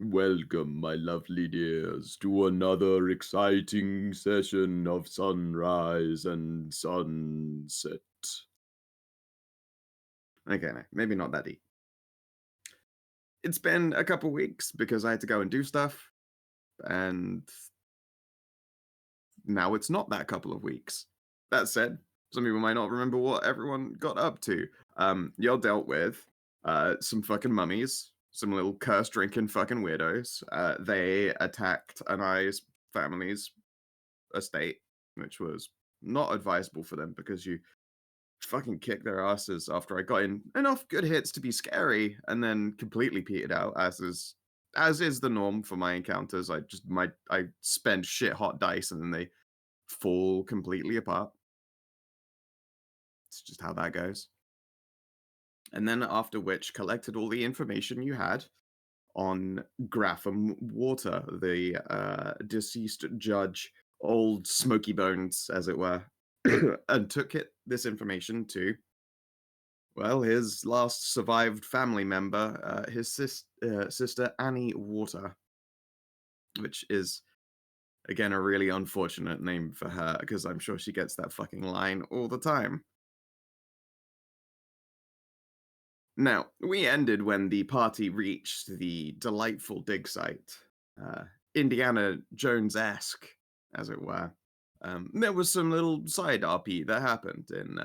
Welcome, my lovely dears, to another exciting session of sunrise and sunset. Okay, no, maybe not that deep. It's been a couple weeks because I had to go and do stuff, and now it's not that couple of weeks. That said, some people might not remember what everyone got up to. Y'all dealt with some fucking mummies, some little curse drinking fucking weirdos. They attacked Anai's family's estate, which was not advisable for them because you fucking kicked their asses after I got in enough good hits to be scary and then completely petered out, as is the norm for my encounters. I spend shit hot dice and then they fall completely apart. It's just how that goes. And then after which collected all the information you had on Grapham Water, the deceased judge, old smoky bones, as it were, and took this information to, well, his last survived family member, his sister Annie Water, which is, again, a really unfortunate name for her, because I'm sure she gets that fucking line all the time. Now, we ended when the party reached the delightful dig site, Indiana Jones-esque, as it were. There was some little side RP that happened in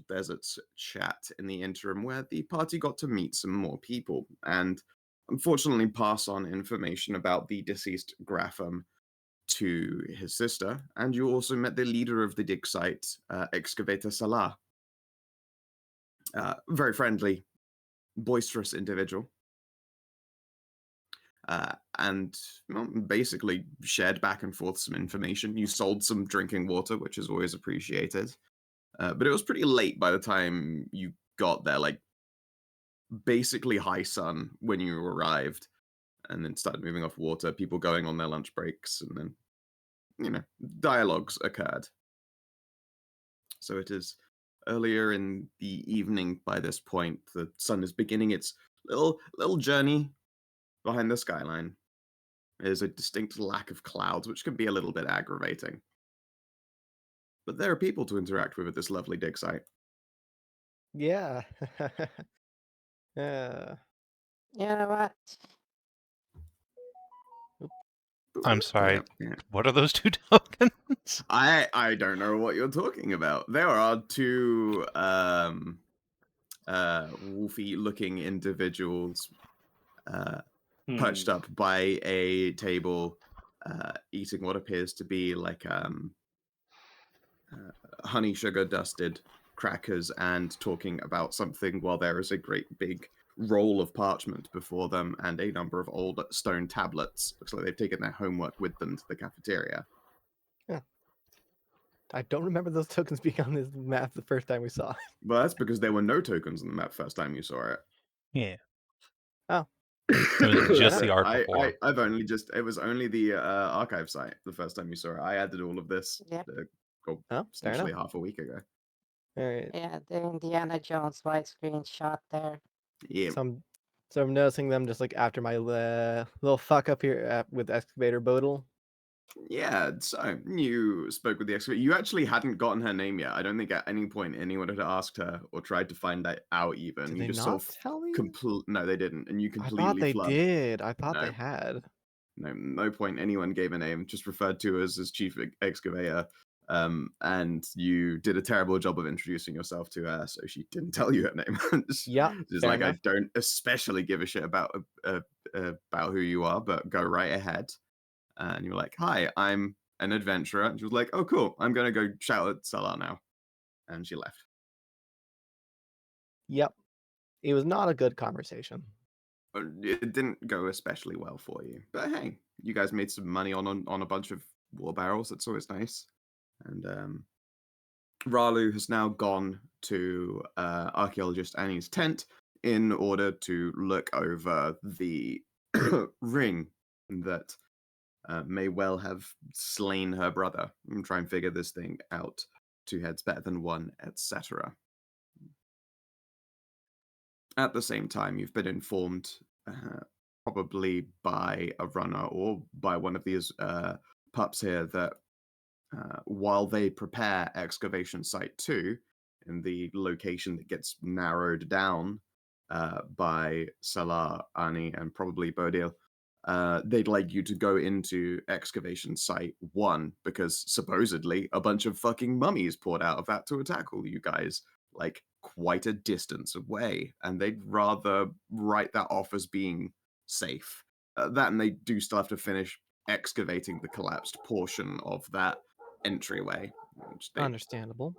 Desert's chat in the interim where the party got to meet some more people and unfortunately pass on information about the deceased Grapham to his sister, and you also met the leader of the dig site, Excavator Salah. Very friendly, boisterous individual. And basically shared back and forth some information. You sold some drinking water, which is always appreciated. But it was pretty late by the time you got there, like basically high sun when you arrived, and then started moving off water, people going on their lunch breaks, and then, dialogues occurred. So it is earlier in the evening by this point. The sun is beginning its little journey behind the skyline. There's a distinct lack of clouds, which can be a little bit aggravating. But there are people to interact with at this lovely dig site. Yeah. Yeah. You know what? I'm sorry. Yeah. What are those 2 tokens? I don't know what you're talking about. There are 2 wolfy looking individuals perched up by a table, eating what appears to be like honey sugar dusted crackers and talking about something while there is a great big roll of parchment before them and a number of old stone tablets. Looks like they've taken their homework with them to the cafeteria. Yeah. I don't remember those tokens being on this map the first time we saw it. Well, that's because there were no tokens on the map first time you saw it. Yeah. Oh. It was just the art before. I've only just, it was only the archive site the first time you saw it. I added all of this essentially half a week ago. All right. Yeah, the Indiana Jones widescreen shot there. Yeah. So I'm noticing them just like after my little fuck up here with Excavator Bodle. Yeah, so you spoke with the excavator. You actually hadn't gotten her name yet. I don't think at any point anyone had asked her or tried to find that out even. Did you they just not sort of tell me? No, they didn't. And you I completely thought they flubbed. did. I thought No. they had. No point anyone gave a name, just referred to as chief excavator. And you did a terrible job of introducing yourself to her, so she didn't tell you her name. Yeah, Just like, enough. I don't especially give a shit about who you are, but go right ahead. And you're like, hi, I'm an adventurer. And she was like, oh, cool. I'm going to go shout at Salah now. And she left. Yep. It was not a good conversation. It didn't go especially well for you. But hey, you guys made some money on a bunch of war barrels. That's always nice. And Ralu has now gone to Archaeologist Annie's tent in order to look over the ring that may well have slain her brother and try and figure this thing out. 2 heads better than 1, etc. At the same time, you've been informed probably by a runner or by one of these pups here that while they prepare excavation site 2 in the location that gets narrowed down by Salah, Ani, and probably Bodil, they'd like you to go into excavation site 1 because supposedly a bunch of fucking mummies poured out of that to attack all you guys, like quite a distance away, and they'd rather write that off as being safe. That, and they do still have to finish excavating the collapsed portion of that entryway, which they, Understandable.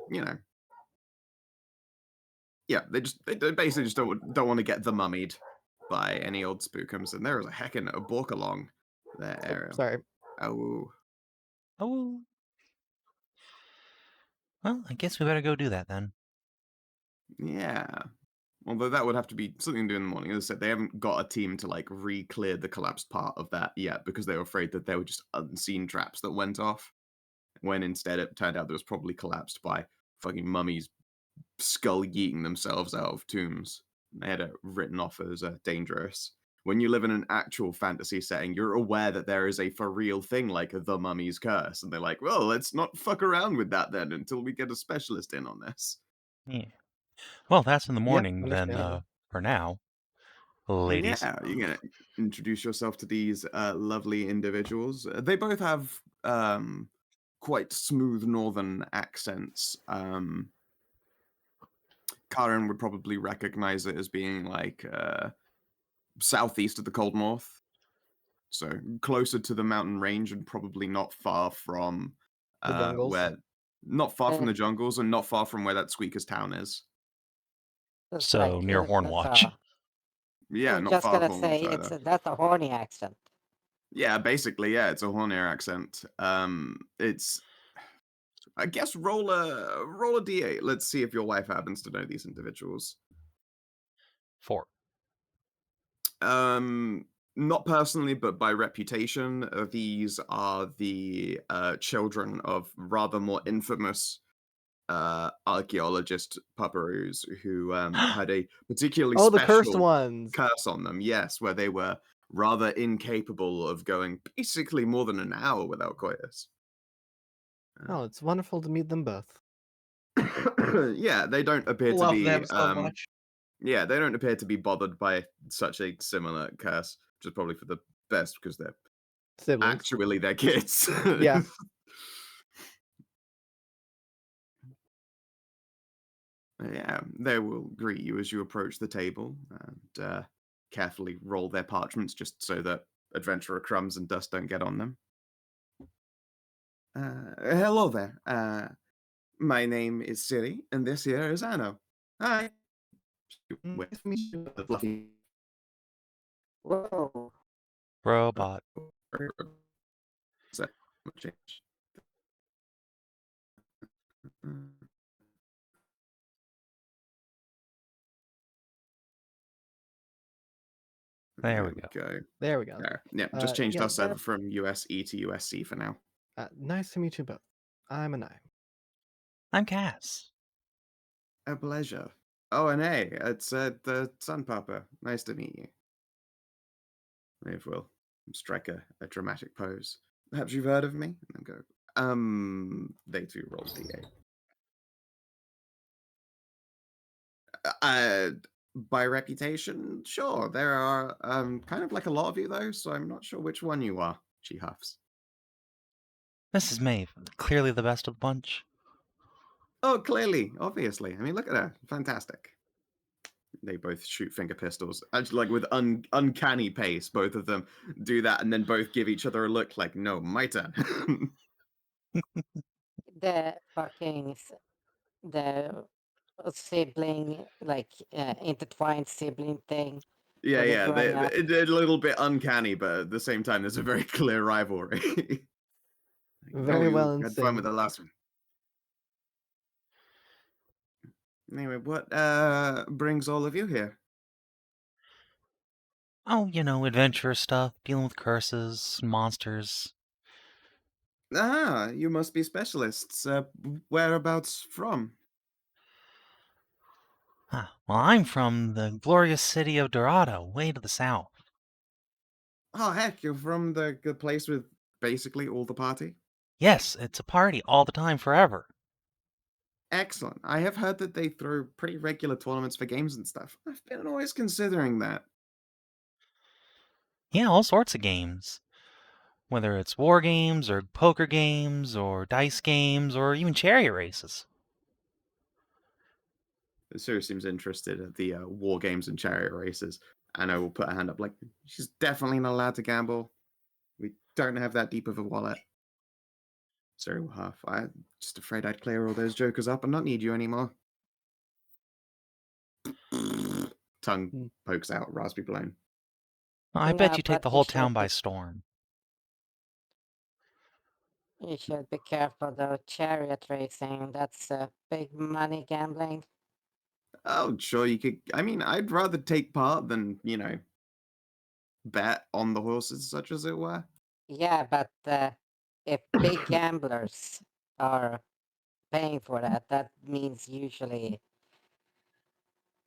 you know, yeah, they basically just don't want to get the mummied by any old spookums, and there was a heckin' a bork along that area. Sorry. Oh, Oh. Well, I guess we better go do that then. yeah. Although that would have to be something to do in the morning. As I said, they haven't got a team to like re-clear the collapsed part of that yet because they were afraid that there were just unseen traps that went off. When instead it turned out that it was probably collapsed by fucking mummies skull yeeting themselves out of tombs. They had it written off as dangerous. When you live in an actual fantasy setting, you're aware that there is a for real thing like the mummy's curse, and they're like, well, let's not fuck around with that then until we get a specialist in on this. Yeah. Well, that's in the Yep, morning then. understandable. For now, ladies. Yeah, you're gonna introduce yourself to these lovely individuals. They both have quite smooth northern accents. Karin would probably recognize it as being like southeast of the Cold North, so closer to the mountain range and probably not far from The jungles. not far from the jungles and not far from where that Squeaker's town is. It's So like, near Hornwatch. Yeah, I'm not just far gonna from say either. that's a horny accent. Yeah, basically, yeah, it's a Hornier accent. It's, I guess, roll a d8. Let's see if your wife happens to know these individuals. 4. Not personally, but by reputation. These are the children of rather more infamous archaeologist pupperoos who had a particularly Oh, the special cursed ones. curse on them. Yes, where they were rather incapable of going basically more than an hour without coitus. Oh, it's wonderful to meet them both. Yeah, they don't appear to Love be. them so much. Yeah, they don't appear to be bothered by such a similar curse, which is probably for the best because they're Siblings. actually their kids. Yeah. Yeah, they will greet you as you approach the table and carefully roll their parchments just so that adventurer crumbs and dust don't get on them. Hello there. My name is Siri, and this here is Anno. Hi. With me, the fluffy Whoa. Robot. change. There we go. There we go. There. Yeah, just changed yeah, our server from USE to USC for now. Nice to meet you both. I'm Anai. I'm Cass. A pleasure. Oh, and hey, it's the Sun Papa. Nice to meet you. If we'll strike a dramatic pose. Perhaps you've heard of me? And go, they too roll D8. By reputation, sure. There are kind of like a lot of you though, so I'm not sure which one you are, she huffs. Mrs. Maeve, clearly the best of the bunch. Oh, clearly, obviously. I mean, look at her. Fantastic. They both shoot finger pistols. Actually, like with uncanny pace, both of them do that and then both give each other a look like, no, my turn. The fucking the sibling, like intertwined sibling thing. Yeah, growing up. they're a little bit uncanny, but at the same time, there's a very clear rivalry. Very well in had fun with sync. the last one. Anyway, what brings all of you here? Oh, adventurous stuff, dealing with curses, monsters. Ah, you must be specialists. Whereabouts from? Well, I'm from the glorious city of Dorado, way to the south. Oh, heck, you're from the place with basically all the party? Yes, it's a party all the time, forever. Excellent. I have heard that they throw pretty regular tournaments for games and stuff. I've been always considering that. Yeah, all sorts of games. Whether it's war games, or poker games, or dice games, or even chariot races. Siri seems interested at the war games and chariot races. Anna will put her hand up like, she's definitely not allowed to gamble. We don't have that deep of a wallet. Siri will huff. I'm just afraid I'd clear all those jokers up and not need you anymore. Tongue Hmm. pokes out, raspberry blown. I bet Yeah, you take but the you whole should town by be storm. you should be careful though. Chariot racing, that's big money gambling. Oh, sure, you could. I mean, I'd rather take part than, bet on the horses, such as it were. Yeah, but if big gamblers are paying for that, that means usually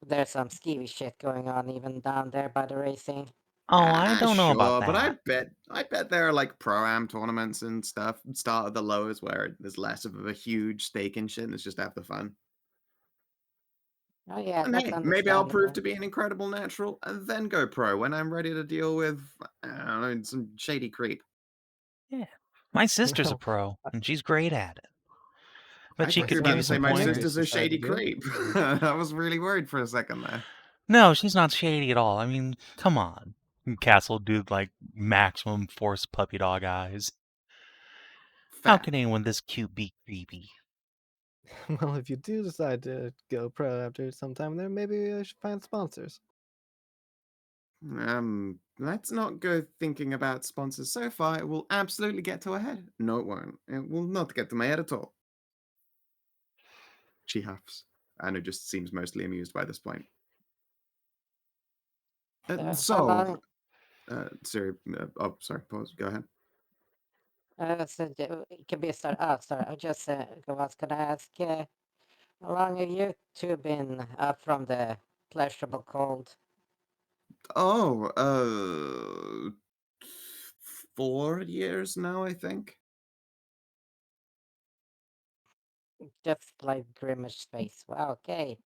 there's some skeevy shit going on even down there by the racing. Oh, I don't know about Sure, but that. I bet there are like pro-am tournaments and stuff. Start at the lowest where there's less of a huge stake in shit and it's just half the fun. Oh yeah, And that's hey, maybe I'll prove to understandable. be an incredible natural and then go pro when I'm ready to deal with, I don't know, some shady creep. Yeah. My sister's a Well, pro, and she's great at it. But I she thought you my were could about give to you son say some was my very pointers. sister's a shady competitive. creep. I was really worried for a second there. No, she's not shady at all. I mean, come on. Castle dude like maximum force puppy dog eyes. How Fair. can anyone this cute be creepy? Well, if you do decide to go pro after some time there, maybe I should find sponsors. Let's not go thinking about sponsors so far. It will absolutely get to her head. No, it won't. It will not get to my head at all. She huffs. Anna just seems mostly amused by this point. How So, long? Siri, oh, sorry, pause. Go ahead. So it could be a start. Oh, sorry. I just was gonna ask. How long have you two been up from the pleasurable cold? Oh, 4 years now, I think. Just like Grimace face. Wow. Okay.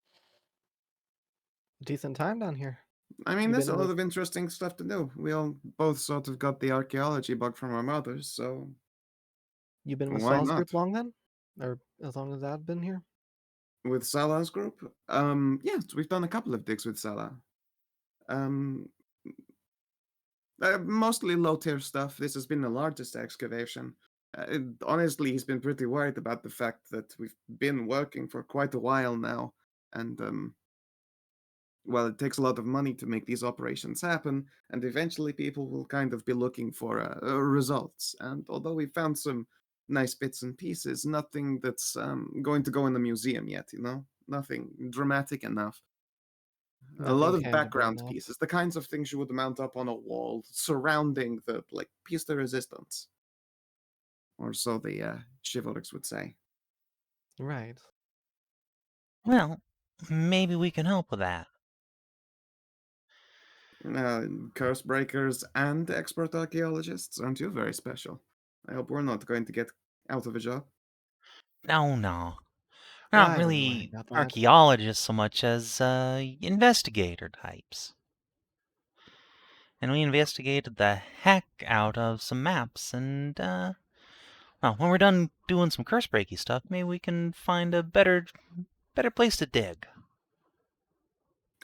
Decent time down here. I mean, You there's a been lot with of interesting stuff to do. We all both sort of got the archaeology bug from our mothers, so you been with why Saul's not? group long then, or as long as I've been here? With Salah's group? Yes, we've done a couple of digs with Salah. Um, mostly low-tier stuff. This has been the largest excavation. Honestly, he's been pretty worried about the fact that we've been working for quite a while now, and well, it takes a lot of money to make these operations happen, and eventually people will kind of be looking for results. And although we found some nice bits and pieces, nothing that's going to go in the museum yet, Nothing dramatic enough. A lot Nothing of tangible background enough. pieces, the kinds of things you would mount up on a wall surrounding the, like, piece de resistance. Or so the chivalrics would say. Right. Well, maybe we can help with that. Curse breakers and expert archaeologists, aren't you very special? I hope we're not going to get out of a job. No, no. We're not I wouldn't worry really about that. archaeologists so much as investigator types. And we investigated the heck out of some maps, and well, when we're done doing some curse breaky stuff, maybe we can find a better place to dig.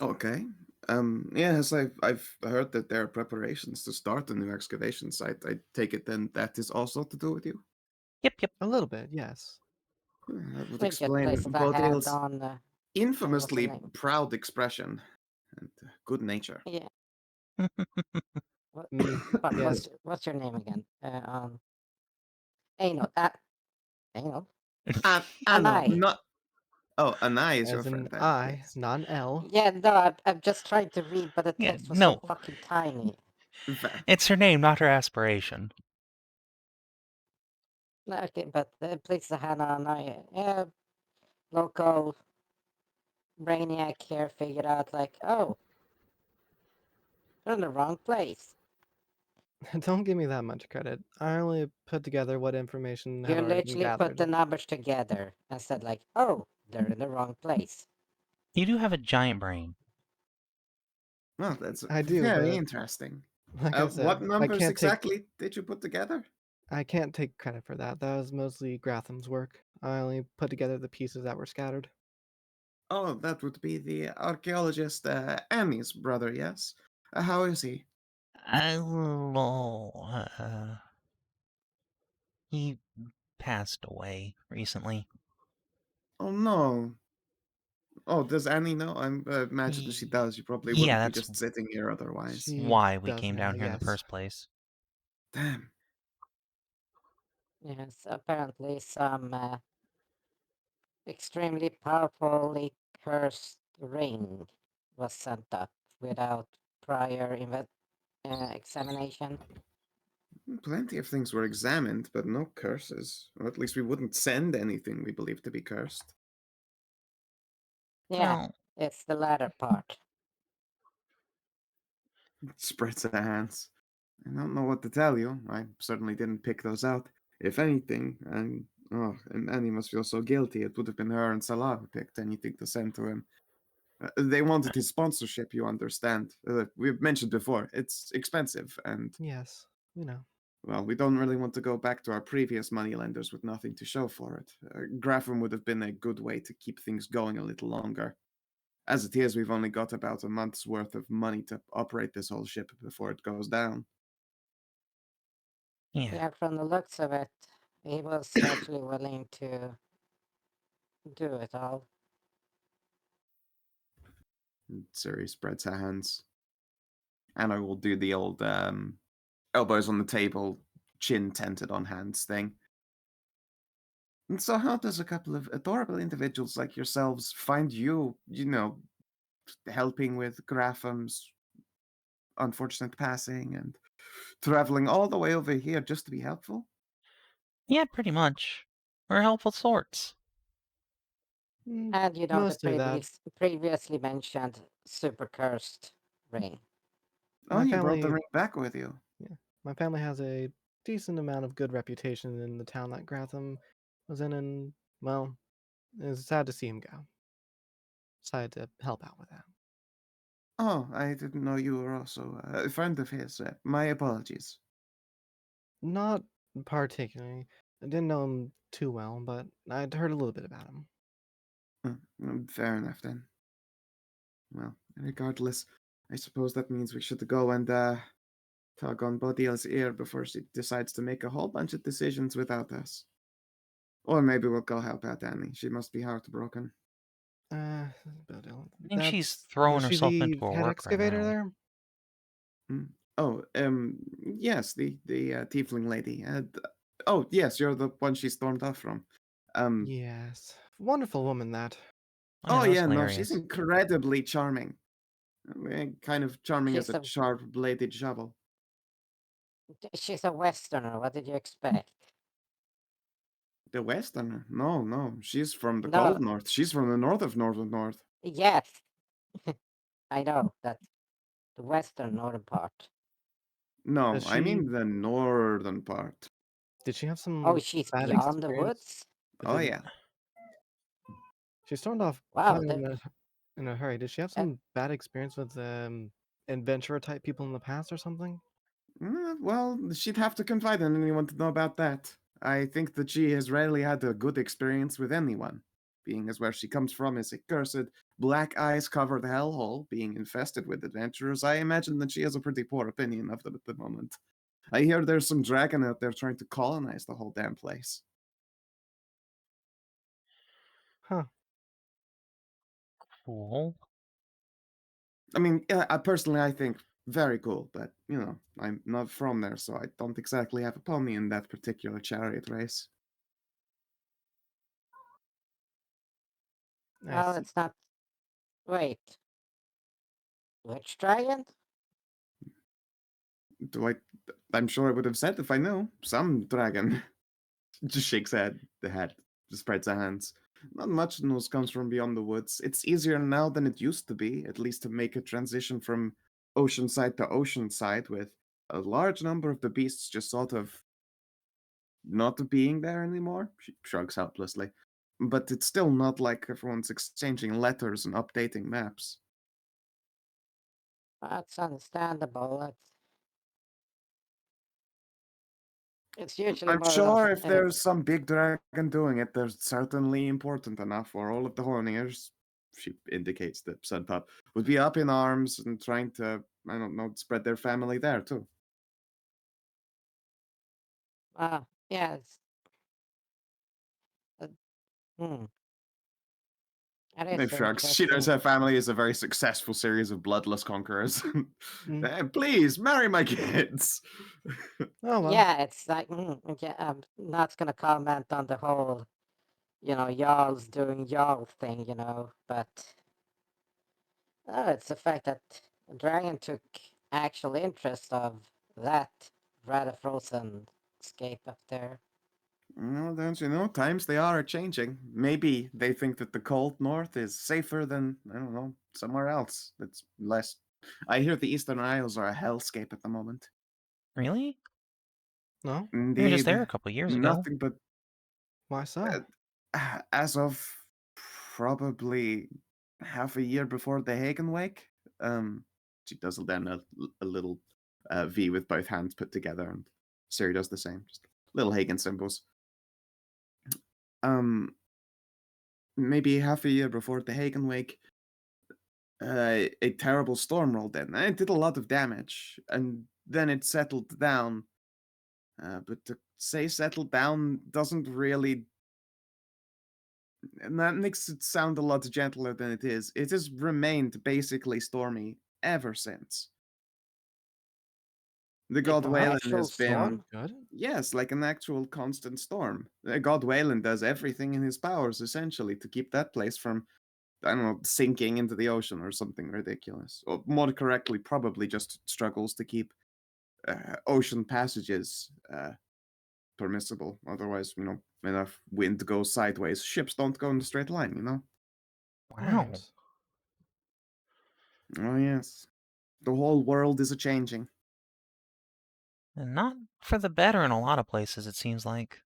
Okay. Yes, I've heard that there are preparations to start a new excavation site. I take it then that is also to do with you? Yep. A little bit, yes. That would Should get explain placed a hand Bodil's on. What's the infamously name? proud expression and good nature. Yeah. What, fuck, Yes. what's your name again? Anal. Anal. Anna, Anai. not. Oh, Anai is your As in friend then. I, Yes. not an L. Yeah, no, I'm just trying to read, but the Yeah, text was so no, fucking tiny. Fair. it's her name, not her aspiration. No, okay, but place the hand on Anai. Yeah, local brainiac here figured out, like, oh, they're in the wrong place. Don't give me that much credit. I only put together what information had You already been literally put gathered. the numbers together and said like, oh, they're in the wrong place. You do have a giant brain. Well, that's I do, very but interesting. like I said, What I numbers can't take exactly did you put together? I can't take credit for that. That was mostly Gratham's work. I only put together the pieces that were scattered. Oh, that would be the archaeologist Annie's brother, yes? How is he? He passed away recently. Oh, no. Oh, does Annie know? I imagine she does. You probably Yeah, wouldn't be that's just sitting here otherwise. She why we does came now, down here in the yes. first place. Damn. Yes, apparently some extremely powerfully cursed ring was sent up without prior examination. Plenty of things were examined, but no curses. Or at least we wouldn't send anything we believe to be cursed. Yeah, Well, it's the latter part. Spreads her hands. I don't know what to tell you. I certainly didn't pick those out. If anything, and Annie must feel so guilty. It would have been her and Salah who picked anything to send to him. They wanted his sponsorship, you understand. We've mentioned before, it's expensive, and, Yes, we know. well, we don't really want to go back to our previous moneylenders with nothing to show for it. Grapham would have been a good way to keep things going a little longer. As it is, we've only got about a month's worth of money to operate this whole ship before it goes down. yeah. Yeah, from the looks of it, he was actually willing to do it all. And Siri spreads her hands. And I will do the old elbows on the table, chin tented on hands thing. And so, how does a couple of adorable individuals like yourselves find you, helping with Grapham's unfortunate passing and traveling all the way over here just to be helpful? Yeah, pretty much. We're helpful sorts. And you know the Mostly that. previously mentioned super cursed ring. Oh, My you brought the family, ring back with you. my family has a decent amount of good reputation in the town that Gratham was in, and well, it's sad to see him go. Decided to help out with that. Oh, I didn't know you were also a friend of his. My apologies. Not particularly. I didn't know him too well, but I'd heard a little bit about him. Fair enough then. Well, regardless, I suppose that means we should go and tug on Bodil's ear before she decides to make a whole bunch of decisions without us. Or maybe we'll go help out Annie. She must be heartbroken. Bodil. I think she's Was throwing she herself the into her head work right excavator now. there? Oh, yes, the tiefling lady. Oh, yes, you're the one she stormed off from. Yes. Wonderful woman, that. Yeah, Oh that was yeah, no, she's hilarious. incredibly charming. Kind of charming as She's a a sharp-bladed shovel. she's a Westerner. What did you expect? The Westerner? No, she's from the No, cold north. She's from the north of north. yes, I know that the northern part. No, Does I she? mean the northern part. Did she have Oh, some she's bad beyond the experience woods. with Oh the? yeah. She stormed off Wow, kind of in a hurry. Did she have uh, some bad experience with adventurer type people in the past or something? Well, she'd have to confide in anyone to know about that. I think that she has rarely had a good experience with anyone. Being as where she comes from is a cursed, black eyes covered hellhole, being infested with adventurers, I imagine that she has a pretty poor opinion of them at the moment. I hear there's some dragon out there trying to colonize the whole damn place. Huh. Cool. I mean, personally, I think very cool, but, I'm not from there, so I don't exactly have a pony in that particular chariot race. I well, see. it's not. Wait, which dragon? Do I? I'm sure I would have said if I knew. Some dragon. Just shakes the head, just spreads her hands. Not much news comes from beyond the woods. It's easier now than it used to be, at least to make a transition from ocean side to ocean side with a large number of the beasts just sort of not being there anymore. She shrugs helplessly. But it's still not like everyone's exchanging letters and updating maps. That's understandable. It's usually I'm more sure of if there's some big dragon doing it, there's certainly important enough for all of the Horniers, she indicates the Sun Pup, would be up in arms and trying to, I don't know, spread their family there too. yeah. It's, hmm. That is Dave so shrugs. She knows interesting. her family is a very successful series of bloodless conquerors. Please, marry my kids. Oh well. Yeah, it's like, yeah, I'm not gonna comment on the whole, Jarls doing Jarl thing, but it's the fact that Dragon took actual interest of that rather frozen scape up there. Well, don't you know, times they are changing. Maybe they think that the cold north is safer than, I don't know, somewhere else that's less. I hear the Eastern Isles are a hellscape at the moment. Really? No? We were just there a Indeed. couple years ago. Nothing but Why so? as of probably half a year before the Hagen Wake. She does then a little V with both hands put together, and Siri does the same. Just little Hagen symbols. Maybe half a year before the Hagen Wake, a terrible storm rolled in. And it did a lot of damage, and then it settled down. But to say settled down doesn't really. And that makes it sound a lot gentler than it is. It has remained basically stormy ever since. The god an Wayland actual has been. storm? Good. Yes, like an actual constant storm. God Wayland does everything in his powers, essentially, to keep that place from, I don't know, sinking into the ocean or something ridiculous. Or more correctly, probably just struggles to keep ocean passages permissible. Otherwise, enough wind goes sideways. Ships don't go in a straight line. Wow. Right. Oh, yes. The whole world is a-changing. And not for the better in a lot of places, it seems like.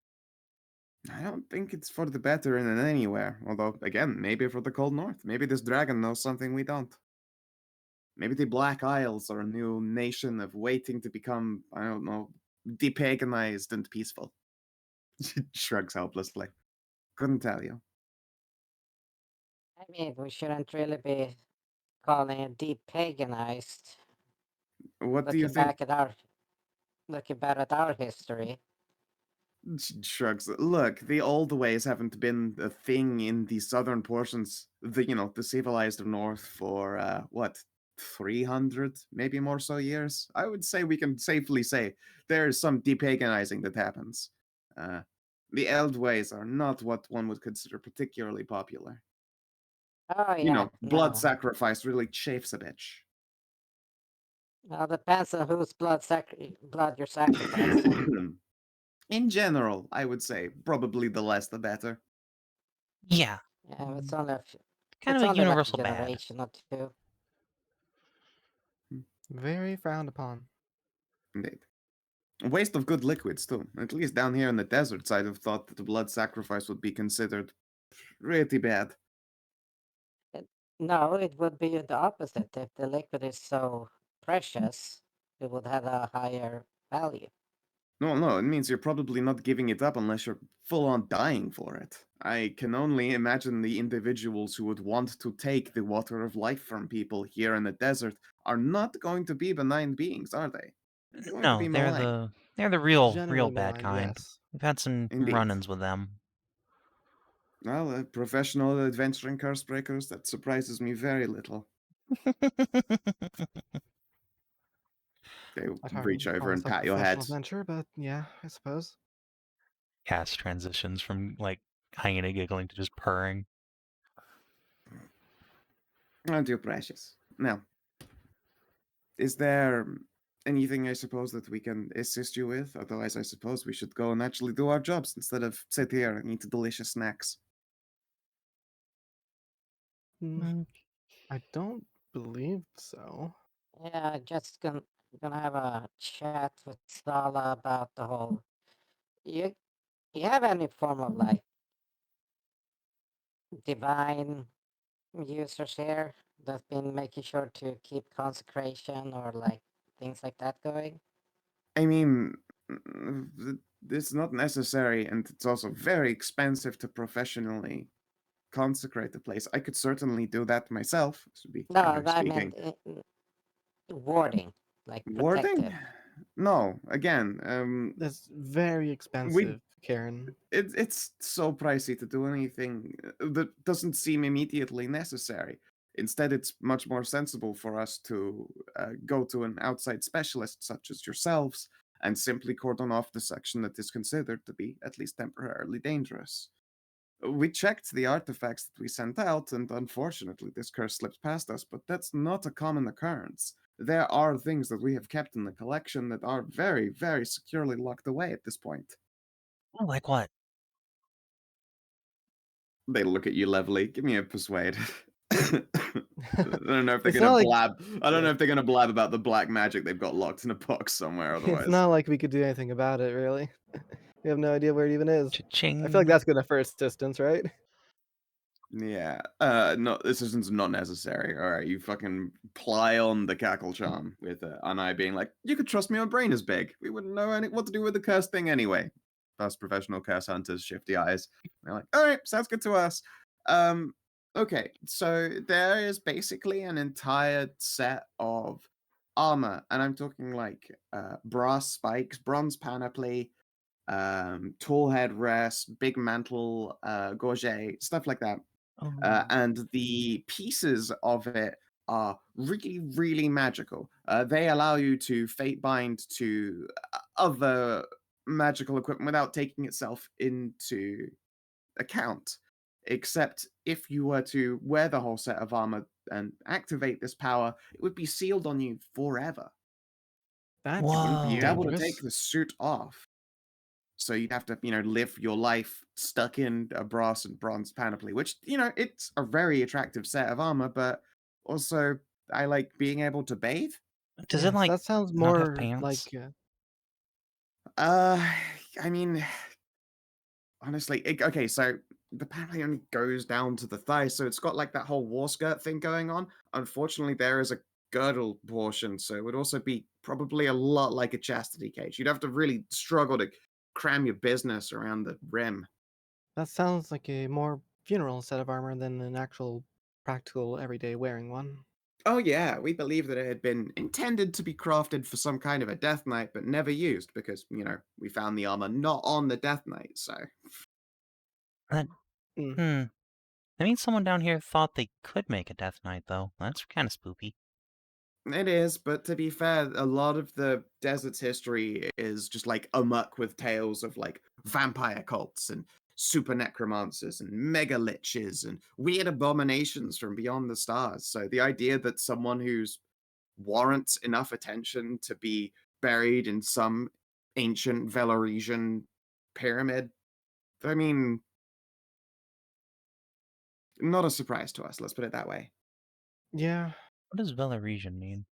I don't think it's for the better in anywhere. Although, again, maybe for the cold north. Maybe this dragon knows something we don't. Maybe the Black Isles are a new nation of waiting to become, I don't know, depaganized and peaceful. She shrugs helplessly. Couldn't tell you. I mean, we shouldn't really be calling it depaganized. What do you think? Looking back at our history. She shrugs. Look, the old ways haven't been a thing in the southern portions, the civilized north for, what, 300, maybe more so years? I would say we can safely say there is some depaganizing that happens. The Eld ways are not what one would consider particularly popular. Oh yeah, Blood no. sacrifice really chafes a bitch. Well, depends on whose blood you're sacrificing. In general, I would say probably the less the better. Yeah, Yeah, it's only kind it's of a only like a universal bad. generation or two. Very frowned upon. Indeed. A waste of good liquids, too. At least down here in the deserts, I'd have thought that the blood sacrifice would be considered pretty bad. No, it would be the opposite. If the liquid is so precious, it would have a higher value. No, it means you're probably not giving it up unless you're full on dying for it. I can only imagine the individuals who would want to take the water of life from people here in the desert are not going to be benign beings, are they? They're going to No, be they're malign. the real Generally bad maligned, kind. yes. We've had some Indeed. run-ins with them. Well, professional adventuring curse breakers, that surprises me very little. They I'd hardly reach call over and myself a pat your head. professional venture, but yeah, I suppose. Cass transitions from like hyena giggling to just purring. Aren't you precious? Now, is there anything I suppose that we can assist you with? Otherwise, I suppose we should go and actually do our jobs instead of sit here and eat delicious snacks. I don't believe so. Yeah, gonna have a chat with Sala about the whole. You you have any form of like divine users here that's been making sure to keep consecration or like things like that going? I mean, it's not necessary, and it's also very expensive to professionally consecrate the place. I could certainly do that myself. This would be No, generally I speaking. meant warding, like Warding? protective. No. Again, That's very expensive, Karen. it's so pricey to do anything that doesn't seem immediately necessary. Instead, it's much more sensible for us to go to an outside specialist such as yourselves and simply cordon off the section that is considered to be at least temporarily dangerous. We checked the artifacts that we sent out, and unfortunately, this curse slipped past us, but that's not a common occurrence. There are things that we have kept in the collection that are very, very securely locked away at this point. Oh, like what? They look at you levelly. Give me a persuade. I don't know if they're It's gonna not like blab. I don't know yeah. if they're gonna blab about the black magic they've got locked in a box somewhere. It's Otherwise, not like we could do anything about it, really. We have no idea where it even is. I feel like Cha-ching. that's gonna first distance, right? yeah. No, this isn't not necessary. All right, you fucking ply on the cackle charm with Anai being like, "You could trust me. My brain is big. We wouldn't know what to do with the curse thing anyway." Us professional curse hunters, shifty eyes. They're like, "All right, sounds good to us." Okay, so there is basically an entire set of armor, and I'm talking like brass spikes, bronze panoply, tall headrest, big mantle, gorget, stuff like that. Oh. And the pieces of it are really, really magical. They allow you to fate bind to other magical equipment without taking itself into account. Except if you were to wear the whole set of armor and activate this power, it would be sealed on you forever. That's You wouldn't be able to dangerous. take the suit off. So you'd have to, live your life stuck in a brass and bronze panoply, which, it's a very attractive set of armor, but also I like being able to bathe. Does Yeah, it like that sounds not have more like pants? Uh, I mean, honestly, okay, so the panoply only goes down to the thigh, so it's got like that whole war skirt thing going on. Unfortunately, there is a girdle portion, so it would also be probably a lot like a chastity cage. You'd have to really struggle to cram your business around the rim. that sounds like a more funeral set of armor than an actual practical everyday wearing one. Oh yeah, we believe that it had been intended to be crafted for some kind of a death knight, but never used because, we found the armor not on the death knight, so That, Mm. That means someone down here thought they could make a Death Knight, though. That's kind of spoopy. it is, but to be fair, a lot of the desert's history is just like amuck with tales of like vampire cults and super necromancers and mega liches and weird abominations from beyond the stars. So the idea that someone who's warrants enough attention to be buried in some ancient Velaresian pyramid, I mean, not a surprise to us, let's put it that way. Yeah, What does Velaresian mean?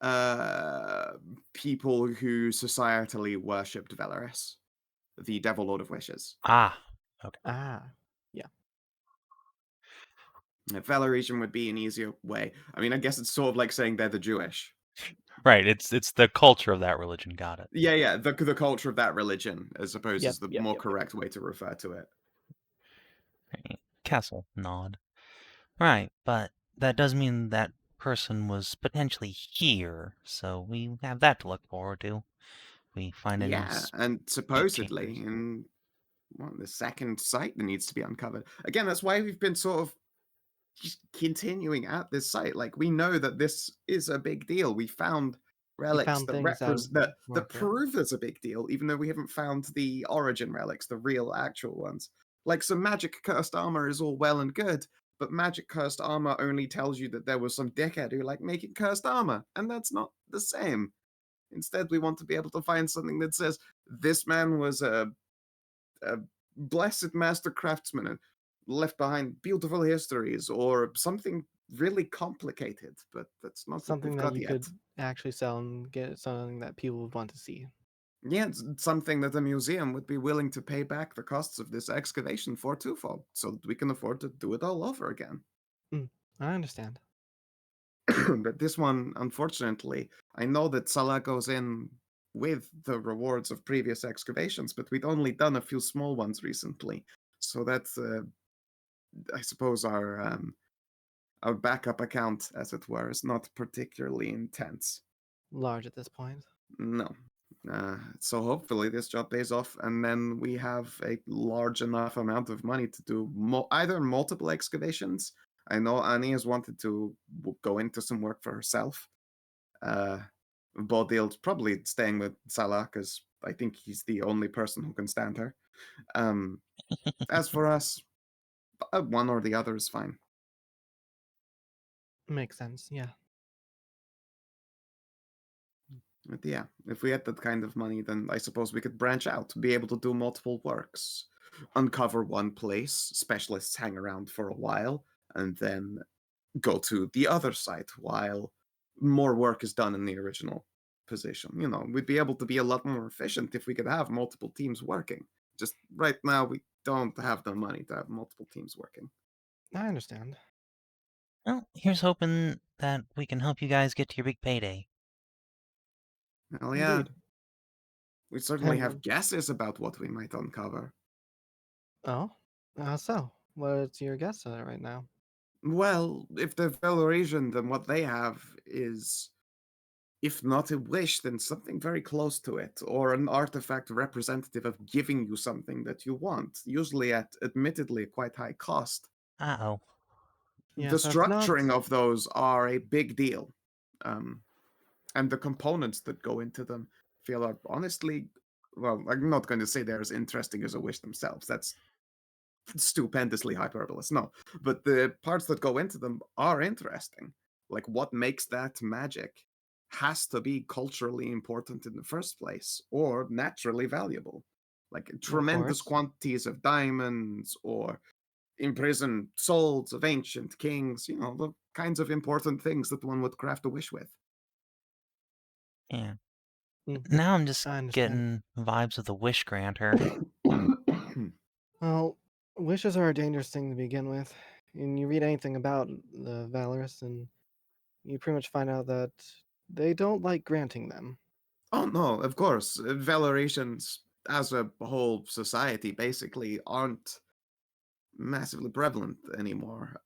Uh, People who societally worshipped Velaris, the Devil Lord of Wishes. Ah, okay. yeah. Velaresian would be an easier way. I mean, I guess it's sort of like saying they're the Jewish. Right, it's the culture of that religion. Got it. Yeah, the culture of that religion, I suppose, Yep, is the yep, more yep, yep. correct way to refer to it. Right. Castle nod. Right, but that does mean that person was potentially here, so we have that to look forward to. We find any Yeah, and speed supposedly chambers. in the second site that needs to be uncovered. Again, that's why we've been sort of just continuing at this site. Like, we know that this is a big deal. We found We relics found that things that that mark it. prove it's a big deal, even though we haven't found the origin relics, the real actual ones. Like, some magic cursed armor is all well and good, but magic cursed armor only tells you that there was some dickhead who liked making cursed armor, and that's not the same. Instead, we want to be able to find something that says this man was a blessed master craftsman and left behind beautiful histories, or something really complicated, but that's not what Something we've that got you yet. could actually sell and get something that people would want to see. Yeah, it's something that the museum would be willing to pay back the costs of this excavation for twofold, so that we can afford to do it all over again. I understand. But this one, unfortunately, I know that Salah goes in with the rewards of previous excavations, but we'd only done a few small ones recently, so that's, I suppose, our backup account, as it were, is not particularly intense. Large at this point. No. So hopefully this job pays off, and then we have a large enough amount of money to do either multiple excavations. I know Annie has wanted to go into some work for herself. Bodil's probably staying with Salah, because I think he's the only person who can stand her. As for us, one or the other is fine. Makes sense, yeah. But yeah, if we had that kind of money, then I suppose we could branch out, be able to do multiple works, uncover one place, specialists hang around for a while, and then go to the other site while more work is done in the original position. You know, we'd be able to be a lot more efficient if we could have multiple teams working. Just right now, we don't have the money to have multiple teams working. I understand. Well, here's hoping that we can help you guys get to your big payday. Hell yeah. Indeed. We certainly have And- guesses about what we might uncover. Oh? How so? What's your guess at it right now? Well, if they're Valorasian, then what they have is, if not a wish, then something very close to it, or an artifact representative of giving you something that you want, usually at admittedly a quite high cost. Uh-oh. Yeah, The so it's not- structuring of those are a big deal. And the components that go into them feel are honestly, well, I'm not going to say they're as interesting as a wish themselves. That's stupendously hyperbolous. No, but the parts that go into them are interesting. Like, what makes that magic has to be culturally important in the first place, or naturally valuable. Like tremendous course. quantities of diamonds, or imprisoned souls of ancient kings, you know, the kinds of important things that one would craft a wish with. Yeah. Mm, Now I'm just I understand. getting vibes of the wish granter. Well, wishes are a dangerous thing to begin with. And you read anything about the Valorous, and you pretty much find out that they don't like granting them. Oh no, of course. Valerations as a whole society basically aren't massively prevalent anymore.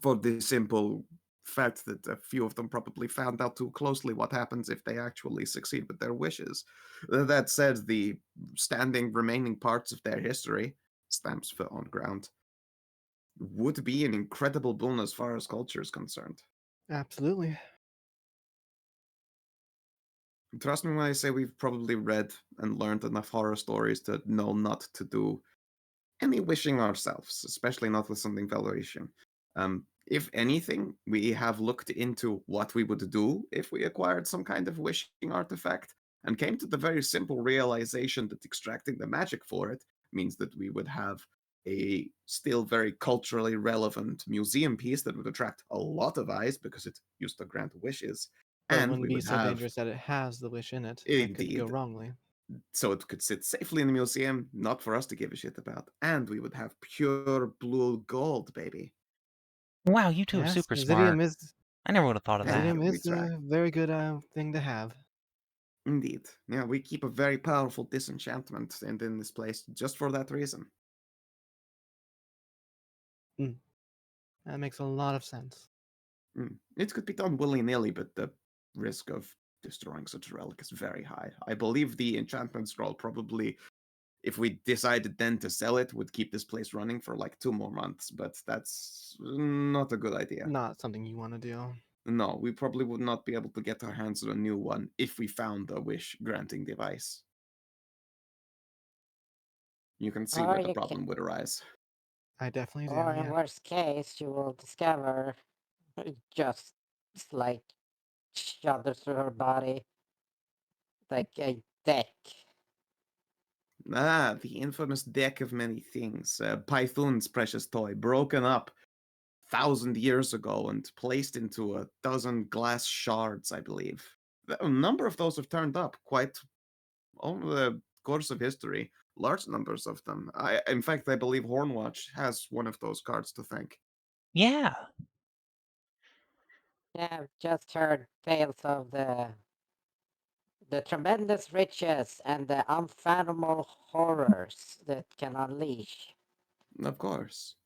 For the simple fact that a few of them probably found out too closely what happens if they actually succeed with their wishes. That said, the standing remaining parts of their history, stamps foot on ground, would be an incredible boon as far as culture is concerned. Absolutely. Trust me when I say we've probably read and learned enough horror stories to know not to do any wishing ourselves, especially not with something Valoratian. If anything, we have looked into what we would do if we acquired some kind of wishing artifact, and came to the very simple realization that extracting the magic for it means that we would have a still very culturally relevant museum piece that would attract a lot of eyes because it used to grant wishes. But it And wouldn't we be would so have, dangerous that it has the wish in it. That could go indeed, wrongly. so it could sit safely in the museum, not for us to give a shit about. And we would have pure blue gold, baby. Wow, you two are Yes, super Residium smart. is I never would have thought of Thank that. you. Residium we is try. a very good thing to have. Indeed. Yeah, we keep a very powerful disenchantment in this place just for that reason. That makes a lot of sense. It could be done willy-nilly, but the risk of destroying such a relic is very high. I believe the enchantment scroll probably, if we decided then to sell it, would keep this place running for like 2 more months, but that's not a good idea. Not something you want to do. No, we probably would not be able to get our hands on a new one if we found a wish-granting device. You can see Or where the you problem would arise. I definitely do. Or in Yeah. worst case, you will discover just like shudder through her body, like a deck. The infamous deck of many things. Python's precious toy, broken up 1,000 years ago and placed into a dozen glass shards, I believe. A number of those have turned up quite over the course of history. Large numbers of them. In fact, I believe Hornwatch has one of those cards to thank. Yeah. Yeah, I've just heard tales of the tremendous riches and the unfathomable horrors that can unleash. Of course.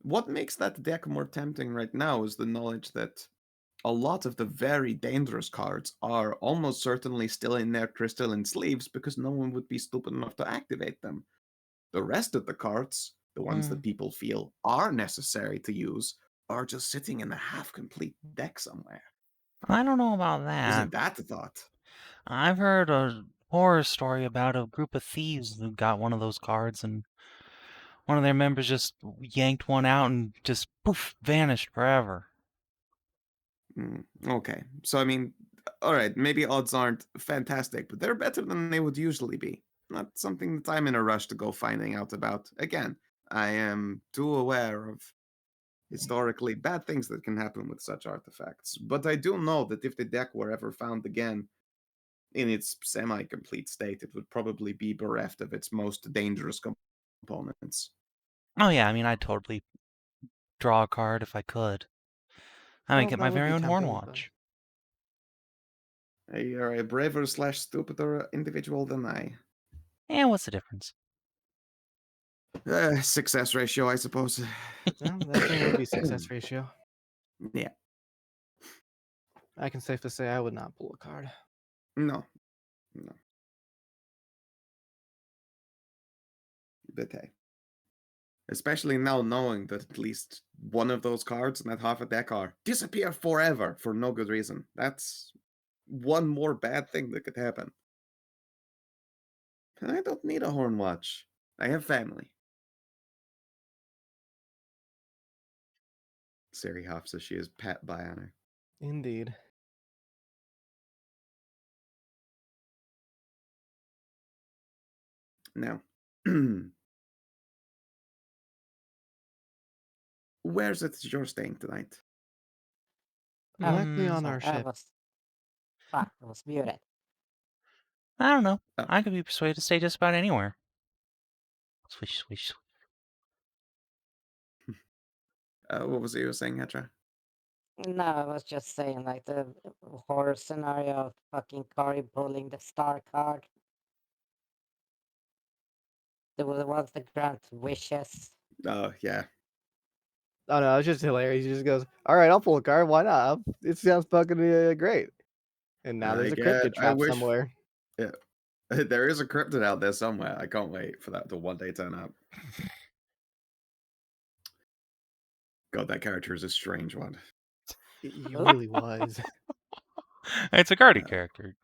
What makes that deck more tempting right now is the knowledge that a lot of the very dangerous cards are almost certainly still in their crystalline sleeves because no one would be stupid enough to activate them. The rest of the cards, the ones that people feel are necessary to use, are just sitting in a half-complete deck somewhere. I don't know about that. Isn't that the thought? I've heard a horror story about a group of thieves who got one of those cards, and one of their members just yanked one out and just poof, vanished forever. Okay, so I mean, all right, maybe odds aren't fantastic, but they're better than they would usually be. Not something that I'm in a rush to go finding out about. Again, I am too aware of historically bad things that can happen with such artifacts. But I do know that if the deck were ever found again in its semi-complete state, it would probably be bereft of its most dangerous components. Oh yeah, I mean, I'd totally draw a card if I could. I might Well, get that my would very be own tempting, Hornwatch. You're a braver / stupider individual than I. And what's the difference? Success ratio, I suppose. Yeah, definitely would be success ratio. Yeah. I can safely say I would not pull a card. No. But hey. Especially now knowing that at least one of those cards in that half a deck are disappear forever for no good reason. That's one more bad thing that could happen. And I don't need a Hornwatch. I have family. Siri Hoff says she is pet by Anai. Indeed. Now, where's it you're staying tonight? Likely on Sorry, our ship. I was muted. I don't know. Oh. I could be persuaded to stay just about anywhere. Swish, swish, swish. What was it you were saying, Hedrah? No, I was just saying, like, the horror scenario of fucking Karin pulling the star card. The ones that grant wishes. Oh, yeah. Oh no, it's just hilarious. He just goes, "All right, I'll pull a card. Why not? It sounds fucking great." And now there's a cryptid trap somewhere. Yeah. There is a cryptid out there somewhere. I can't wait for that to one day turn up. God, that character is a strange one. He really was. It's a Guardian character.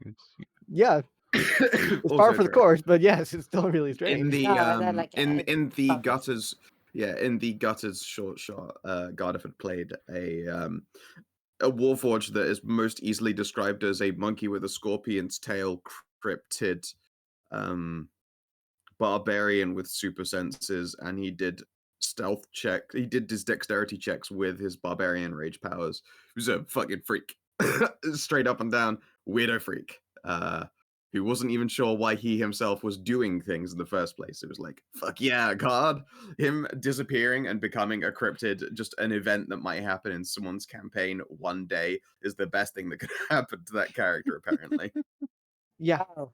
Yeah, it's par for the course, but yes, it's still really strange. In the in the fuck it. gutters, in the gutters short shot, Gardiff had played a Warforged that is most easily described as a monkey with a scorpion's tail cryptid barbarian with super senses, and he did his dexterity checks with his barbarian rage powers. He was a fucking freak. Straight up and down weirdo freak. Who wasn't even sure why he himself was doing things in the first place. It was like, fuck yeah, God. Him disappearing and becoming a cryptid, just an event that might happen in someone's campaign one day, is the best thing that could happen to that character, apparently. Yeah. Oh.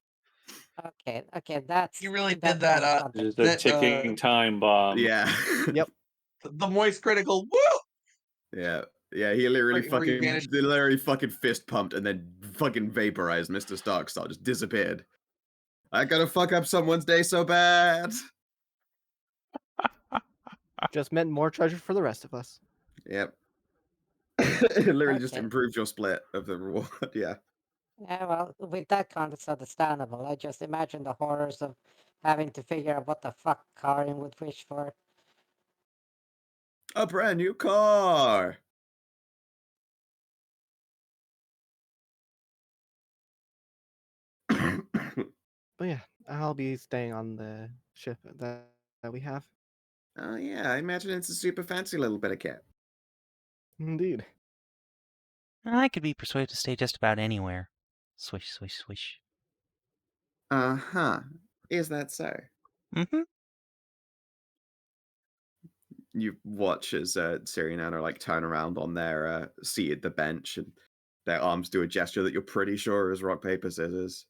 Okay, that's... You really did that, Just a ticking time bomb. Yeah. Yep. The moist critical, woo! Yeah. Yeah, he literally Where he fucking fist pumped and then fucking vaporized Mr. Starkstar, just disappeared. I gotta fuck up someone's day so bad. Just meant more treasure for the rest of us. Yep. It literally just Okay. improved your split of the reward, yeah. Yeah, well, with that kind, it's understandable. I just imagine the horrors of having to figure out what the fuck Karin would wish for. A brand new car! But yeah, I'll be staying on the ship that we have. Oh yeah, I imagine it's a super fancy little bit of kit. Indeed. I could be persuaded to stay just about anywhere. Swish, swish, swish. Uh-huh. Is that so? Mm-hmm. You watch as Siri and Anna like turn around on their seat at the bench, and their arms do a gesture that you're pretty sure is rock, paper, scissors.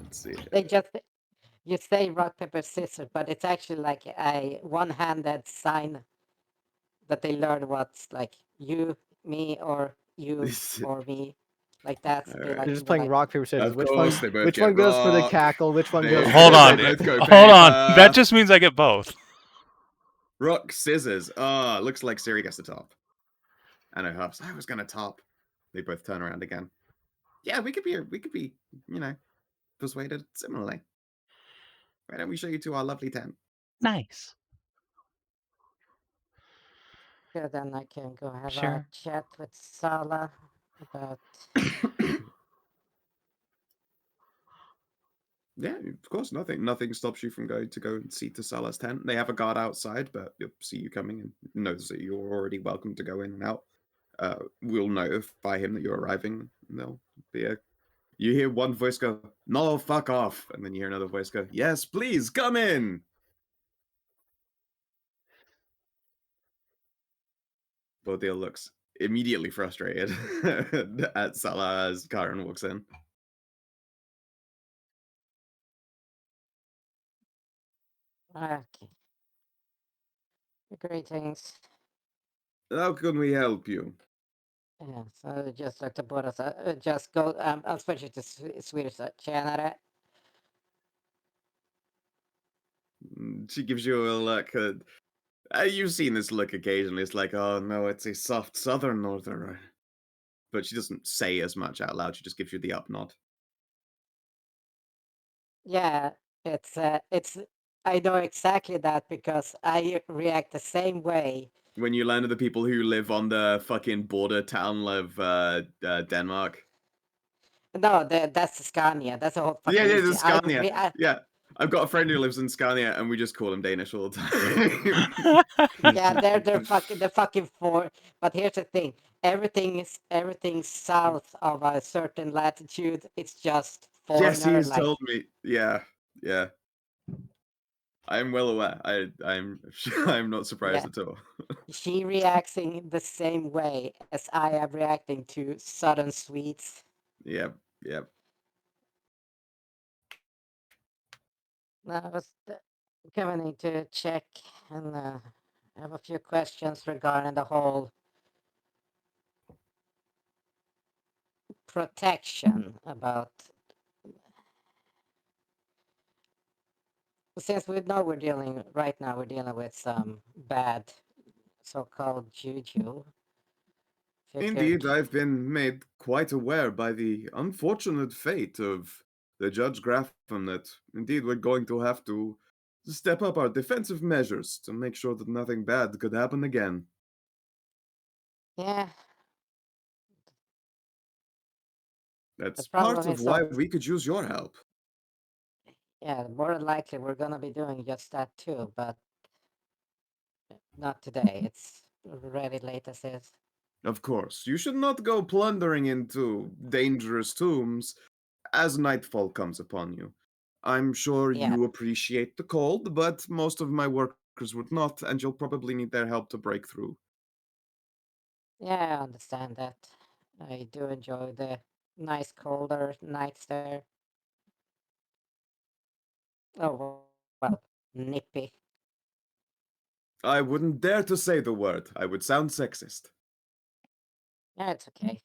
Let's see. They just you say rock paper scissors, but it's actually like a one-handed sign that they learn what's like you, me, or you or me, like that. So they Alright. like They're just to be playing like, rock paper scissors. Of Which course, one? they both Which get one goes for the rock. cackle? Which one They- goes? Hold for on. They both go Hold on. paper. That just means I get both. Rock, scissors. Looks like Siri gets the top. Anna huffs. I was gonna top. They both turn around again. Yeah, we could be, persuaded similarly. Why don't we show you to our lovely tent? Nice. "Yeah, then I can go have a Sure. chat with Sala about." Yeah, of course, nothing stops you from going to go and see to Salah's tent. They have a guard outside, but they'll see you coming and knows that you're already welcome to go in and out. We'll notify him that you're arriving, and there'll be a... You hear one voice go, "No, fuck off," and then you hear another voice go, "Yes, please, come in." Bodil looks immediately frustrated at Salah as Karin walks in. Okay. Greetings. How can we help you? Yeah, så just like the båda så just go, I'll switch it to Swedish så tjenare. She gives you a look. You've seen this look occasionally. It's like, oh no, it's a soft southern northerner. But she doesn't say as much out loud. She just gives you the up nod. Yeah, it's I know exactly that because I react the same way. When you learn of the people who live on the fucking border town of Denmark. No, that's Scania. That's a whole fucking Yeah, the issue. Scania. Yeah. I've got a friend who lives in Scania, and we just call him Danish all the time. Yeah, they're fucking for. But here's the thing: everything south of a certain latitude, it's just Yes, foreigner. he's Like, told me. Yeah. I'm well aware. I'm not surprised yeah, at all. she reacting the same way as I am reacting to southern Swedes. Yep. I was coming to check and have a few questions regarding the whole protection about. Since we know we're dealing with some bad so-called juju. If you Indeed, could, I've been made quite aware by the unfortunate fate of the Judge Graffam that indeed we're going to have to step up our defensive measures to make sure that nothing bad could happen again. yeah, That's the part problem of is why that, we could use your help. yeah, more than likely we're gonna be doing just that too, but not today. It's already late as is. Of course, you should not go plundering into dangerous tombs as nightfall comes upon you. I'm sure Yeah, you appreciate the cold, but most of my workers would not, and you'll probably need their help to break through. yeah, I understand that. I do enjoy the nice colder nights there. Oh, well, nippy. I wouldn't dare to say the word. I would sound sexist. Yeah, it's okay.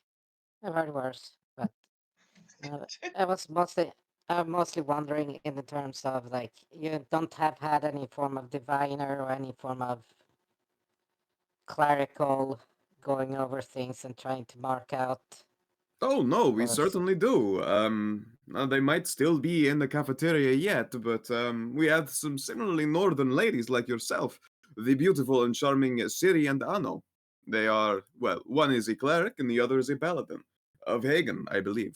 I've heard worse, but I was mostly I'm mostly wondering in the terms of like you don't have had any form of diviner or any form of clerical going over things and trying to mark out Oh no, we or certainly do. They might still be in the cafeteria yet, but we had some similarly northern ladies like yourself, the beautiful and charming Siri and Anno. They are, well, one is a cleric and the other is a paladin of Hagen, I believe.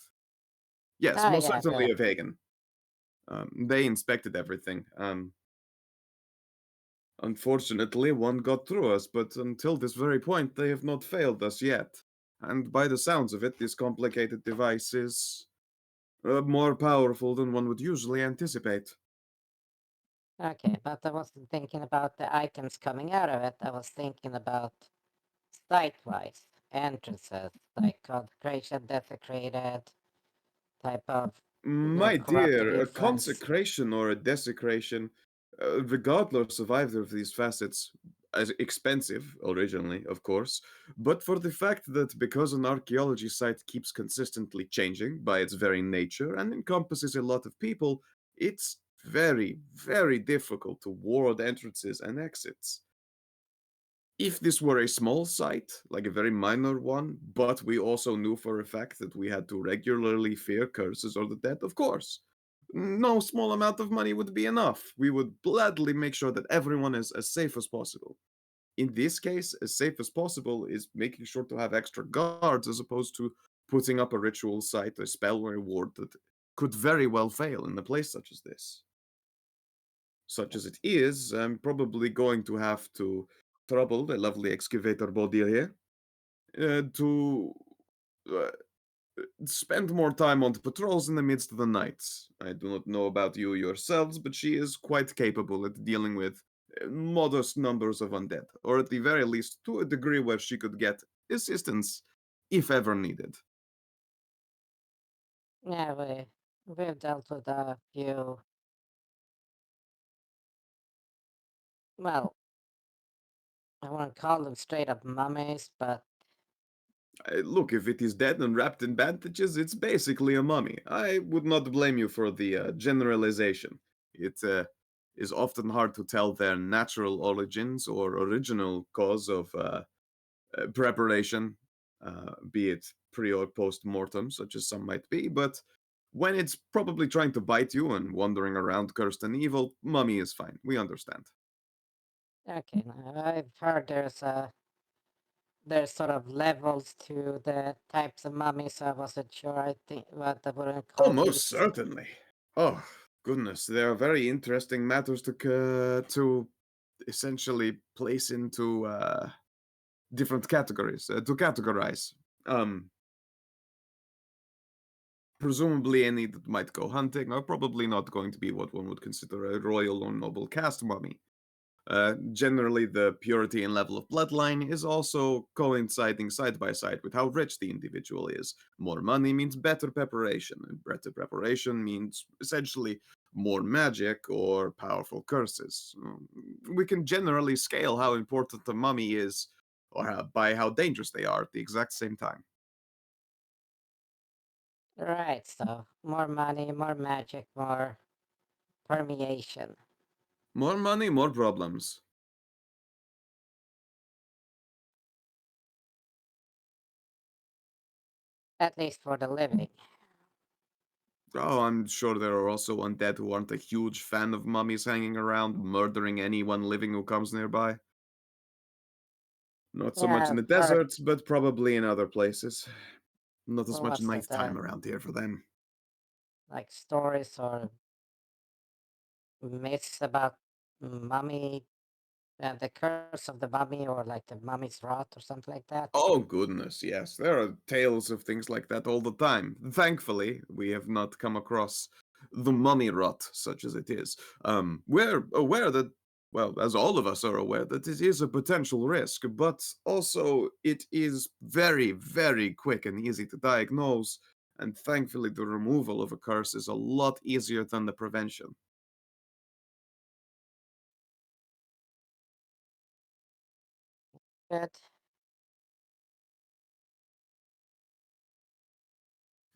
Yes, most yeah, certainly of Hagen. They inspected everything. Unfortunately, one got through us, but until this very point, they have not failed us yet. And by the sounds of it, this complicated device is more powerful than one would usually anticipate. Okay, but I wasn't thinking about the items coming out of it. I was thinking about site-wise entrances, like consecration, desecrated, type of My corrupted dear, a influence. consecration or a desecration, regardless of either of these facets, as expensive originally, of course, but for the fact that because an archaeology site keeps consistently changing by its very nature and encompasses a lot of people, it's very, very difficult to ward entrances and exits. If this were a small site, like a very minor one, but we also knew for a fact that we had to regularly fear curses or the dead, of course, no small amount of money would be enough. We would gladly make sure that everyone is as safe as possible. In this case, as safe as possible is making sure to have extra guards as opposed to putting up a ritual site, a spell, or a ward that could very well fail in a place such as this. Such as it is, I'm probably going to have to trouble the lovely excavator body here to uh, spend more time on the patrols in the midst of the nights. I do not know about you yourselves, but she is quite capable at dealing with modest numbers of undead, or at the very least to a degree where she could get assistance if ever needed. Yeah, we've dealt with a few. Well, I won't call them straight up mummies, but Look, if it is dead and wrapped in bandages, it's basically a mummy. I would not blame you for the generalization. It is often hard to tell their natural origins or original cause of preparation, be it pre or post mortem, such as some might be, but when it's probably trying to bite you and wandering around cursed and evil, mummy is fine. We understand. okay. I've heard there's sort of levels to the types of mummies, so I wasn't sure. I think what I wouldn't Oh, call most these. certainly. Oh, goodness, there are very interesting matters to essentially place into different categories to categorize. Presumably, any that might go hunting are probably not going to be what one would consider a royal or noble caste mummy. Generally, the purity and level of bloodline is also coinciding side by side with how rich the individual is. More money means better preparation, and better preparation means essentially more magic or powerful curses. We can generally scale how important a mummy is or by how dangerous they are at the exact same time. Right, so more money, more magic, more permeation. More money, more problems. At least for the living. Oh, I'm sure there are also undead who aren't a huge fan of mummies hanging around, murdering anyone living who comes nearby. Not so much Yeah, in the I've heard. deserts, but probably in other places. Not as much What's it? nighttime around here for them. Like stories or myths about mummy and the curse of the mummy, or like the mummy's rot or something like that. Oh, goodness, yes. There are tales of things like that all the time. Thankfully, we have not come across the mummy rot, such as it is. We're aware that, well, as all of us are aware, that it is a potential risk, but also it is very, very quick and easy to diagnose. And thankfully, the removal of a curse is a lot easier than the prevention. Good.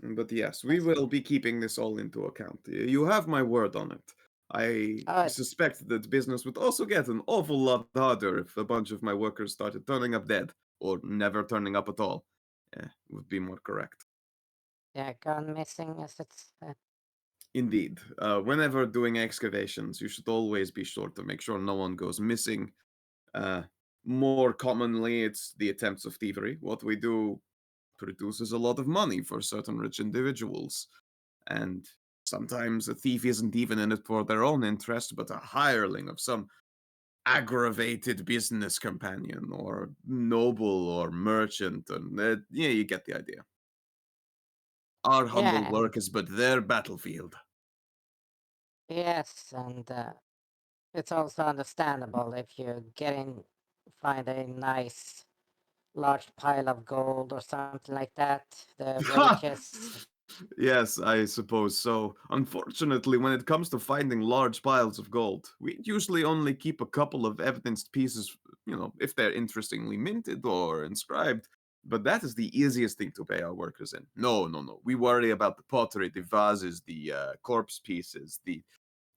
But yes, we That's will good. be keeping this all into account. You have my word on it. I Oh, suspect that business would also get an awful lot harder if a bunch of my workers started turning up dead, or never turning up at all. Would be more correct. yeah, gone missing as it's. Indeed. Whenever doing excavations, you should always be sure to make sure no one goes missing. Uh, More commonly, it's the attempts of thievery. What we do produces a lot of money for certain rich individuals. And sometimes a thief isn't even in it for their own interest, but a hireling of some aggravated business companion or noble or merchant, and yeah, you get the idea. Our humble Yeah, work is but their battlefield. yes, and it's also understandable if you find a nice large pile of gold or something like that. The wages. Yes, I suppose so. Unfortunately, when it comes to finding large piles of gold, we usually only keep a couple of evidenced pieces, if they're interestingly minted or inscribed. But that is the easiest thing to pay our workers in. No, no, no. We worry about the pottery, the vases, the corpse pieces, the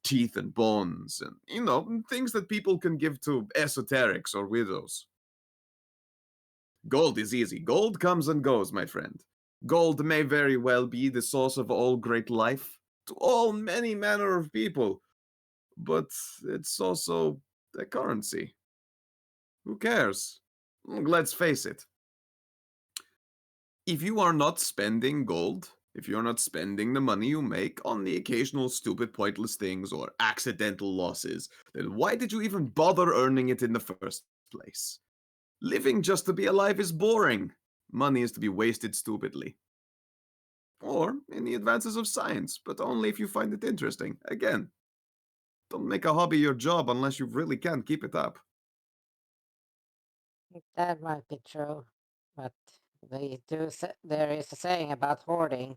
teeth and bones, and, things that people can give to esoterics or widows. Gold is easy. Gold comes and goes, my friend. Gold may very well be the source of all great life to all many manner of people, but it's also a currency. Who cares? Let's face it. If you are not spending gold, if you're not spending the money you make on the occasional stupid, pointless things or accidental losses, then why did you even bother earning it in the first place? Living just to be alive is boring. Money is to be wasted stupidly. Or in the advances of science, but only if you find it interesting. Again, don't make a hobby your job unless you really can't keep it up. That might be true, but there is a saying about hoarding.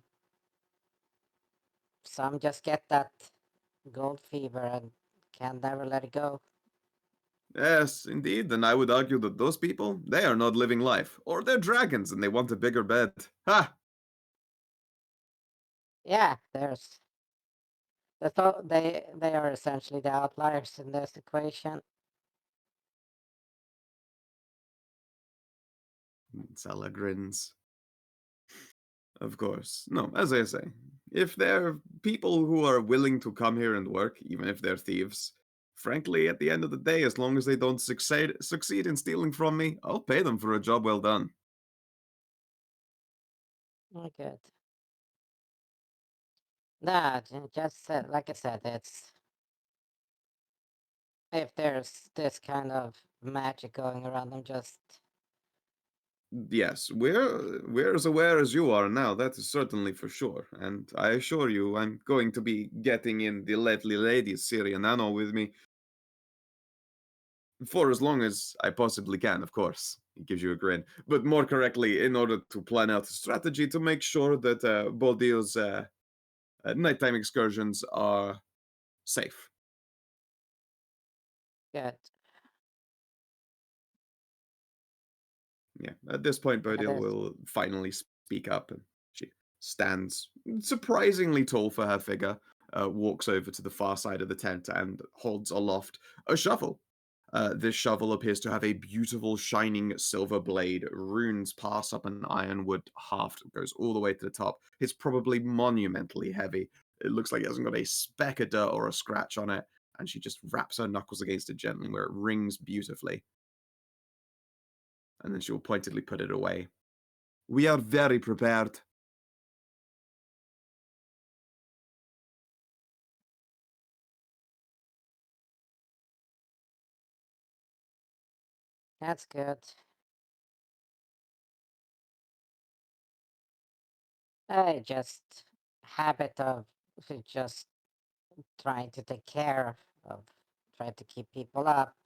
Some just get that gold fever and can never let it go. Yes, indeed, and I would argue that those people, they are not living life. Or they're dragons and they want a bigger bed. Ha! Yeah, they are essentially the outliers in this equation. Sala grins. Of course. No, as I say, if they're people who are willing to come here and work, even if they're thieves, frankly, at the end of the day, as long as they don't succeed in stealing from me, I'll pay them for a job well done. Oh, good. Nah, just like I said, it's if there's this kind of magic going around, I'm just Yes, we're as aware as you are now, that is certainly for sure. And I assure you, I'm going to be getting in the lovely lady Syria Nano with me for as long as I possibly can, of course. He gives you a grin. But more correctly, in order to plan out a strategy to make sure that Bodil's nighttime excursions are safe. good. Yeah, at this point, Yeah, Bodil will finally speak up, and she stands surprisingly tall for her figure, walks over to the far side of the tent and holds aloft a shovel. This shovel appears to have a beautiful, shining silver blade. Runes pass up an ironwood haft, goes all the way to the top. It's probably monumentally heavy. It looks like it hasn't got a speck of dirt or a scratch on it, and she just wraps her knuckles against it gently, where it rings beautifully. And then she will pointedly put it away. We are very prepared. That's good. I just habit of just trying to take care of, trying to keep people up,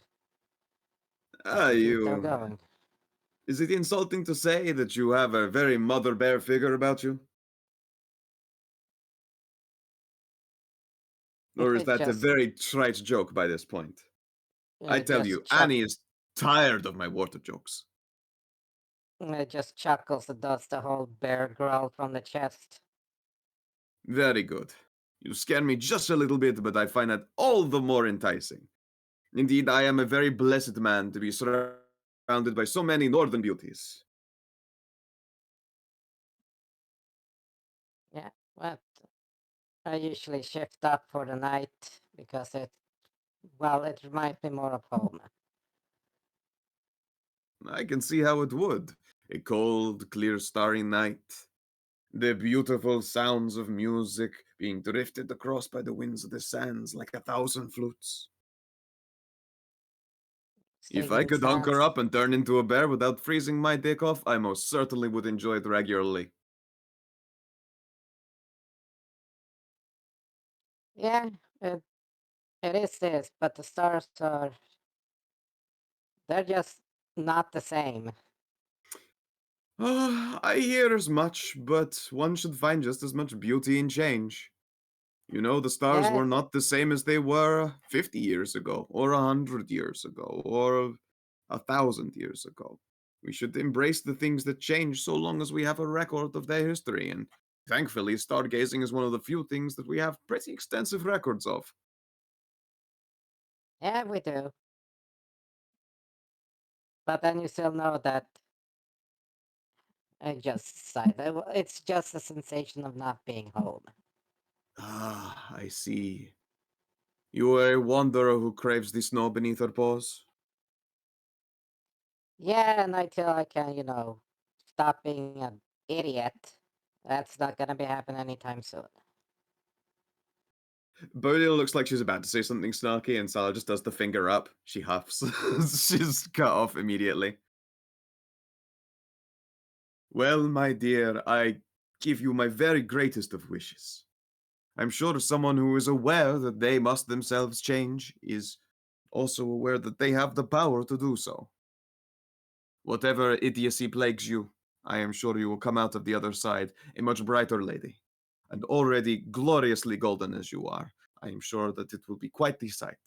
trying to keep them You. going. Is it insulting to say that you have a very mother bear figure about you? Or is It's that a just very trite joke by this point? I it tell just you, Annie is tired of my water jokes. it just chuckles and does the whole bear growl from the chest. Very good. You scare me just a little bit, but I find that all the more enticing. Indeed, I am a very blessed man to be surrounded by so many northern beauties. Yeah, but I usually shift up for the night because it reminds me more of home. I can see how it would. A cold, clear, starry night. The beautiful sounds of music being drifted across by the winds of the sands like 1,000 flutes. If I singing could hunker sounds. up and turn into a bear without freezing my dick off, I most certainly would enjoy it regularly. Yeah, it is this, but the stars are. They're just not the same. I hear as much, but one should find just as much beauty in change. You know, the stars Yeah, were not the same as they were 50 years ago, or 100 years ago, or 1,000 years ago. We should embrace the things that change so long as we have a record of their history, and thankfully, stargazing is one of the few things that we have pretty extensive records of. yeah, we do. But then you still know that I just sighed. It's just a sensation of not being home. Ah, I see. You are a wanderer who craves the snow beneath her paws? Yeah, and until I can, stop being an idiot, that's not gonna be happening anytime soon. Bodil looks like she's about to say something snarky, and Salah just does the finger up. She huffs. She's cut off immediately. Well, my dear, I give you my very greatest of wishes. I'm sure someone who is aware that they must themselves change is also aware that they have the power to do so. Whatever idiocy plagues you, I am sure you will come out of the other side a much brighter lady. And already gloriously golden as you are, I am sure that it will be quite the sight.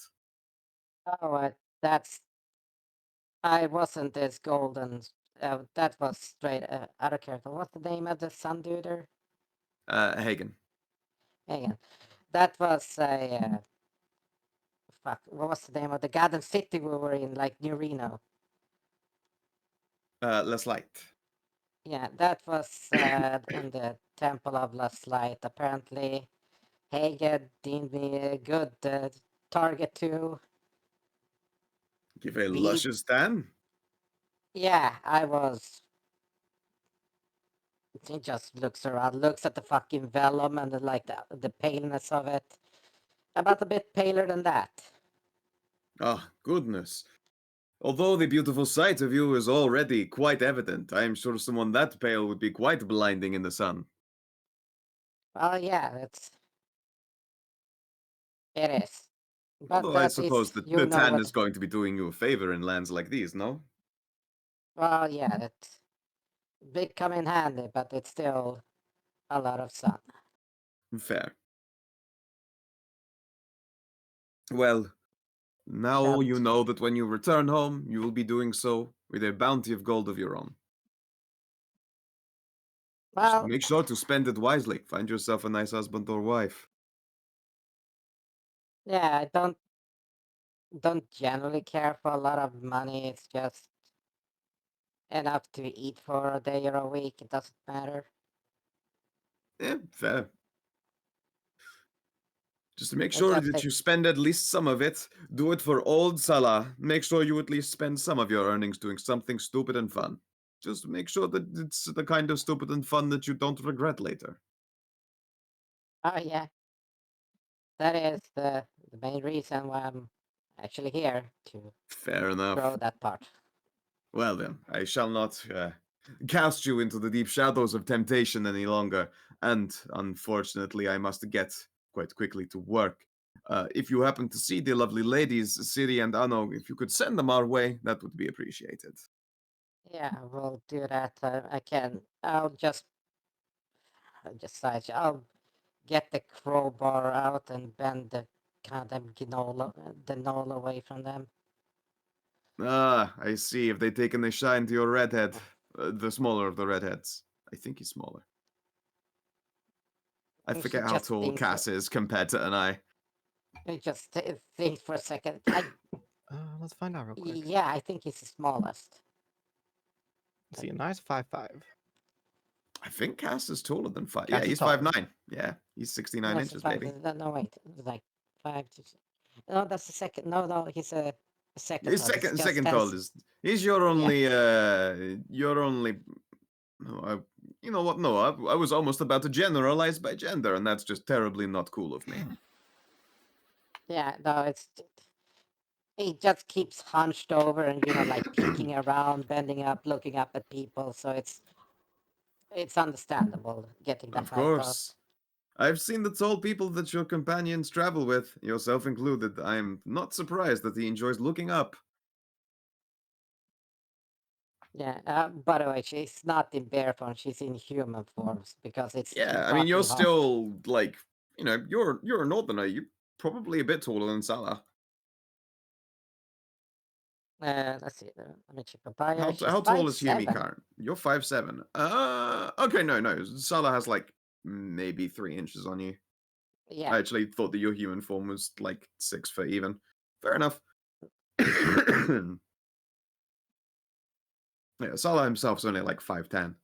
Oh, that's. I wasn't this golden. That was straight out of character. What's the name of the sun duder? Hagen. Hang That was a. Fuck, what was the name of the goddamn city we were in, like New Reno? Less light. Yeah, that was in the Temple of Last Light. Apparently, Hagen deemed me a good target to Give a be. luscious tan. Yeah, I was. He just looks around, looks at the fucking vellum and the paleness of it. About a bit paler than that. Ah, goodness. Although the beautiful sight of you is already quite evident, I am sure someone that pale would be quite blinding in the sun. Well, yeah, it is. But Although I at suppose least that you the know tan what. is going to be doing you a favor in lands like these, no? Well, yeah, it big come in handy, but it's still a lot of sun. Fair. Well, now you And know that when you return home, you will be doing so with a bounty of gold of your own. Just well, make sure to spend it wisely. Find yourself a nice husband or wife. yeah, I don't generally care for a lot of money. It's just enough to eat for a day or a week. It doesn't matter. Fair. Just to make It sure just that you takes. spend at least some of it. Do it for old Salah. Make sure you at least spend some of your earnings doing something stupid and fun. Just make sure that it's the kind of stupid and fun that you don't regret later. Oh yeah, that is the main reason why I'm actually here to Fair enough. grow that part. Well then, I shall not cast you into the deep shadows of temptation any longer, and unfortunately, I must get quite quickly to work. If you happen to see the lovely ladies, Siri and Ano, if you could send them our way, that would be appreciated. Yeah, we'll do that. I can. I'll get the crowbar out and bend the goddamn the knoll away from them. Ah, I see. Have they taken a shine to your redhead? The smaller of the redheads. I think he's smaller. I He forget how just tall thinks. Cass is compared to Anai. He just thinks for a second. Let's find out real quick. Yeah, I think he's the smallest. Let's see, a nice 5'5". I think Cass is taller than 5. Cass Yeah, is he's taller. 5'9". Yeah, he's 69 No, inches, baby. No, wait. It's like 5 to. No, that's the second. No, he's a second. His tall. He's just second 10. tallest. He's your only. Your only. No, you know what? No, I was almost about to generalize by gender, and that's just terribly not cool of me. Yeah, no, it's. he just keeps hunched over and like peeking around, bending up, looking up at people. So it's understandable getting the Of height up. course. I've seen the tall people that your companions travel with, yourself included. I'm not surprised that he enjoys looking up. Yeah. By the way, she's not in bear form; she's in human forms because it's too Yeah, I mean, you're fucking hot. still, like, you're a northerner. You're probably a bit taller than Salah. Let's see. Let me check the bio. How She's tall is Humi, 5'7". Karin? You're 5'7". Okay, no. Salah has, like, maybe 3 inches on you. Yeah. I actually thought that your human form was, like, 6 foot even. Fair enough. Yeah, Salah himself's only, like, 5'10".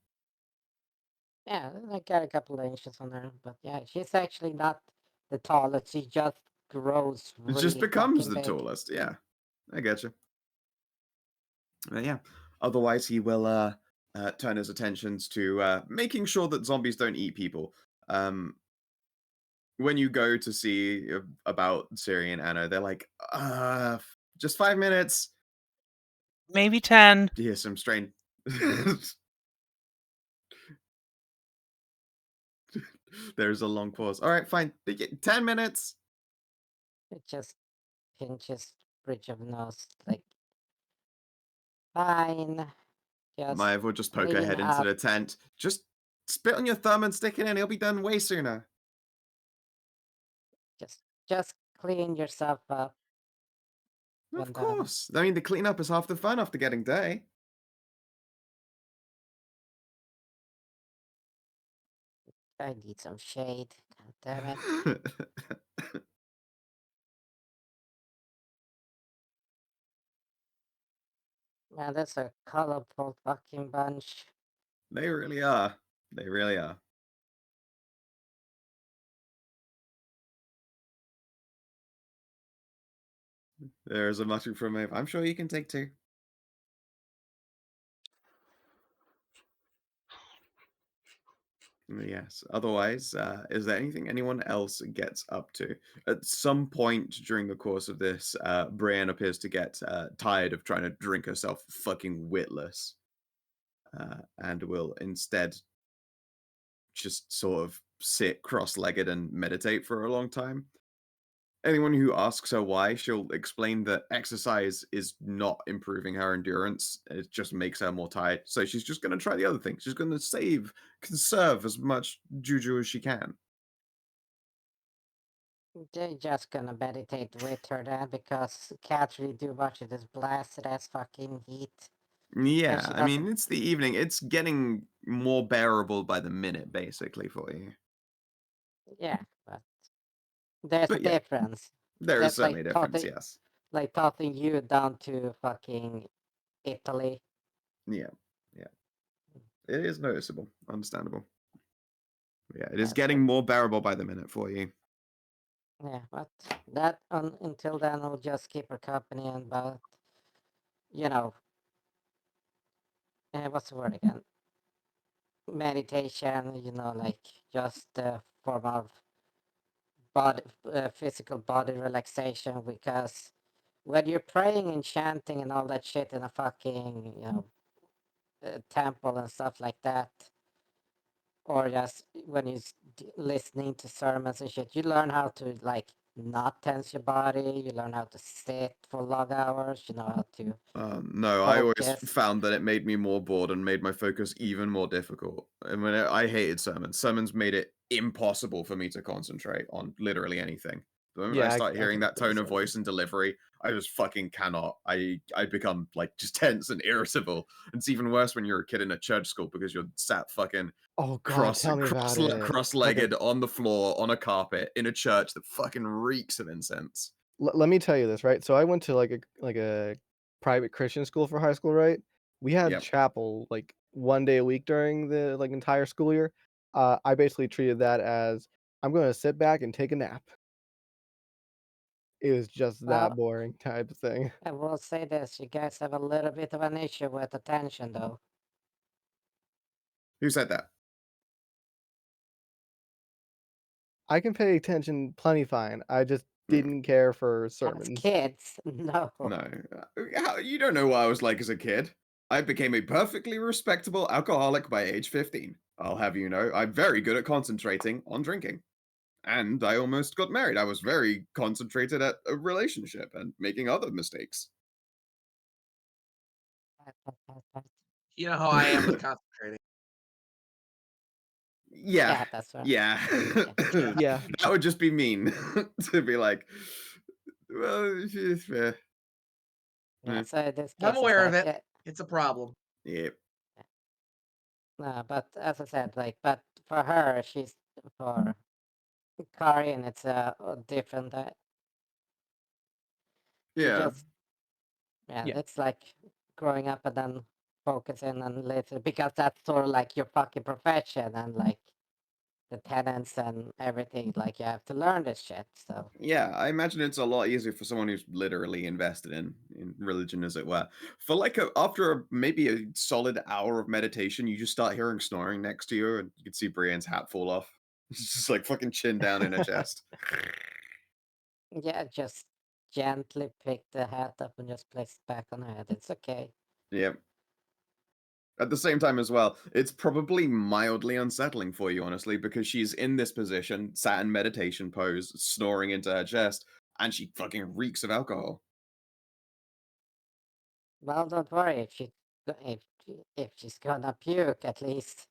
Yeah, I got a couple of inches on her, but yeah, she's actually not the tallest. She just grows It just really becomes fucking the big. tallest. Yeah, I get you. Yeah. Otherwise, he will turn his attentions to making sure that zombies don't eat people. When you go to see about Siri and Anna, they're like, just 5 minutes. Maybe 10. You hear some strain. There's a long pause. All right, fine. 10 minutes. It just pinches bridge of nose, like, fine. Just Maya will just poke her clean head into up. the tent. Just spit on your thumb and stick it in. He'll be done way sooner. Just clean yourself up. Of when done. course. I mean, the cleanup is half the fun after getting dirty. I need some shade. God damn it. Man, that's a colorful fucking bunch. They really are. They really are. There's a mushroom from Maeve. I'm sure you can take 2. Yes. Otherwise, is there anything anyone else gets up to? At some point during the course of this, Brienne appears to get tired of trying to drink herself fucking witless, and will instead just sort of sit cross-legged and meditate for a long time. Anyone who asks her why, she'll explain that exercise is not improving her endurance. It just makes her more tired. So she's just going to try the other thing. She's going to conserve as much juju as she can. They're just gonna meditate with her then because can't really do much in this blasted ass fucking heat. Yeah, she I mean, doesn't- it's the evening. It's getting more bearable by the minute, basically, for you. Yeah, but there's a But yeah, difference. there is That's certainly a difference, yes. like tossing you down to fucking Italy. Yeah. It is noticeable. Understandable. Yeah, it is Yeah, getting more bearable by the minute for you. Yeah, but that until then, I'll just keep her company and but what's the word again? Meditation, like just a form of physical body relaxation because when you're praying and chanting and all that shit in a fucking temple and stuff like that, or just when you're listening to sermons and shit, you learn how to like not tense your body. You learn how to sit for long hours. You know how to No, I always focus. found that it made me more bored and made my focus even more difficult. I mean, I hated sermons. Sermons made it impossible for me to concentrate on literally anything. The moment Yeah, I I start hearing couldn't that do the tone of sermons. voice and delivery, I just fucking cannot. I become like just tense and irritable. It's even worse when you're a kid in a church school because you're sat fucking Oh God, tell me about it. cross-legged on the floor on a carpet in a church that fucking reeks of incense. Let me tell you this, right? So I went to like a private Christian school for high school, right? We had Yep. chapel like 1 day a week during the like entire school year. I basically treated that as I'm going to sit back and take a nap. It was just Well, that boring type of thing. I will say this: you guys have a little bit of an issue with attention, though. Who said that? I can pay attention plenty fine. I just didn't care for As sermons. kids, no. No. You don't know what I was like as a kid. I became a perfectly respectable alcoholic by age 15. I'll have you know, I'm very good at concentrating on drinking. And I almost got married. I was very concentrated at a relationship and making other mistakes. You know how I am with concentrating. Yeah. That's right. Yeah. Yeah. That would just be mean to be like, well, Yeah, Mm. so this I'm case is aware of like, it. It's a problem. yeah. no, but as I said, like, but for her, for Karin, it's different. She Yeah. just, Yeah. it's like growing up and then focusing on later because that's sort of like your fucking profession and like the tenants and everything. Like you have to learn this shit. So Yeah, I imagine it's a lot easier for someone who's literally invested in religion, as it were. For like after maybe a solid hour of meditation, you just start hearing snoring next to you, and you can see Brienne's hat fall off. It's just like fucking chin down in her chest. yeah, just gently pick the hat up and just place it back on her head. It's okay. Yep. At the same time as well, it's probably mildly unsettling for you, honestly, because she's in this position, sat in meditation pose, snoring into her chest, and she fucking reeks of alcohol. Well, don't worry if she's gonna puke at least.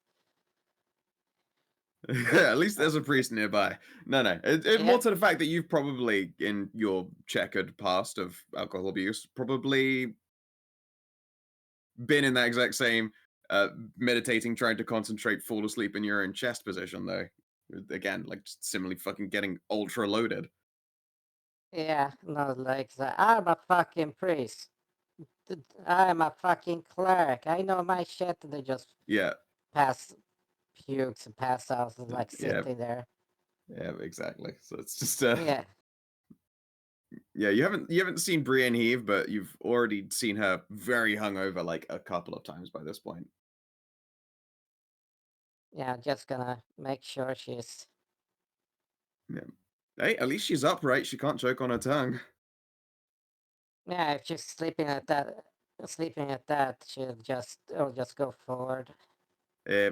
At least there's a priest nearby. No. It more Yeah. to the fact that you've probably, in your checkered past of alcohol abuse, probably been in that exact same meditating, trying to concentrate, fall asleep in your own chest position, though. Again, like just similarly fucking getting ultra loaded. Yeah, no, like I'm a fucking priest. I'm a fucking cleric. I know my shit. And they just Yeah, pukes and pass out and like yeah, sitting there. yeah, exactly. So it's just Yeah. yeah, you haven't seen Brienne heave, but you've already seen her very hungover like a couple of times by this point. Yeah, just gonna make sure she's. Yeah. Hey, at least she's upright. She can't choke on her tongue. Yeah, if she's sleeping at that, it'll just go forward. All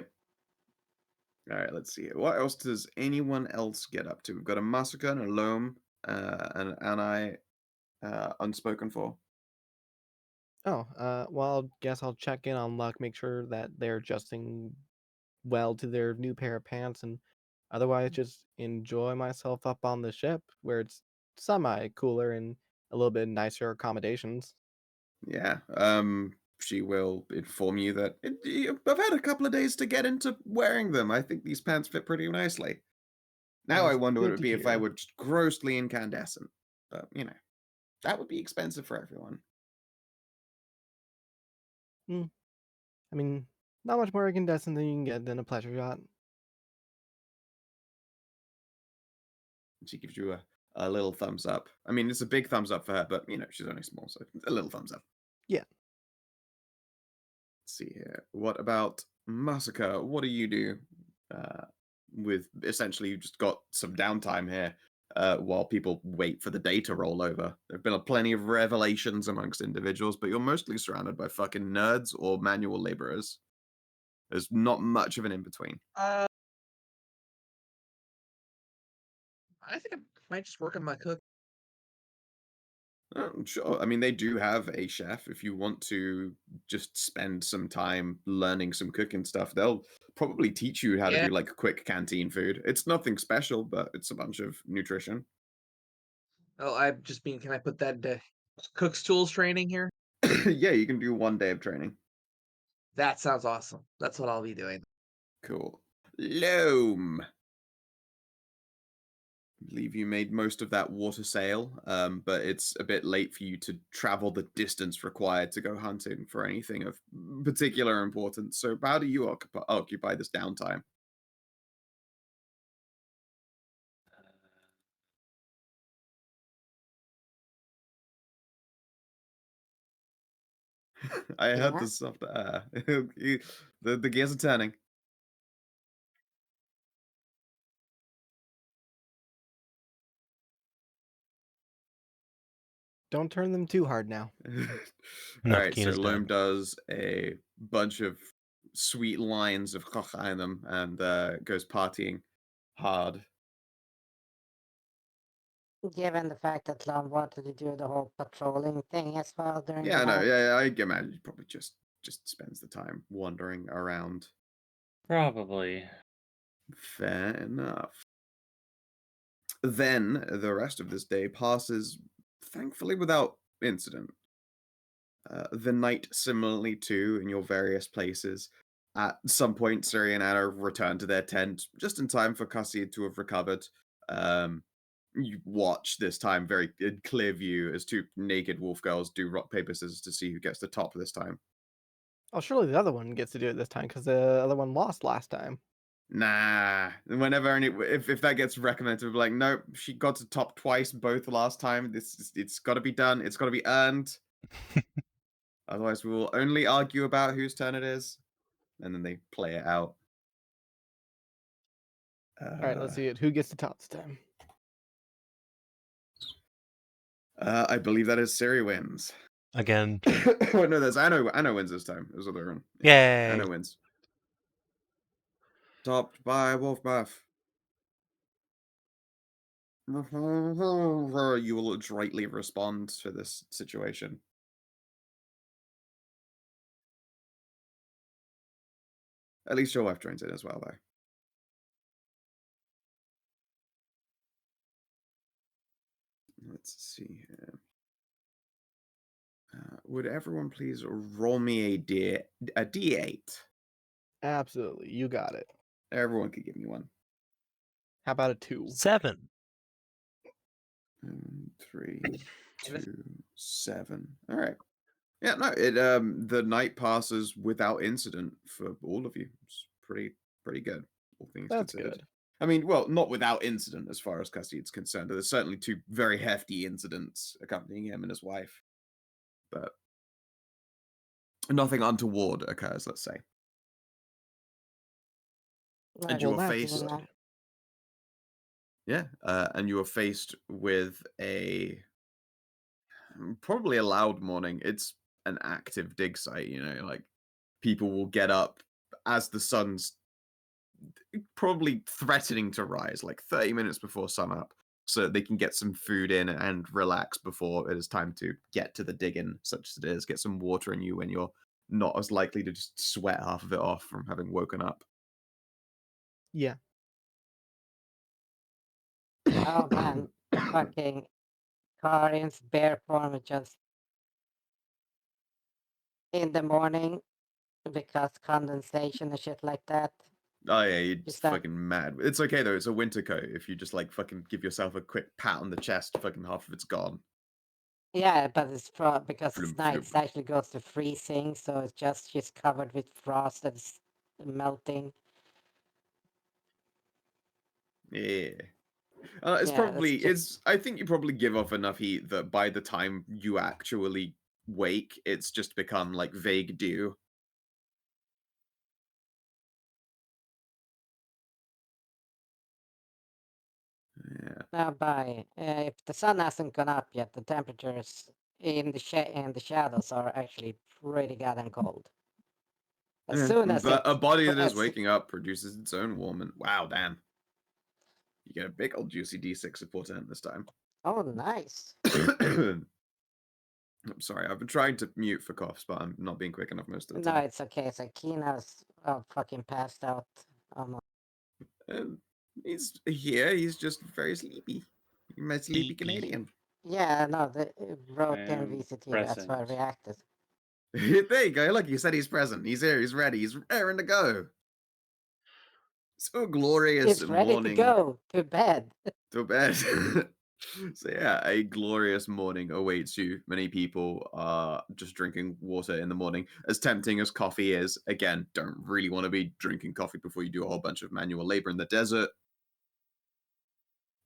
right, let's see. What else does anyone else get up to? We've got a Masika and a Loam, and Anai, unspoken for. Oh, well, guess I'll check in on Luck, make sure that they're adjusting well to their new pair of pants, and otherwise just enjoy myself up on the ship where it's semi cooler and a little bit nicer accommodations. Yeah. She will inform you that I've had a couple of days to get into wearing them. I think these pants fit pretty nicely. Now I That's wonder what it good would to be if I hear. were just grossly incandescent. But that would be expensive for everyone. I mean, not much more incandescent than you can get than a pleasure yacht. She gives you a little thumbs up. I mean, it's a big thumbs up for her, but she's only small, so a little thumbs up. Yeah. Let's see here. What about Masika? What do you do with essentially you just got some downtime here while people wait for the day to roll over? There have been plenty of revelations amongst individuals, but you're mostly surrounded by fucking nerds or manual laborers. There's not much of an in-between. I think I might just work on my cook. Sure. I mean, they do have a chef. If you want to just spend some time learning some cooking stuff, they'll probably teach you how to Yeah. do like quick canteen food. It's nothing special, but it's a bunch of nutrition. Oh, I just mean, can I put that into cook's tools training here? Yeah, you can do 1 day of training. That sounds awesome. That's what I'll be doing. Cool. Loam. I believe you made most of that water sail, but it's a bit late for you to travel the distance required to go hunting for anything of particular importance. So how do you occupy this downtime? I heard Yeah. the soft the gears are turning. Don't turn them too hard now. No, Alright, so Kina's Loam dead. does a bunch of sweet lines of kocha in them and goes partying hard. Given the fact that Loam wanted to do the whole patrolling thing as well during Yeah, the no, night. yeah, I imagine he probably just spends the time wandering around. Probably. Fair enough. Then the rest of this day passes, thankfully, without incident. The night, similarly too, in your various places. At some point, Siri and Anna return to their tent just in time for Khassid to have recovered. You watch this time very in clear view as two naked wolf girls do rock paper scissors to see who gets the top this time. Oh, surely the other one gets to do it this time because the other one lost last time. Nah. Whenever if that gets recommended, we'll be like, nope, she got to top twice both last time. It's got to be done. It's got to be earned. Otherwise, we will only argue about whose turn it is, and then they play it out. All right, let's see it. Who gets the top this time? I believe that is Siri wins. Again. Wait, no, that's Anna wins this time. It was other one. Yay. Anna wins. Topped by Wolfbuff. You will adroitly respond to this situation. At least your wife joins in as well, though. Let's see here. Would everyone please roll me a D8? Absolutely, you got it. Everyone could give me one. How about a 2? 7. 3, 2, 7. All right. Yeah, no, it the night passes without incident for all of you. It's pretty good, all things That's considered. good. I mean, well, not without incident as far as Khassid's concerned. There's certainly two very hefty incidents accompanying him and his wife, but nothing untoward occurs, let's say. And Right, you well, are that's faced, good. yeah, and you are faced with probably a loud morning. It's an active dig site, like people will get up as the sun's probably threatening to rise, like 30 minutes before sunup, so they can get some food in and relax before it is time to get to the digging, such as it is. Get some water in you when you're not as likely to just sweat half of it off from having woken up. Yeah. Oh man, fucking Karin's bear form is just in the morning because condensation and shit like that. Oh yeah, you're Is just that fucking mad. It's okay though, it's a winter coat. If you just like fucking give yourself a quick pat on the chest, fucking half of it's gone. yeah, but it's because it's Floom, night, floom. it actually goes to freezing, so it's just she's covered with frost that's melting. Yeah. Yeah, it's just I think you probably give off enough heat that by the time you actually wake, it's just become like vague dew. Yeah. now by if the sun hasn't gone up yet, the temperatures in the shadows are actually pretty goddamn cold. As Yeah, soon as but it a body that is as waking up produces its own warming. Wow, damn. You get a big old juicy D6 support in this time. oh nice. I'm sorry, I've been trying to mute for coughs, but I'm not being quick enough most of the No, time. it's okay. So Kina's fucking passed out. And he's here, he's just very sleepy. My sleepy Sleepy. Canadian. Yeah, no, the wrote I in am VCT. That's why I present. reacted. There you go. Look, he said he's present. He's here. He's ready. He's raring to go. So glorious It's ready to morning go to bed. to bed. So yeah, a glorious morning awaits you. Many people are just drinking water in the morning. As tempting as coffee is, again, don't really want to be drinking coffee before you do a whole bunch of manual labor in the desert.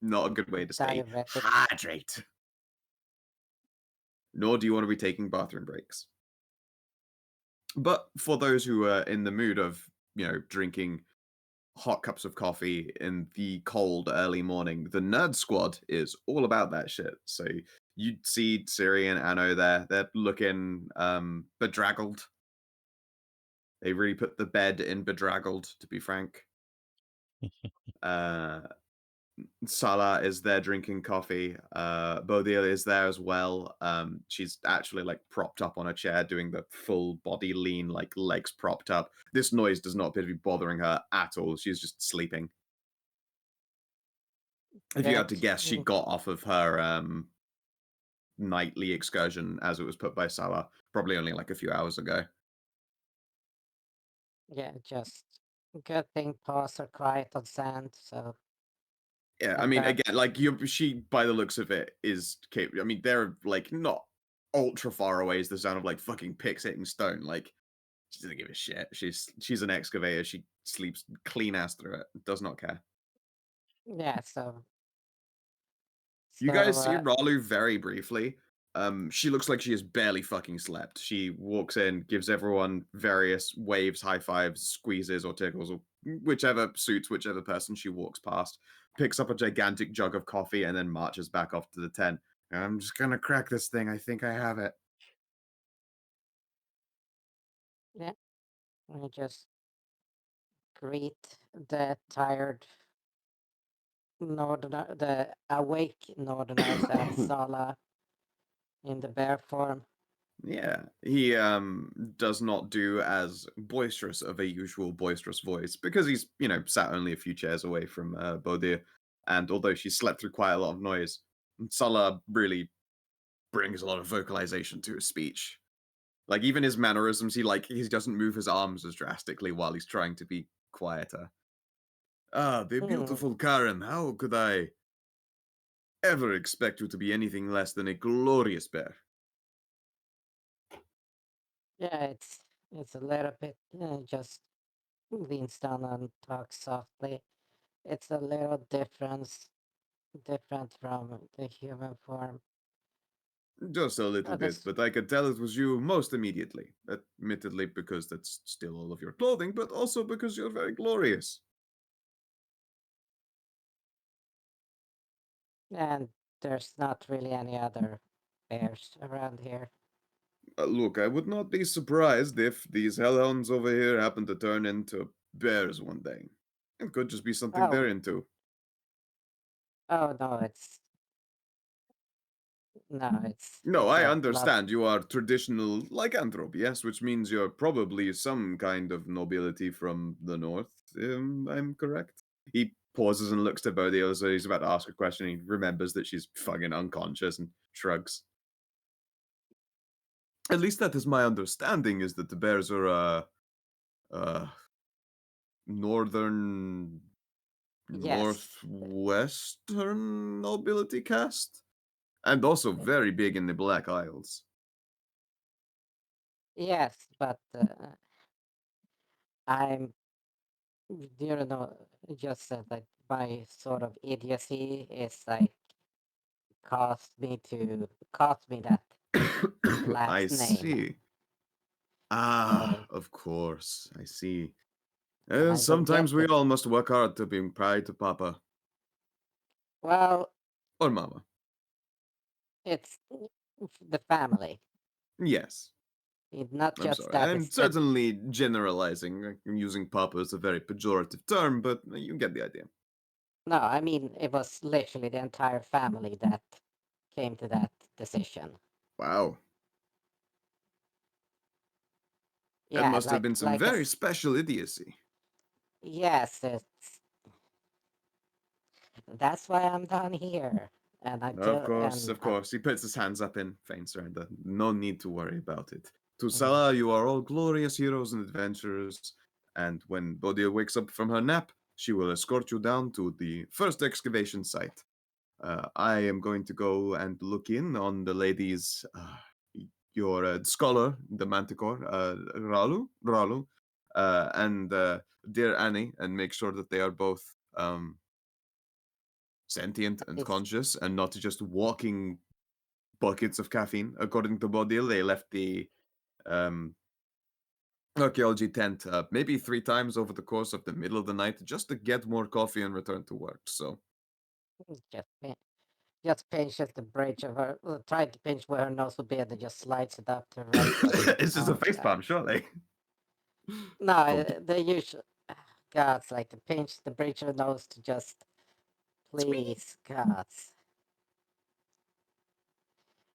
Not a good way to stay Diuretic. hydrated. Nor do you want to be taking bathroom breaks. But for those who are in the mood of, drinking hot cups of coffee in the cold early morning, the Nerd Squad is all about that shit. So You see Ciri and Anno there. They're looking bedraggled. They really put the bed in bedraggled, to be frank. Salah is there drinking coffee. Bodil is there as well. She's actually like propped up on a chair doing the full body lean, like legs propped up. This noise does not appear to be bothering her at all. She's just sleeping. If you had to Good. guess, she got off of her nightly excursion as it was put by Salah, probably only like a few hours ago. Yeah, just good thing paws are quiet on sand, so Yeah, I and mean, that again, like she, by the looks of it, is capable. I mean, they're like not ultra far away. Is the sound of like fucking picks hitting stone. Like she doesn't give a shit. She's an excavator. She sleeps clean ass through it. Does not care. yeah, so You guys see uh, Ralu very briefly. She looks like she has barely fucking slept. She walks in, gives everyone various waves, high fives, squeezes, or tickles, or whichever suits whichever person she walks past. Picks up a gigantic jug of coffee and then marches back off to the tent. I'm just gonna crack this thing. I think I have it. yeah, I just greet the tired northerner, the awake northerners and Sala in the bear form. Yeah, he does not do as boisterous of a usual boisterous voice because he's sat only a few chairs away from Bodir, and although she slept through quite a lot of noise, Salah really brings a lot of vocalization to his speech. Like even his mannerisms, he doesn't move his arms as drastically while he's trying to be quieter. Ah, the beautiful Karin, how could I ever expect you to be anything less than a glorious bear? Yeah, it's a little bit just leans down and talks softly. It's a little different from the human form. Just a little bit, This, but I could tell it was you most immediately. Admittedly, because that's still all of your clothing, but also because you're very glorious. and there's not really any other bears around here. Look, I would not be surprised if these hellhounds over here happen to turn into bears one day. It could just be something they're Oh, into. oh no, No, it's I a love. understand you are traditional lycanthrope, yes, which means you're probably some kind of nobility from the north. I'm correct. He pauses and looks to Bodil as though he's about to ask a question. He remembers that she's fucking unconscious and shrugs. At least that is my understanding, is that the bears are northern Yes, northwestern nobility caste. And also very big in the Black Isles. yes, but I'm just said that my sort of idiocy is like cost me that I last name. see. Ah, So of course. I see. I don't get Sometimes we it. all must work hard to bring pride to Papa Well, or Mama. it's the family. Yes, It's not I'm just sorry. that. I'm certainly generalizing. I'm using Papa as a very pejorative term, but you get the idea. No, I mean it was literally the entire family that came to that decision. Wow. That Yeah, must have been some very special idiocy. yes, that's why I'm down here, and Of course. He puts his hands up in faint surrender. No need to worry about it. To Salah, you are all glorious heroes and adventurers, and when Bodia wakes up from her nap, she will escort you down to the first excavation site. I am going to go and look in on the ladies, your scholar, the Manticore, Ralu, and dear Annie, and make sure that they are both sentient and it's conscious and not just walking buckets of caffeine. According to Bodil, they left the um, archaeology tent maybe 3 times over the course of the middle of the night just to get more coffee and return to work. So just just pinches the bridge of her, tried to pinch where her nose would be, and then just slides it up to her right foot. This is a Oh, face God. palm, surely. No, they usually. God, it's like to pinch the bridge of her nose to just. Please, God.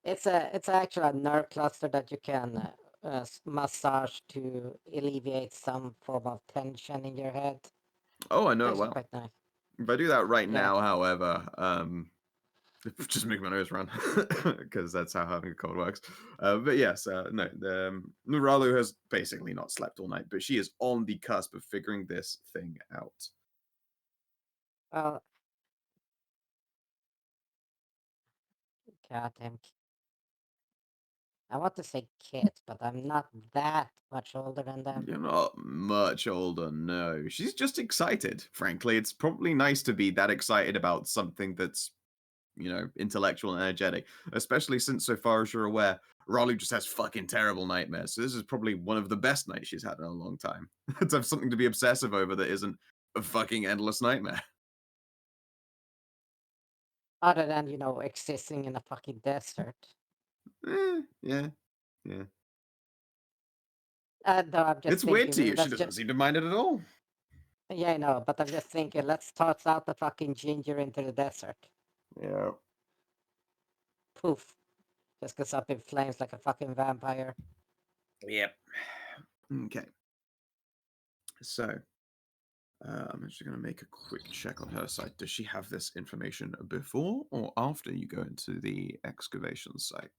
It's actually a nerve cluster that you can massage to alleviate some form of tension in your head. Oh, I know it Actually well. quite nice. If I do that right Yeah. now, however, just make my nose run because that's how having a cold works. But yes, no, Ralu has basically not slept all night, but she is on the cusp of figuring this thing out. Well, goddamn. I want to say kids, but I'm not that much older than them. You're not much older, no. She's just excited, frankly. It's probably nice to be that excited about something that's, intellectual and energetic, especially since, so far as you're aware, Ralu just has fucking terrible nightmares. So this is probably one of the best nights she's had in a long time. To have something to be obsessive over that isn't a fucking endless nightmare. Other than, existing in a fucking desert. Yeah. No, I'm just It's weird to thinking, you. She let's doesn't just. seem to mind it at all. Yeah, I know, but I'm just thinking, let's toss out the fucking ginger into the desert. Yeah. Poof. Just gets up in flames like a fucking vampire. Yep. Okay. So, I'm actually going to make a quick check on her side. Does she have this information before or after you go into the excavation site?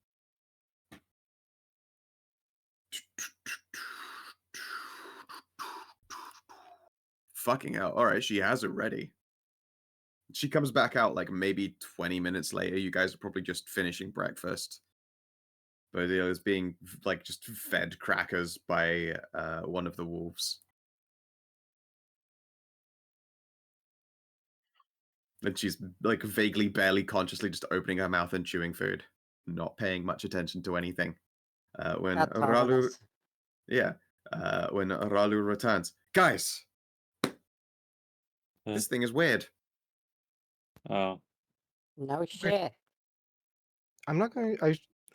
Fucking hell. All right, she has it ready. She comes back out like maybe 20 minutes later. You guys are probably just finishing breakfast. But it was being like just fed crackers by one of the wolves. And she's like vaguely, barely consciously just opening her mouth and chewing food, not paying much attention to anything. When That's Ralu, marvelous. yeah, when Ralu returns, guys, Huh? this thing is weird. Oh. No shit. I'm not going.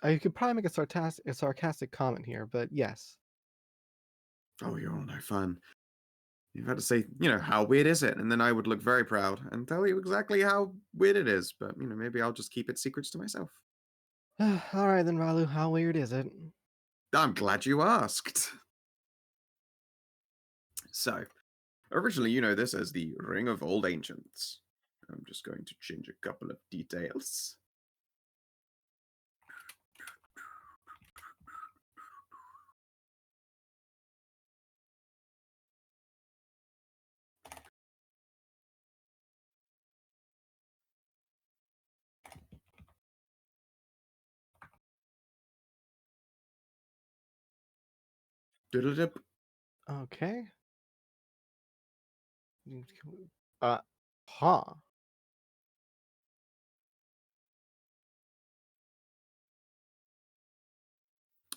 I could probably make a sarcastic comment here, but yes. Oh, you're all no fun. You've had to say, how weird is it? And then I would look very proud and tell you exactly how weird it is. But, maybe I'll just keep it secrets to myself. All right then, Ralu. How weird is it? I'm glad you asked. So, originally, you know this as the Ring of Old Ancients. I'm just going to change a couple of details. Doodle-dip. Okay. Huh.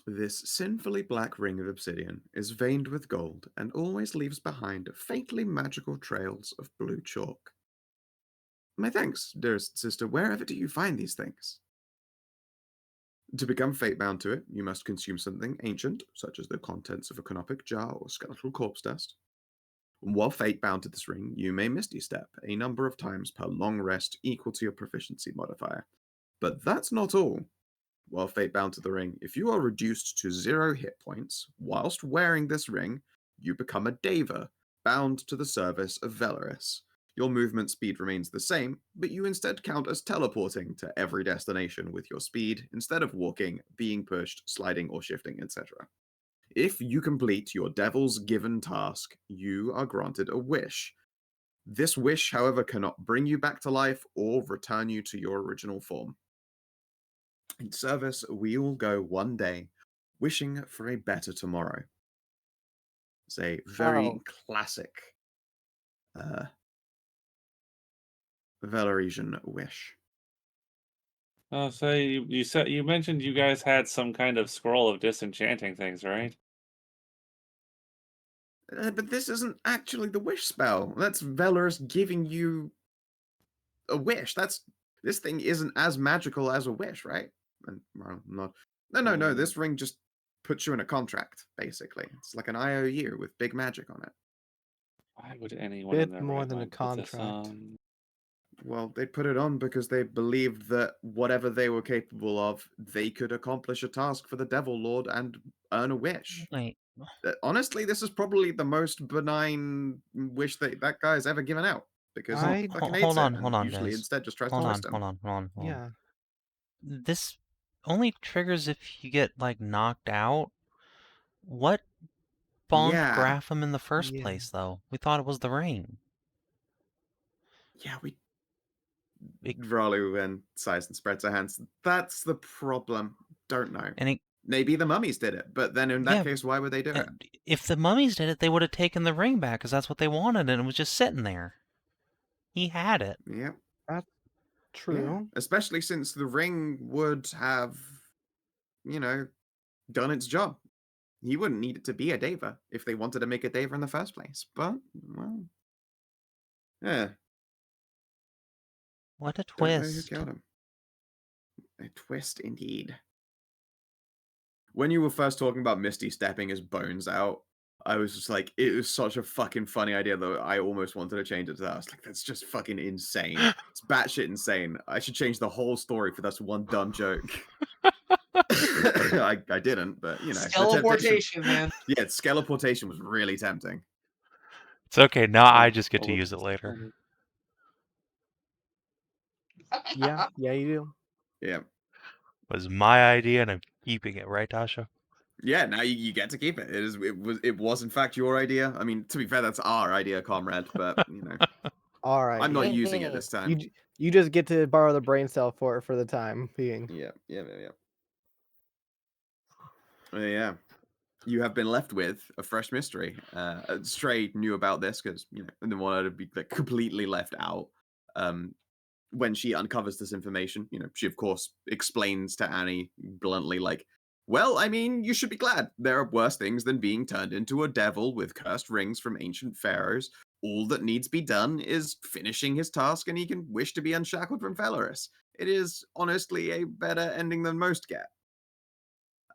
This sinfully black ring of obsidian is veined with gold and always leaves behind faintly magical trails of blue chalk. My thanks, dearest sister. Wherever do you find these things? To become fate-bound to it, you must consume something ancient, such as the contents of a canopic jar or skeletal corpse dust. While fate-bound to this ring, you may misty step a number of times per long rest equal to your proficiency modifier. But that's not all. While fate-bound to the ring, if you are reduced to 0 hit points whilst wearing this ring, you become a Deva, bound to the service of Velaris. Your movement speed remains the same, but you instead count as teleporting to every destination with your speed instead of walking, being pushed, sliding, or shifting, etc. If you complete your Devil's Given task, you are granted a wish. This wish, however, cannot bring you back to life or return you to your original form. In service, we all go one day, wishing for a better tomorrow. It's a very classic Valerisian wish. Oh, so you mentioned you guys had some kind of scroll of disenchanting things, right? But this isn't actually the wish spell. That's Velaris giving you a wish. That's This thing isn't as magical as a wish, right? And well, not. No. This ring just puts you in a contract, basically. It's like an IOU with big magic on it. Why would anyone in Bit their more right than a mind put this contract. on? Well, they put it on because they believed that whatever they were capable of, they could accomplish a task for the Devil Lord and earn a wish. Wait, Honestly, this is probably the most benign wish that guy's ever given out because he I- fucking hates hold it on, and hold on, usually guys. instead just tries to Hold on, twist him. hold on. Yeah. This only triggers if you get like knocked out. What bonked Yeah. Grapham in the first Yeah. place, though? We thought it was the ring. Yeah, It- Ralu and sighs and spreads her hands. That's the problem. Don't know. And it, Maybe the mummies did it, but then in that Yeah, case, why would they do it? if the mummies did it, they would have taken the ring back because that's what they wanted, and it was just sitting there. He had it. Yeah. True. Yeah. Especially since the ring would have, done its job. He wouldn't need it to be a Deva if they wanted to make a Deva in the first place. But, well, yeah. What a Don't know who twist. killed him. A twist indeed. When you were first talking about Misty stepping his bones out, I was just like, it was such a fucking funny idea that I almost wanted to change it to that. I was like, that's just fucking insane. It's batshit insane. I should change the whole story for this one dumb joke. I didn't, but the temptation- Teleportation, man. Yeah, skeleportation was really tempting. It's okay, now I just get Oh, to what use it is later. funny? Yeah, you do. Yeah. It was my idea, and I'm keeping it, right, Tasha? Yeah, now you get to keep it. It was in fact your idea. I mean, to be fair, that's our idea, comrade, but All right. I'm not Hey, using it hey. this time. You just get to borrow the brain cell for the time being. Yeah. Yeah. You have been left with a fresh mystery. Stray knew about this because and wanted to be like completely left out. When she uncovers this information, she of course explains to Annie bluntly, like, "Well, I mean, you should be glad. There are worse things than being turned into a devil with cursed rings from ancient pharaohs. All that needs be done is finishing his task, and he can wish to be unshackled from Felorus. It is honestly a better ending than most get."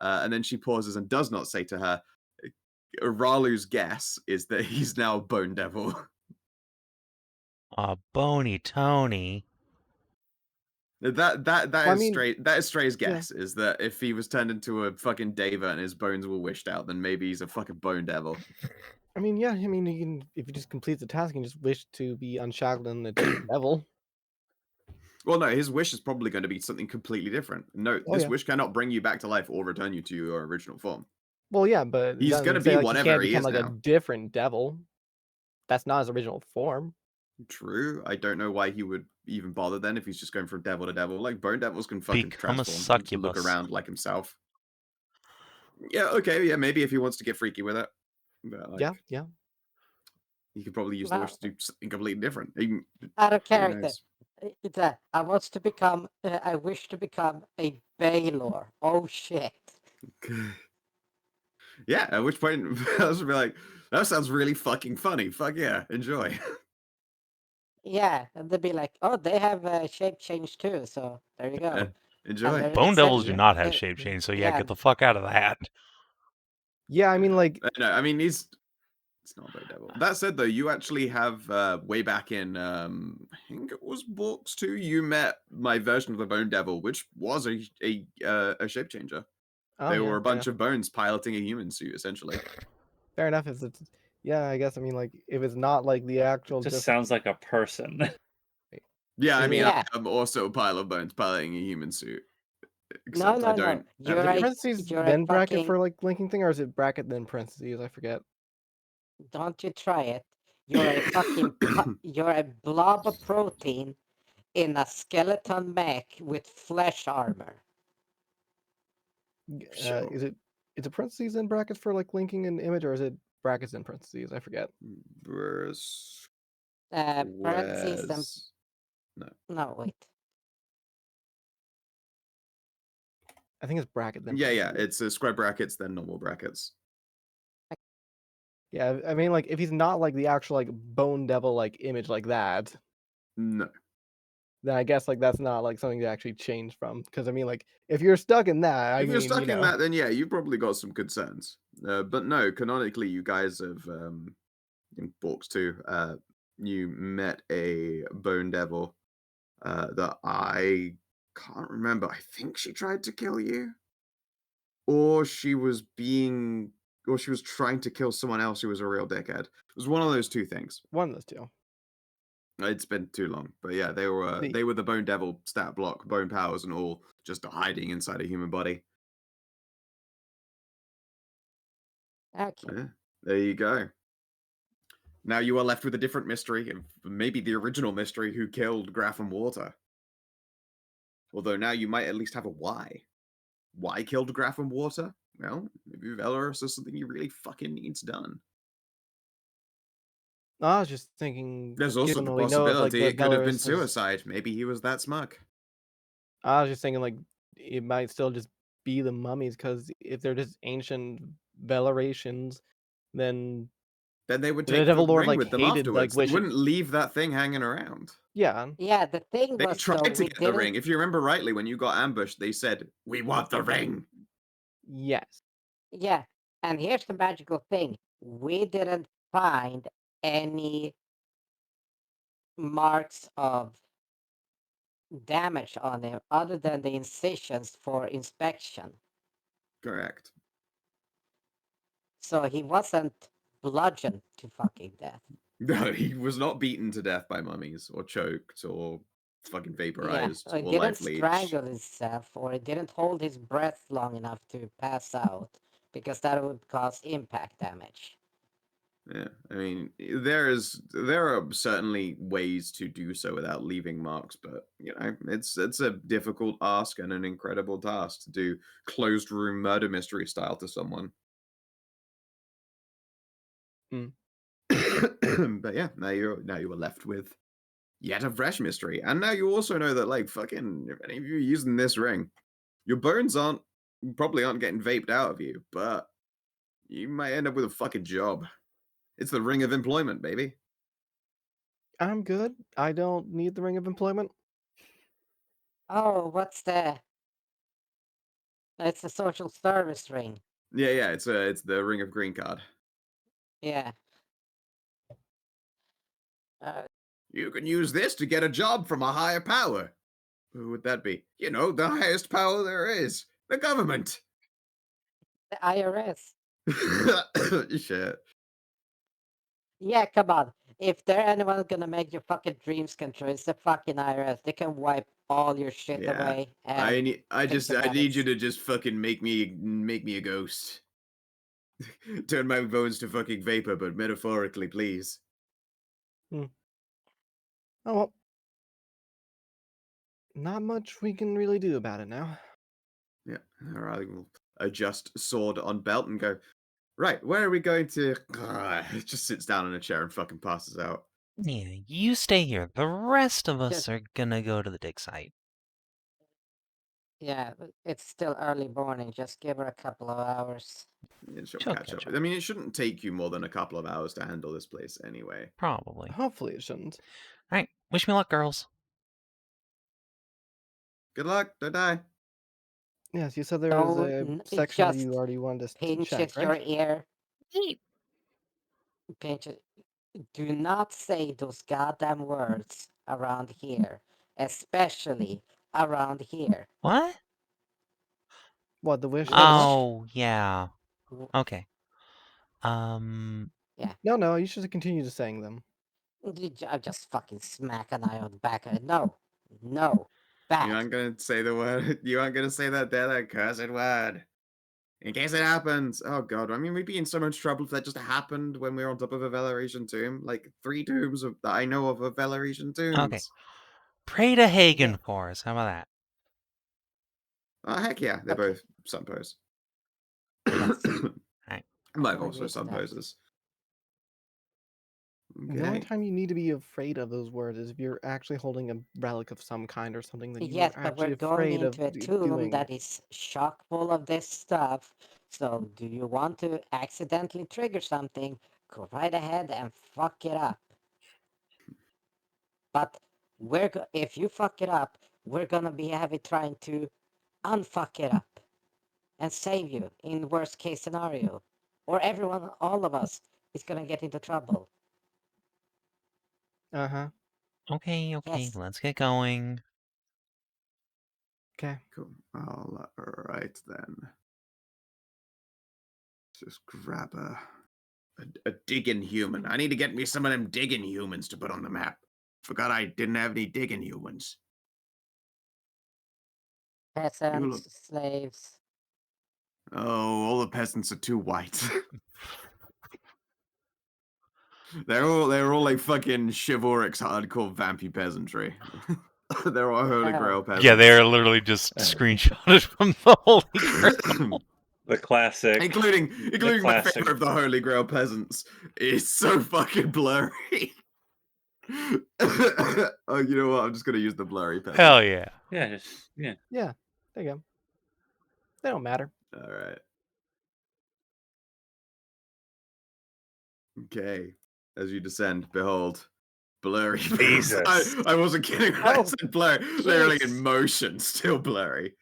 And then she pauses and does not say to her, Ralu's guess is that he's now a bone devil. Bony Tony. That I is mean, straight. That is Stray's yeah. guess. Is that if he was turned into a fucking Deva and his bones were wished out, then maybe he's a fucking bone devil. I mean, yeah. I mean, you can if you just complete the task and just wish to be unshackled and a devil. Well, no, his wish is probably going to be something completely different. No, Oh, this yeah. wish cannot bring you back to life or return you to your original form. Well, yeah, but He's doesn't gonna say, be like, he whatever can't he become is like a now. different devil. That's not his original form. True. I don't know why he would even bother then if he's just going from devil to devil. Like, bone devils can fucking Become a transform and look succubus. around like himself. Yeah, okay, yeah, maybe if he wants to get freaky with it. But, like, Yeah. he could probably use the wish to do something completely different. Out of Who character. knows? It's I wish to become a Baylor. Oh shit. Yeah, at which point I was be like, that sounds really fucking funny. Fuck yeah, enjoy. Yeah, and they'd be like, oh, they have shape change too. So there you go. Enjoy. they're Bone devils do Yeah. not have shape change, so yeah, yeah. get the fuck out of that. Yeah, I mean, like, No, I mean it's not Bone Devil. That said, though, you actually have way back in I think it was books 2. You met my version of the Bone Devil, which was a shape changer. oh, They yeah, were a bunch of bones piloting a human suit, essentially. fair enough. Yeah, I guess. I mean, like, if it's not like the actual, Just sounds like a person. Yeah, I Is mean, Yeah. I'm also a pile of bones piloting a human suit. No, Except no, I no. don't. You're is it a, parentheses you're a then bracket fucking. for like linking thing, or is it bracket then parentheses? I forget. Don't you try it. You're a fucking. You're a blob of protein in a skeleton mech with flesh armor. Sure. Is it parentheses and brackets for like linking an image, or is it brackets and parentheses? I forget. Verse. Parentheses and. Wes- No. No, wait. I think it's bracket then. Yeah, parentheses. it's square brackets, then normal brackets. Yeah, I mean, like, if he's not like the actual like bone devil like image like that. No. then I guess like that's not like something to actually change from. Because I mean, like if you're stuck in that, I If you're mean, stuck in that, then yeah, you probably got some concerns. But no, canonically, you guys have in books too. You met a bone devil that I can't remember. I think she tried to kill you, or she was trying to kill someone else who was a real dickhead. It was one of those two things. one of those two. It's been too long, but yeah, they were the bone devil stat block, bone powers, and all just hiding inside a human body. Okay. Yeah, there you go. Now you are left with a different mystery, maybe the original mystery who killed Graf and Water. Although now you might at least have a why. Why killed Graf and Water? Well, maybe Valorous is something you really fucking needs done. I was just thinking, There's also given the what we know of like possibility the it could have been Belarus, suicide. Maybe he was that smug. I was just thinking like it might still just be the mummies because if they're just ancient Belarusians, then Then they would the take the Devil Lord ring like with them hated like afterwards. They wishing. wouldn't leave that thing hanging around. Yeah, Yeah, the thing They was tried though to we get the didn't. ring. If you remember rightly, when you got ambushed, they said, "We want the ring." yes. Yeah, and here's the magical thing: we didn't find any marks of damage on him other than the incisions for inspection. Correct. So he wasn't bludgeoned to fucking death. No, he was not beaten to death by mummies or choked or fucking Yeah, vaporized he or didn't life leech. strangle himself or he didn't hold his breath long enough to pass out because that would cause impact damage. Yeah, I mean, there are certainly ways to do so without leaving marks, but you know, it's a difficult ask and an incredible task to do closed room murder mystery style to someone. Hmm. But yeah, now you are left with yet a fresh mystery, and now you also know that like fucking if any of you are using this ring, your bones probably aren't getting vaped out of you, but you might end up with a fucking job. It's the ring of employment, baby. I'm good. I don't need the ring of employment. Oh, what's the? It's a social service ring. Yeah, it's the ring of green card. Yeah. Uh, You can use this to get a job from a higher power. Who would that be? You know, the highest power there is. The government. the IRS. Shit. Yeah, come on. If there anyone gonna make your fucking dreams come true, it's the fucking IRS. They can wipe all your shit Yeah. away and I fix the need you credits. to just fucking make me a ghost. Turn my bones to fucking vapor, but metaphorically, please. Oh well, not much we can really do about it now. Yeah. Alright, we'll adjust sword on belt and go, right, where are we going to just sits down in a chair and fucking passes out. Yeah, you stay here. The rest of us Just are gonna go to the dig site. yeah, it's still early morning. Just give her a couple of hours. She'll She'll catch up. catch up. I mean, it shouldn't take you more than a couple of hours to handle this place anyway. Probably. Hopefully it shouldn't. Alright, wish me luck, girls. Good luck. Don't die. Yes, you said there was Don't a section that you just already wanted us to pinch check, at your right? ear. Yeet. Pinch it. Do not say those goddamn words around here, especially around here. What? What, the wish Which, luck? Oh, yeah. w- Okay. yeah, No, you should continue to saying them. I just fucking smack an eye on the back of it. No, You bad. aren't gonna say the word. You aren't gonna say that cursed word. In case it happens. Oh god. I mean, we'd be in so much trouble if that just happened when we were on top of a Velarasian tomb. Like 3 tombs that I know of Velarasian tombs. Okay. Pray to Hagen Yeah. for us. How about that? Oh heck yeah, they're Okay. both sun pose. Yes. Alright. Mike I'll also agree to sun that. poses. The only Okay. time you need to be afraid of those words is if you're actually holding a relic of some kind or something that you Yes, are but we're actually going afraid of into a tomb doing. that is chock full of this stuff. So, do you want to accidentally trigger something? Go right ahead and fuck it up. But If you fuck it up, we're gonna be heavy trying to unfuck it up and save you in worst case scenario, or all of us, is gonna get into trouble. Uh-huh. Okay, Yes. let's get going. Okay. Cool. All right then. Just grab a digging human. I need to get me some of them digging humans to put on the map. Forgot I didn't have any digging humans. You look. Peasants, slaves. Oh, all the peasants are too white. they're all like fucking chivalric hardcore vampy peasantry. They're all Holy Oh. Grail peasants. Yeah, they're literally just screenshotted from the Holy Grail. The classic. including my classic. favorite of the Holy Grail peasants. It's so fucking blurry. Oh, you know what? I'm just gonna use the blurry peasant. Hell yeah. Yeah, Yeah. There you go. They don't matter. All right. Okay. As you descend, behold, blurry. Jesus. I wasn't kidding when I Oh, said blurry. Literally in jeez. motion, still blurry.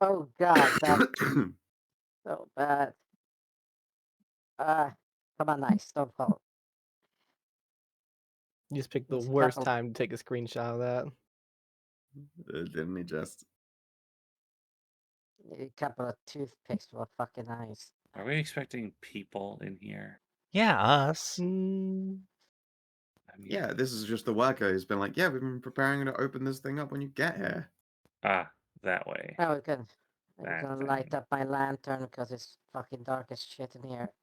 Oh god, that's so bad. Come on, nice, don't fall. You just picked the There's a worst couple- time to take a screenshot of that. Didn't he just? A couple of toothpicks were fucking nice. Are we expecting people in here? Yeah, us. Mm, I mean, Yeah, this is just the worker who's been like, yeah, we've been preparing to open this thing up when you get here. that way. I was gonna That light thing. up my lantern because it's fucking dark as shit in here. oh,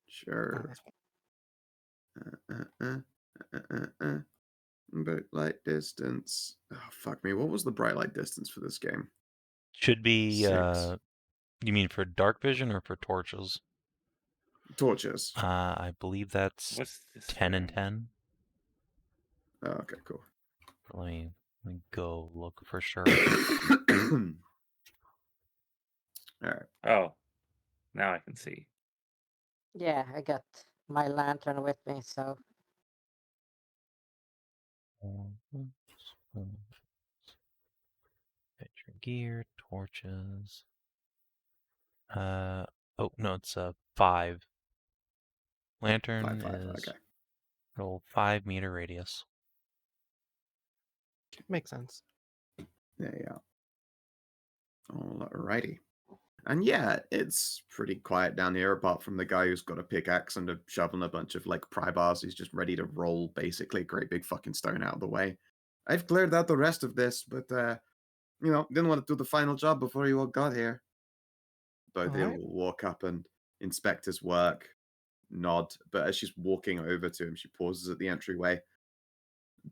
Sure. that's Bright light distance. Oh, fuck me. What was the bright light distance for this game? Should be, 6. you mean for dark vision or for torches? Torches. I believe that's What's this? 10 and room? 10. Oh, okay, cool. Let me go look for sure. Alright. Oh, now I can see. Yeah, I got my lantern with me, so Picture gear, torches. Oh no, it's a 5. Lantern 5, 5, is okay. roll 5-meter radius. makes sense. Yeah. Alrighty. And yeah, it's pretty quiet down here, apart from the guy who's got a pickaxe and a shovel and a bunch of like pry bars. He's just ready to roll, basically. Great big fucking stone out of the way. I've cleared out the rest of this, but didn't want to do the final job before you all got here. Both Alright. will walk up and inspect his work, nod, but as she's walking over to him, she pauses at the entryway,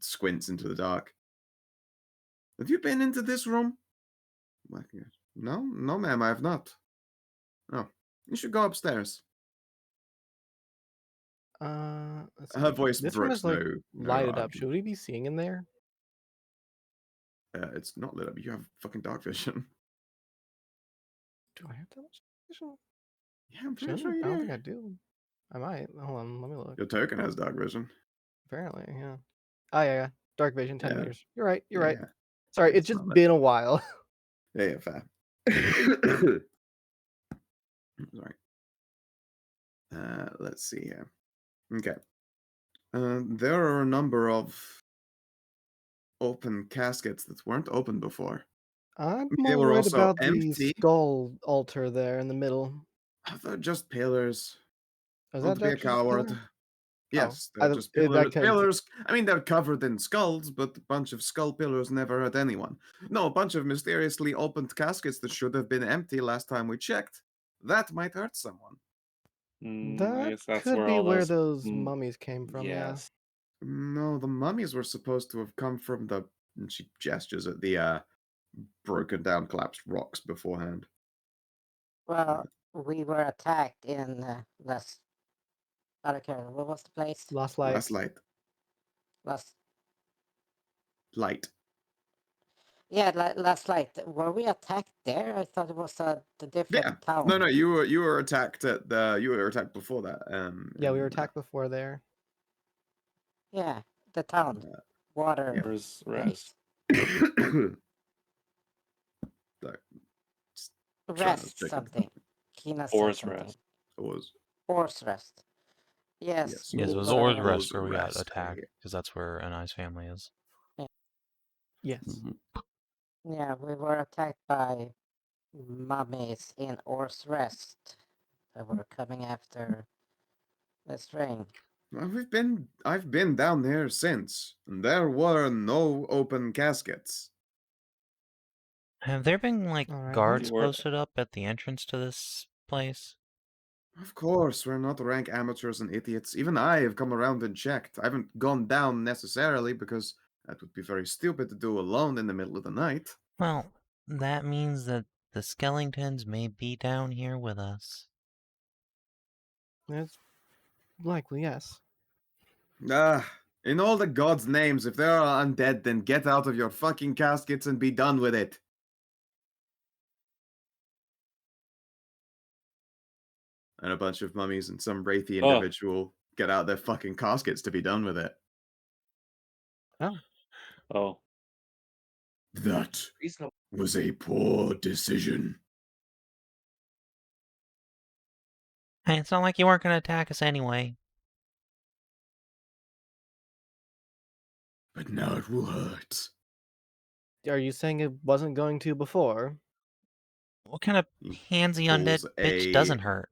squints into the dark. Have you been into this room? No, ma'am, I have not. Oh, you should go upstairs. Let's Her see. voice This room brooks is like no lighted up. argument. Should we be seeing in there? It's not lit up. You have fucking dark vision. Do I have that much vision? Yeah, I'm pretty Shouldn't? sure you I don't do. think I do. I might. Hold on, let me look. Your token has dark vision. Apparently, yeah. Oh yeah. Dark vision, 10 Yeah. meters. You're right. You're right. Yeah. Sorry, it's It's just not lit. been a while. Yeah, fair. Sorry. Let's see here. Okay. There are a number of open caskets that weren't open before. I'm They more were worried also about the empty. skull altar there in the middle. They're just pillars. Is Don't that be a just a pillar? coward. Yes, I they're don't- just that pillars. can- Pillars. I mean, they're covered in skulls, but a bunch of skull pillars never hurt anyone. No, a bunch of mysteriously opened caskets that should have been empty last time we checked. That might hurt someone. I That guess that's could where be all where those. those mummies came from, yeah. Yes. No, the mummies were supposed to have come from the. And she gestures at the broken down, collapsed rocks beforehand. well, we were attacked in last. I don't care. What was the place? Last light. Last light. Last. Light. Yeah, last light. Were we attacked there? I thought it was the different Yeah. town. No, you were attacked at the. You were attacked before that. Yeah, we were in, attacked before there. Yeah, the town. water Where's place. rest? Like, trying to Rest pick up- something. Kina said Forest something. rest. It was Horse rest. Yes. yes. Yes, it was but, Ord Or's Rest where we got Rest, attacked, because that's where Anai's family is. Yes. Mhm. Yeah, we were attacked by mummies in Or's Rest that were coming after the string. Well, I've been down there since, and there were no open caskets. Have there been, like, Alright, guards You were- posted up at the entrance to this place? Of course, we're not rank amateurs and idiots. Even I have come around and checked. I haven't gone down necessarily because that would be very stupid to do alone in the middle of the night. Well, that means that the skeletons may be down here with us. It's likely, yes. In all the gods' names, if there are undead, then get out of your fucking caskets and be done with it. And a bunch of mummies and some wraithy Oh. individual get out their fucking caskets to be done with it. Oh. That Reasonable. was a poor decision. Hey, it's not like you weren't going to attack us anyway. But now it will hurt. Are you saying it wasn't going to before? What kind of He handsy undead pulls bitch doesn't hurt?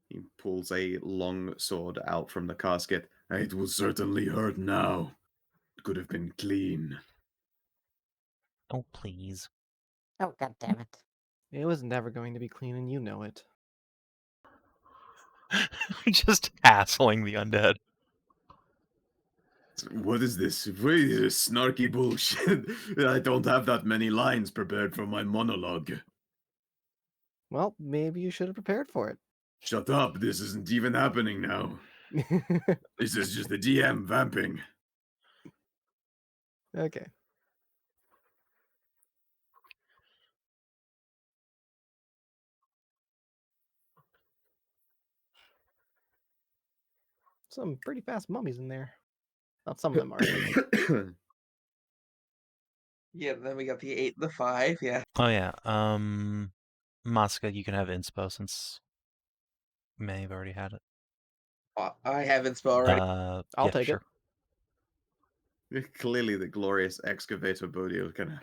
He pulls a long sword out from the casket. It will certainly hurt now. It could have been clean. Oh, please. Oh, god damn it. It was never going to be clean, and you know it. Just hassling the undead. What is this? What is this snarky bullshit? I don't have that many lines prepared for my monologue. Well, maybe you should have prepared for it. Shut up, this isn't even happening now. This is just the DM vamping. Okay. Some pretty fast mummies in there. Not some of them are. Yeah, then we got the 8 and the 5, yeah. Oh, yeah. Masika, you can have inspo since May have already had it. I have inspo already. I'll Yeah, take sure. Clearly the glorious excavator Bodil can...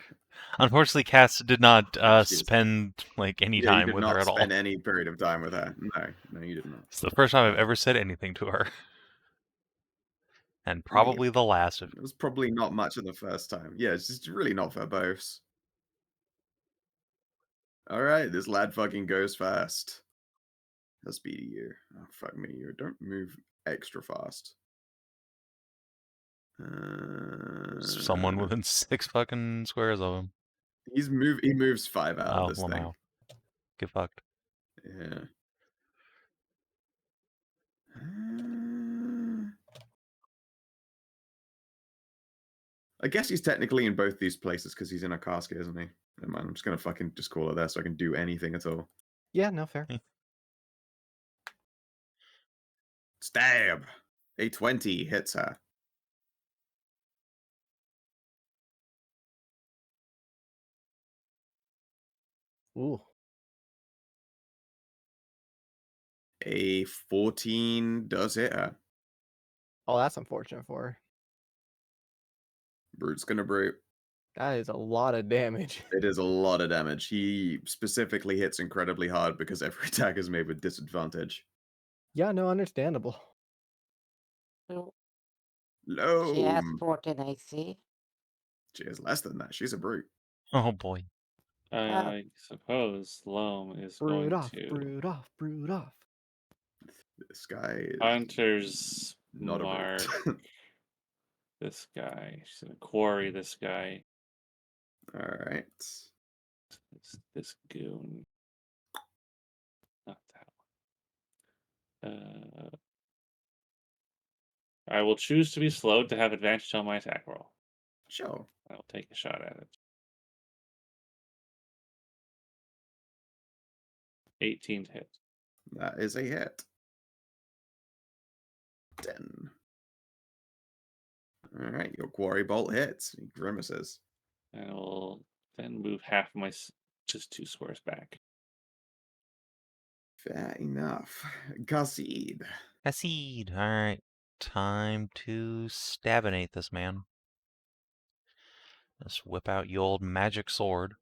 Unfortunately, Cass did not Jeez. spend, like, any Yeah, you time did with her not at all. spend any period of time with her. No, you did not. It's the first time I've ever said anything to her. And probably the last. It was probably not much of the first time. Yeah, it's just really not verbose. Alright, this lad fucking goes fast. How speed are you? Oh, fuck me. You don't move extra fast. Someone within 6 fucking squares of him. He moves 5 out of Oh, this well, thing. now. Get fucked. Yeah. I guess he's technically in both these places because he's in a casket, isn't he? Never mind, I'm just gonna fucking just call it there so I can do anything at all. Yeah, no, fair. Stab! A 20 hits her. Ooh. A 14 does hit her. Oh, that's unfortunate for her. Brute's gonna brute. That is a lot of damage. It is a lot of damage. He specifically hits incredibly hard because every attack is made with disadvantage. Yeah, no, understandable. So Loam! she has 14 AC. She has less than that. She's a brute. Oh, boy. I suppose Loam is Brood going off, to brood off, brood off. This guy is Hunter's not a Mark. brute. This guy. She's gonna quarry this guy. Alright. This goon. Not that one. I will choose to be slowed to have advantage on my attack roll. Sure. I will take a shot at it. 18 to hit. That is a hit. 10. All right, your quarry bolt hits. He grimaces. And I will then move half my just 2 squares back. Fair enough. Khassid. Khassid. All right. Time to stabinate this man. Just whip out your old magic sword.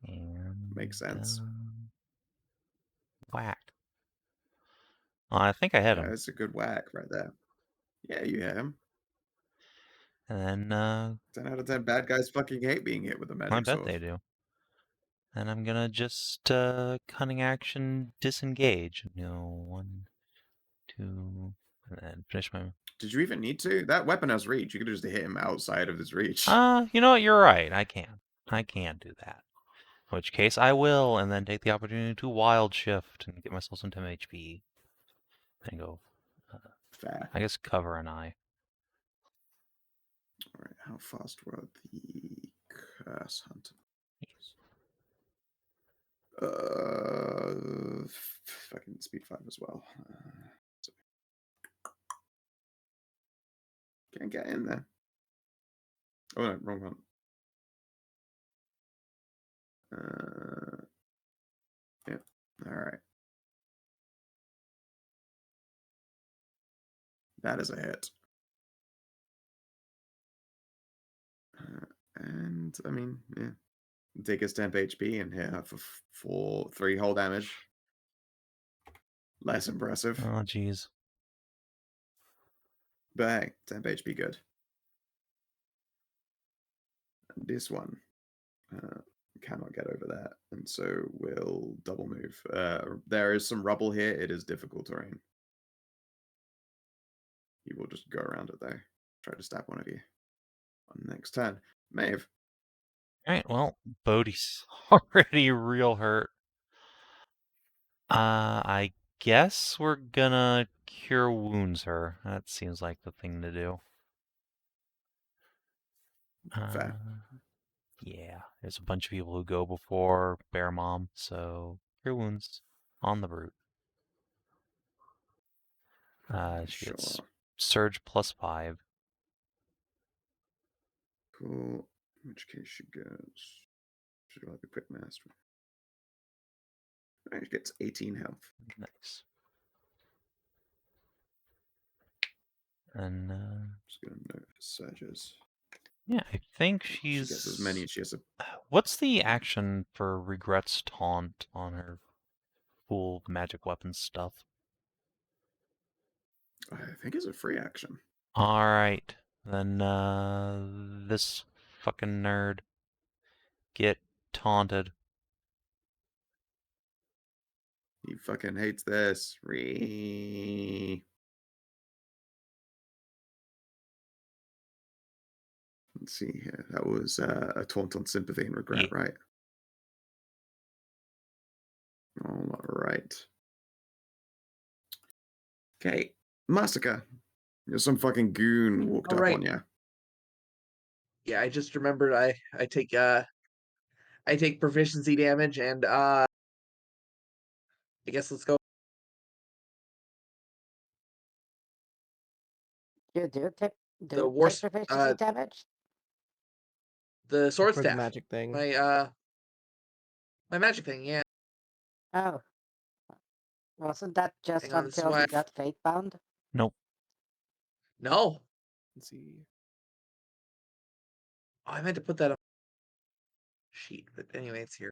And Makes sense. whack. I think I hit him. That's a good whack right there. Yeah, you hit him. And then 10 out of 10 bad guys fucking hate being hit with a magic I bet sword. they do. And I'm gonna just cunning action disengage. 1, 2, and then finish my. Did you even need to? That weapon has reach. You could just hit him outside of his reach. You know what? You're right. I can do that. In which case I will, and then take the opportunity to wild shift and get myself some 10 HP. And go. Fair. I guess cover an eye. Alright, how fast were the curse hunter? Fucking speed 5 as well. Can't get in there. Oh no, wrong one. Yeah, alright. That is a hit. And, I mean, yeah. Take his temp HP and hit her for 3 whole damage. Less impressive. Oh, jeez. But hey, temp HP good. And this one cannot get over that. And so we'll double move. There is some rubble here. It is difficult terrain. He will just go around it though. Try to stab one of you. On the next turn. Maeve. Alright, well, Bodhi's already real hurt. I guess we're gonna cure wounds her. That seems like the thing to do. Fair. Yeah, there's a bunch of people who go before Bear Mom, so cure wounds on the brute. She gets Sure. surge +5. Cool. In which case she gets. Should I have a quick mastery? She gets 18 health. Nice. And Just gonna note her surges. yeah, I think She gets as many as she has. What's the action for Regret's taunt on her cool magic weapon stuff? I think it's a free action. Alright, then this fucking nerd get taunted. He fucking hates this. Let's see here. That was a taunt on sympathy and regret, Yeah. right? All right. Okay, Masika. You're some fucking goon walked up on you. Yeah, I just remembered I take proficiency damage and I guess let's go. You do take worst, proficiency damage? The sword For the staff. magic thing. My magic thing, yeah. Oh. Wasn't that just Hang on, this is until why he got fate bound? Nope. No. Let's see. Oh, I meant to put that on sheet, but anyway, it's here.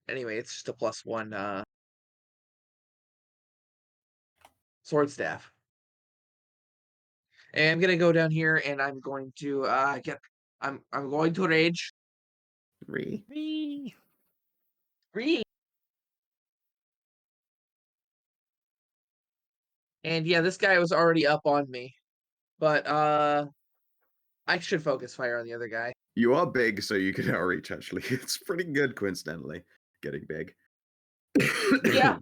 Anyway, it's just a +1 sword staff. And I'm gonna go down here and I'm going to I'm going to rage. Wee. And yeah, this guy was already up on me. But I should focus fire on the other guy. You are big, so you can outreach, actually. It's pretty good, coincidentally, getting big. Yeah.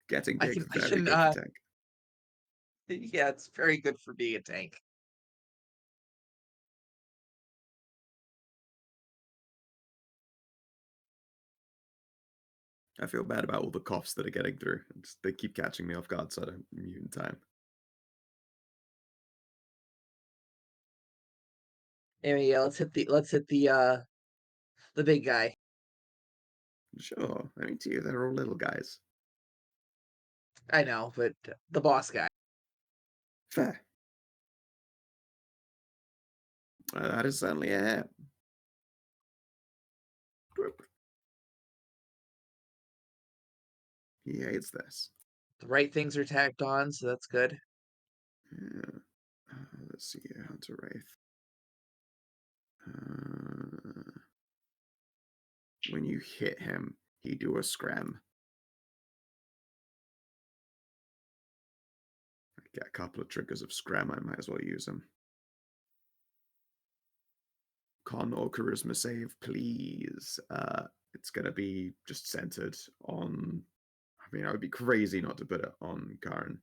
Getting I big is can- I very can, good for tank. Yeah, it's very good for being a tank. I feel bad about all the coughs that are getting through. They keep catching me off guard, so I don't mute in time. Anyway, yeah, let's hit the big guy. Sure. I mean, to you, they're all little guys. I know, but the boss guy. Fair. That is certainly a hit. He hates this. The right things are tacked on, so that's good. Yeah. Let's see here. Hunter Wraith. When you hit him, he do a scram. I get a couple of triggers of scram. I might as well use them. Con or charisma save, please. It's gonna be just centered on. I mean, I would be crazy not to put it on Karin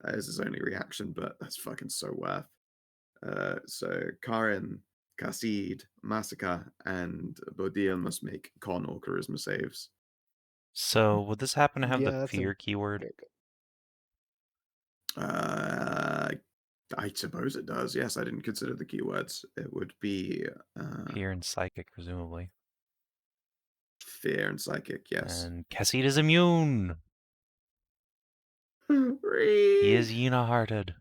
as his only reaction, but that's fucking so worth. So Karin, Khassid, Masika, and Bodil must make con or charisma saves. So would this happen to have Yeah, the that's a fear keyword? very good. I suppose it does. Yes, I didn't consider the keywords. It would be Fear and psychic, presumably. fear and psychic. Yes. And Khassid is immune. He is Yena-hearted.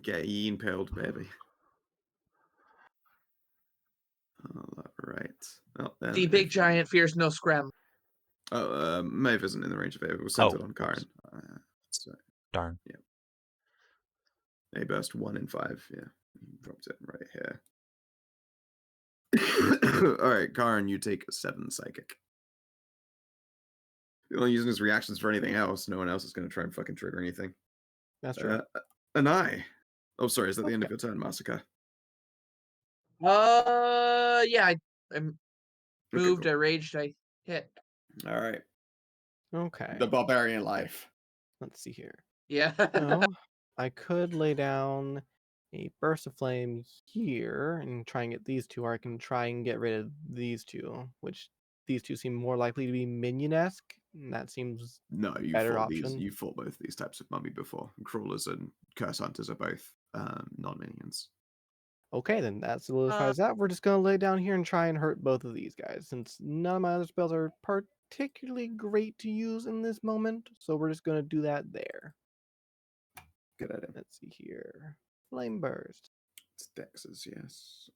Get impaled, baby. Oh, right. Well, then The big giant fears no scram. Oh, Maeve isn't in the range of it. It was centered on Karin. So, darn. Yeah. A burst 1 in 5. Yeah. He dropped it right here. All right, Karin, you take 7 psychic. You're only using his reactions for anything else. No one else is going to try and fucking trigger anything. That's true. Anai. Oh, sorry. Is that the end of Okay. your turn, Masika? Yeah, I moved, cool. I raged, I hit. All right. Okay. The barbarian life. Let's see here. Yeah. So I could lay down a burst of flame here and try and get these two, or I can try and get rid of these two, which these two seem more likely to be minion-esque, and that seems No, you better fought option. You fought both these types of mummy before. Crawlers and curse hunters are both non-minions. Okay, then that solidifies that. We're just gonna lay down here and try and hurt both of these guys, since none of my other spells are particularly great to use in this moment. So we're just gonna do that there. Good idea. Let's see here. Flame burst. It's Dexes, yes.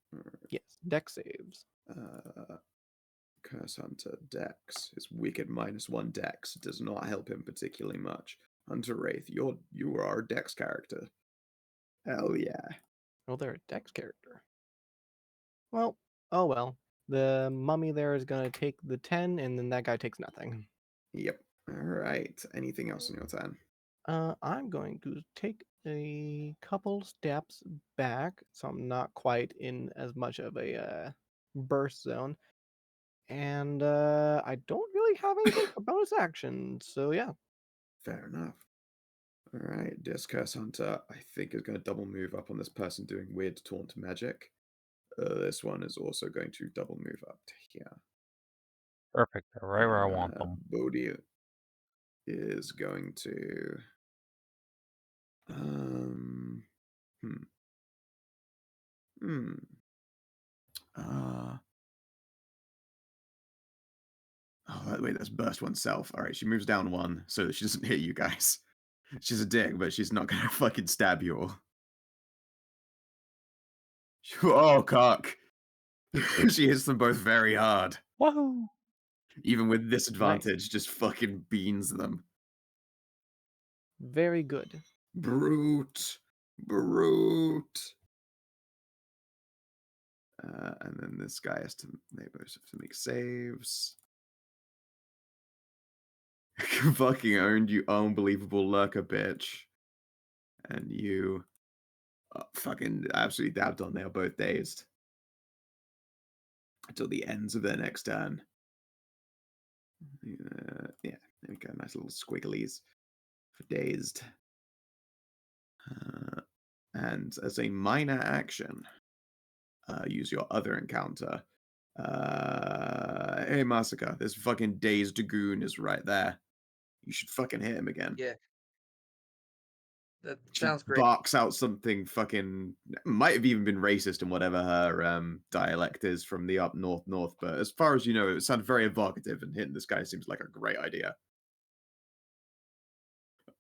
Yes, dex saves. Curse Hunter Dex. His wicked -1 Dex does not help him particularly much. Hunter Wraith, you are a Dex character. Hell yeah. Oh, they're a dex character. Well, oh well. The mummy there is gonna take the 10, and then that guy takes nothing. Yep. All right. Anything else in your turn? I'm going to take a couple steps back, so I'm not quite in as much of a burst zone. And I don't really have anything for bonus action, so yeah. Fair enough. All right. Discurse Hunter, I think, is going to double move up on this person doing weird taunt magic. This one is also going to double move up to here. Perfect. They're right where I want them. Bodhi is going to oh wait, that's burst oneself. All right, she moves down 1 so that she doesn't hit you guys. She's a dick, but she's not gonna fucking stab you all. Oh, cock. She hits them both very hard. Woohoo! Even with disadvantage, just fucking beans them. Very good. Brute. And then this guy they both have to make saves. Fucking owned, you unbelievable lurker bitch. And you fucking absolutely dabbed on. They are both dazed until the ends of their next turn. Yeah, there we go. Nice little squigglies for dazed. And as a minor action, use your other encounter. hey, Masika, this fucking dazed goon is right there. You should fucking hit him again. Yeah. That She sounds great. barks out something fucking, might have even been racist in whatever her dialect is from the up north, but as far as you know, it sounded very evocative, and hitting this guy seems like a great idea.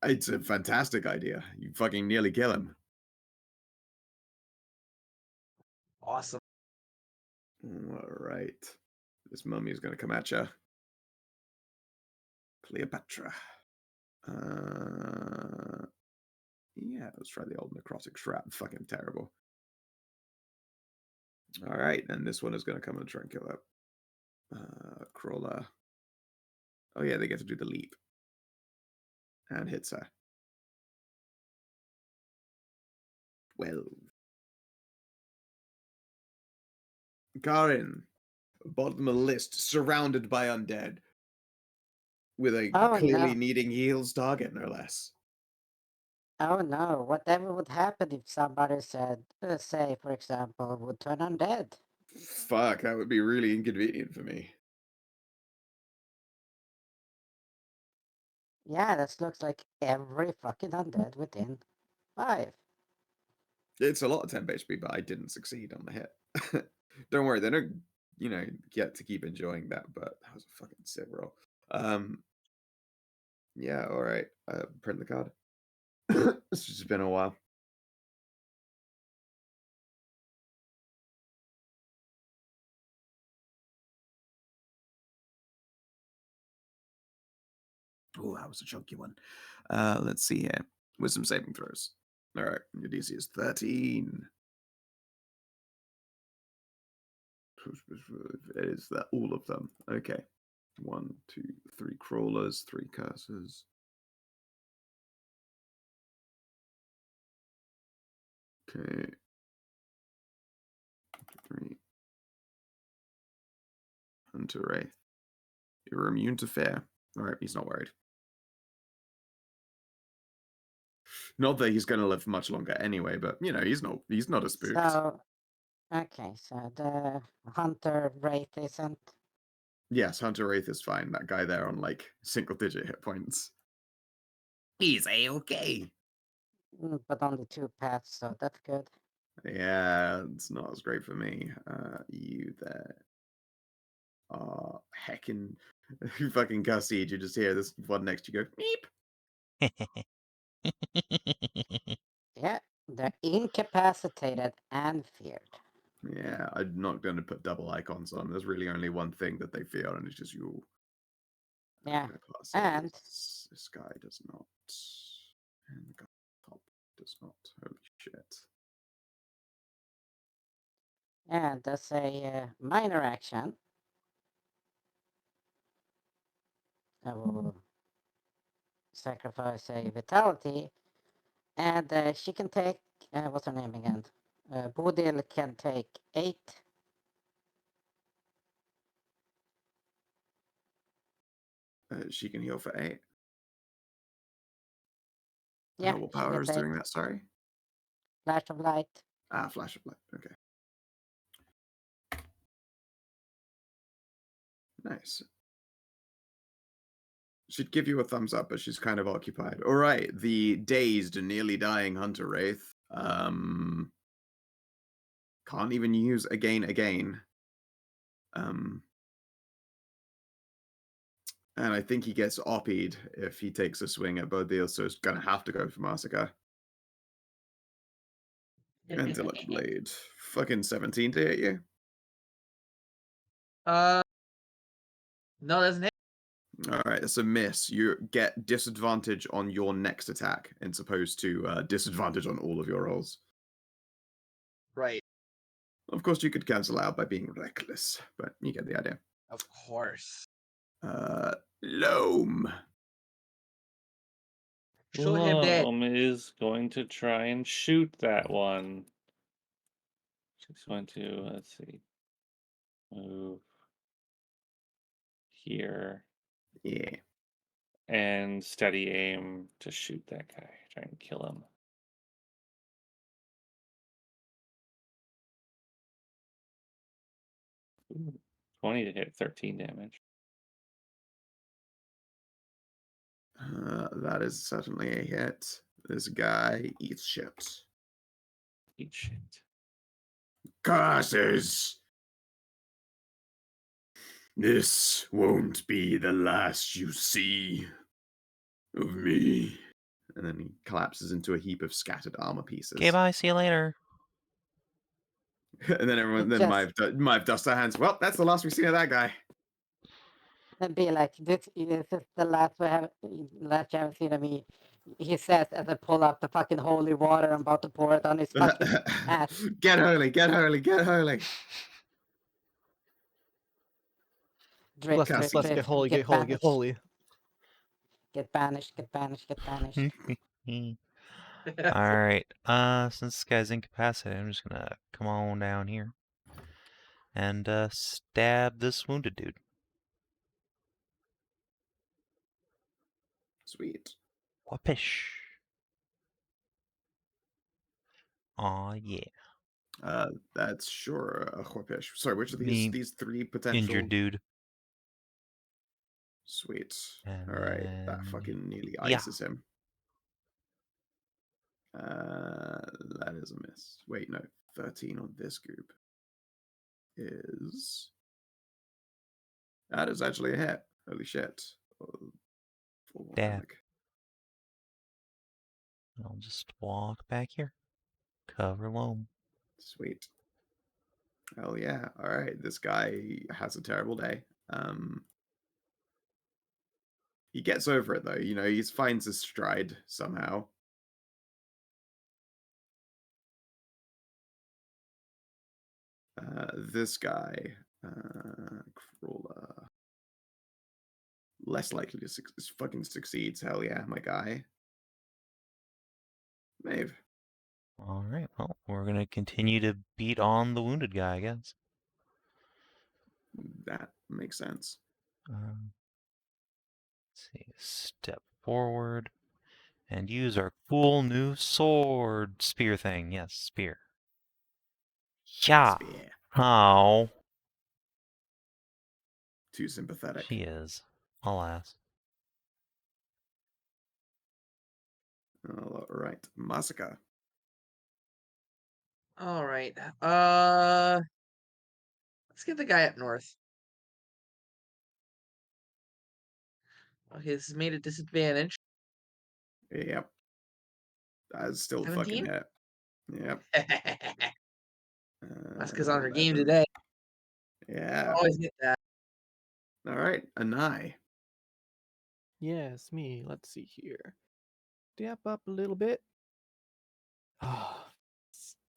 It's a fantastic idea. You fucking nearly kill him. Awesome. All right. This mummy is going to come at you. Cleopatra. Yeah, let's try the old necrotic trap. Fucking terrible. All right, and this one is going to come and try and kill that crawler. Oh yeah, they get to do the leap. And hits her. 12. Karin, bottom of the list, surrounded by undead. With a Oh, clearly no. needing heals target, no less. Oh no, whatever would happen if somebody said, say, for example, would turn undead? Fuck, that would be really inconvenient for me. Yeah, that looks like every fucking undead within 5. It's a lot of temp HP, but I didn't succeed on the hit. Don't worry, they don't, get to keep enjoying that, but that was a fucking sick roll. Yeah, alright. Print the card. It's just been a while. Oh, that was a chunky one. Let's see here. Wisdom saving throws. Alright, your DC is 13. Is that all of them? Okay. 1, 2, 3 crawlers, 3 curses. Okay. 3. Hunter Wraith. You're immune to fear. Alright, he's not worried. Not that he's gonna live much longer anyway, but he's not a spooked. So, okay, so the Hunter Wraith isn't. Yes, Hunter Wraith is fine. That guy there on like single digit hit points. He's a-okay. But only 2 paths, so that's good. Yeah, it's not as great for me. You there are heckin' fucking Khassid. You just hear this one next to you go, meep. Yeah, they're incapacitated and feared. Yeah, I'm not going to put double icons on. There's really only one thing that they fear, and it's just you. Yeah, Class and this guy does not, and the guy top does not. Holy shit! that's a minor action. I will sacrifice a vitality, and she can take. What's her name again? Bodil can take 8. She can heal for 8. Yeah, What she power can is take doing that? Sorry. Flash of Light. Flash of light. Okay. Nice. She'd give you a thumbs up, but she's kind of occupied. All right, the dazed and nearly dying Hunter Wraith. Can't even use again. And I think he gets oppied if he takes a swing at Bodil, so it's gonna have to go for Masika. Intellect Blade. Fucking 17 to hit you. No, doesn't hit. Alright, that's a miss. You get disadvantage on your next attack, as opposed to disadvantage on all of your rolls. Right. Of course, you could cancel out by being reckless, but you get the idea. Of course. Loam. Shoot him dead. Loam is going to try and shoot that one. She's going to, let's see, move here. Yeah. And steady aim to shoot that guy. Try and kill him. Ooh. 20 to hit, 13 damage. That is certainly a hit. This guy eats shit. Eat shit. Curses! This won't be the last you see of me. And then he collapses into a heap of scattered armor pieces. Okay, bye. See you later. And then everyone, then Mive dusts her hands. Well, that's the last we've seen of that guy. And be like, this is the last last you haven't seen of me. He says as I pull out the fucking holy water, I'm about to pour it on his fucking ass. Get holy, get holy, get holy. Drip, Let's, drip, let's drip. get holy, get holy, get holy. Get banished, get banished, get banished. All right. Since this guy's incapacitated, I'm just gonna come on down here and stab this wounded dude. Sweet. Whoopish. Aw, yeah. That's sure a whoopish. Sorry, which of Me these three potential Injured dude. Sweet. And Alright, that then- fucking nearly yeah. ices him. That is a miss. Wait, no. 13 on this group is... That is actually a hit. Holy shit. Full Dab. damage. I'll just walk back here. Cover Loam. Sweet. Hell yeah. Alright, this guy has a terrible day. He gets over it though, you know, he finds his stride somehow. This guy, Crawler, less likely to fucking succeeds. Hell yeah, my guy. Maeve. All right. Well, we're gonna continue to beat on the wounded guy, I guess. That makes sense. Let's see. Step forward and use our cool new sword spear thing. Yes, spear. Yeah. Spear. Oh. Too sympathetic. She is. Alas. All right, Masika. All right. Let's get the guy up north. Okay, this is made at disadvantage. Yep. That's still 17? fucking hit. Yep. That's because on her game 11. today. Yeah. Always get that. All right, Anai. Yes, me. Let's see here. Dap up a little bit. Oh,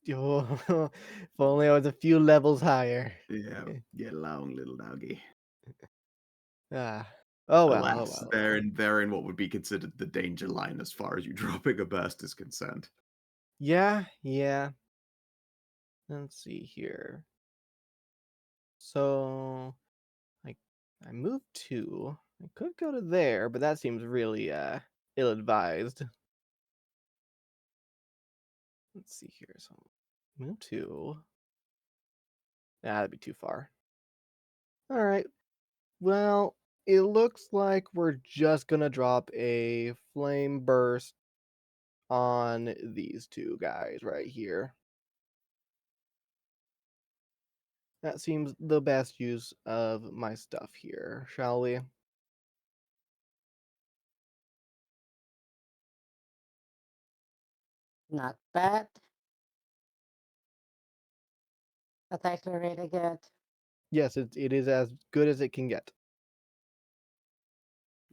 if only I was a few levels higher. Yeah, get along, little doggy. Ah. Oh well. Alas, they're in what would be considered the danger line as far as you dropping a burst is concerned. Yeah. Let's see here. So, I moved 2. I could go to there, but that seems really ill-advised. Let's see here. So, move 2. That'd be too far. All right. Well, it looks like we're just gonna drop a flame burst on these 2 guys right here. That seems the best use of my stuff here, shall we? Not bad. That's actually really good. Yes, it is as good as it can get.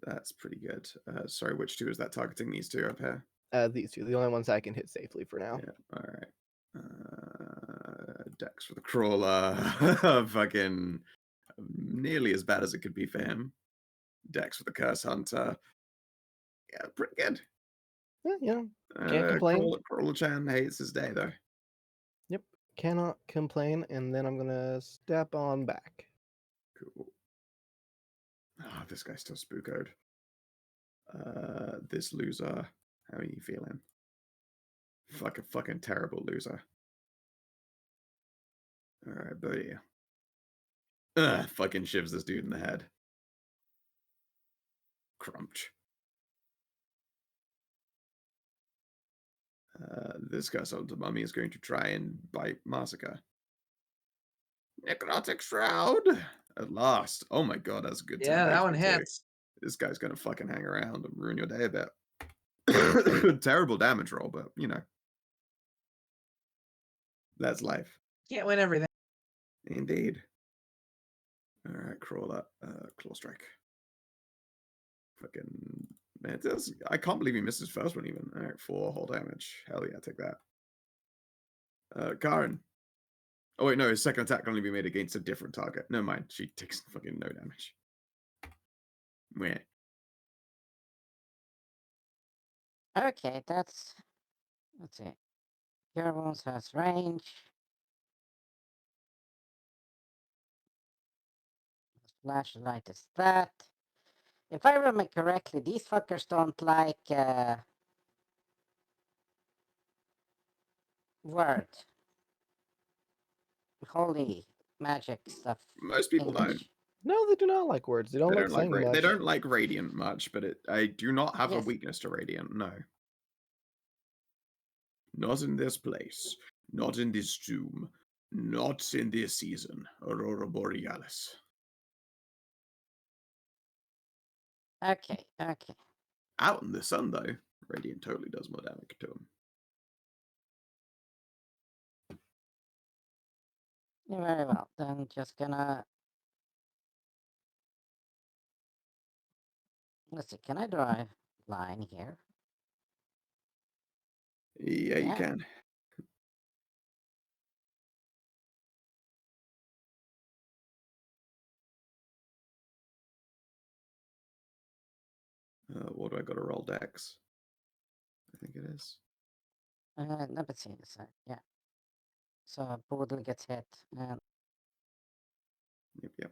That's pretty good. Sorry, which two is that targeting? These two up here? These 2, the only ones I can hit safely for now. Yeah, all right. Dex for the crawler. Fucking nearly as bad as it could be for him. Dex for the curse hunter. Yeah, pretty good. Yeah, can't complain. Crawler-chan hates his day, though. Yep, cannot complain. And then I'm gonna step on back. Cool. Ah, this guy's still spookoed. This loser. How are you feeling? Fucking terrible loser. All right, buddy. Fucking shivs this dude in the head. Crunch. This Khassid mummy is going to try and bite Masika. Necrotic Shroud! At last. Oh my god, that's a good 10 Yeah, that HP one too. hits. This guy's gonna fucking hang around and ruin your day a bit. Terrible damage roll, but you know. That's life. Can't win everything. Indeed. Alright, crawl up. Claw strike. Fucking man, it does, I can't believe he missed his first one even. Alright, 4 whole damage. Hell yeah, take that. Karin. Oh wait, no, his second attack can only be made against a different target. Never mind, she takes fucking no damage. Meh. Okay, let's see. Cure Wounds has range. Flashlight is that. If I remember correctly, these fuckers don't like word. Holy magic stuff. Most people don't. English. No, they do not like words. They don't like saying much. They don't like radiant much, but I do not have a Yes. weakness to radiant. No, not in this place, not in this tomb, not in this season. Aurora Borealis. Okay, okay. Out in the sun though, radiant totally does more damage to him. Yeah, very well. Then just gonna. Let's see. Can I draw a line here? Yeah, you Yeah. can. What do I got to roll dex? I think it is. Let me see this. Yeah. So Boodle gets hit, and Yep.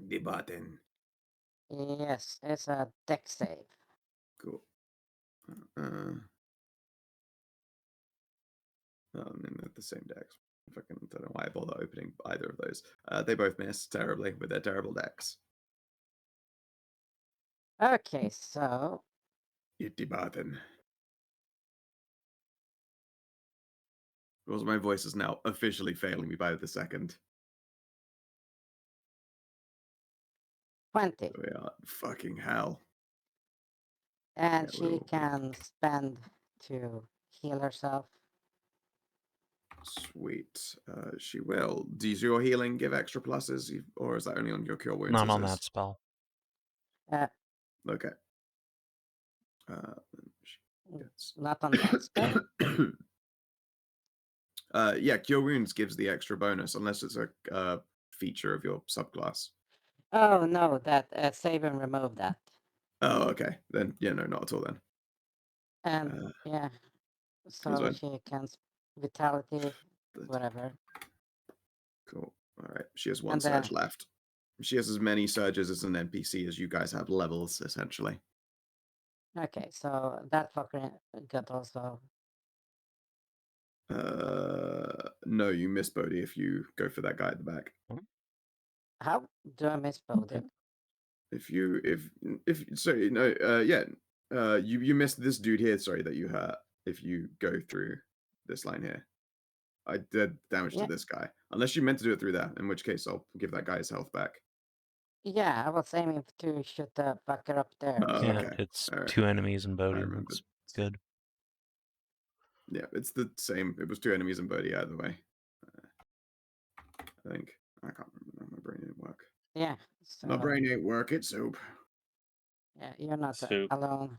The button. yes, it's a dex save. Cool. I'm in the same decks. Fucking don't know why I bother opening either of those. They both miss terribly with their terrible decks. Okay, so Hit the button. Because my voice is now officially failing me by the second. 20. We are fucking hell. And Yeah, she we'll- can spend to heal herself. Sweet. She will. Does your healing give extra pluses, or is that only on your cure wounds? Not on that spell. Okay. She gets... Not on that spell. Yeah, cure wounds gives the extra bonus unless it's a feature of your subclass. Oh no, that Savin removed that. Oh, okay. Then yeah, no, not at all then. And yeah, so fine. she can vitality, whatever. Cool. All right. She has one And surge left. She has as many surges as an NPC as you guys have levels, essentially. Okay, so that fucker got also. No, you miss Bodhi if you go for that guy at the back. How do I miss Bodhi? If you sorry, no, you missed this dude here, sorry, that you hurt if you go through this line here. I did damage to this guy. Unless you meant to do it through that, in which case I'll give that guy his health back. Yeah, I was aiming to shoot the fucker up there. Yeah, Okay. it's All right. 2 enemies in I Bodhi. remember. Looks good. Yeah, it's the same. It was 2 enemies in Bodhi either way. I think. I can't remember now. My brain didn't work. Yeah. So, My brain ain't work. It's soup. yeah, you're not Soup. alone.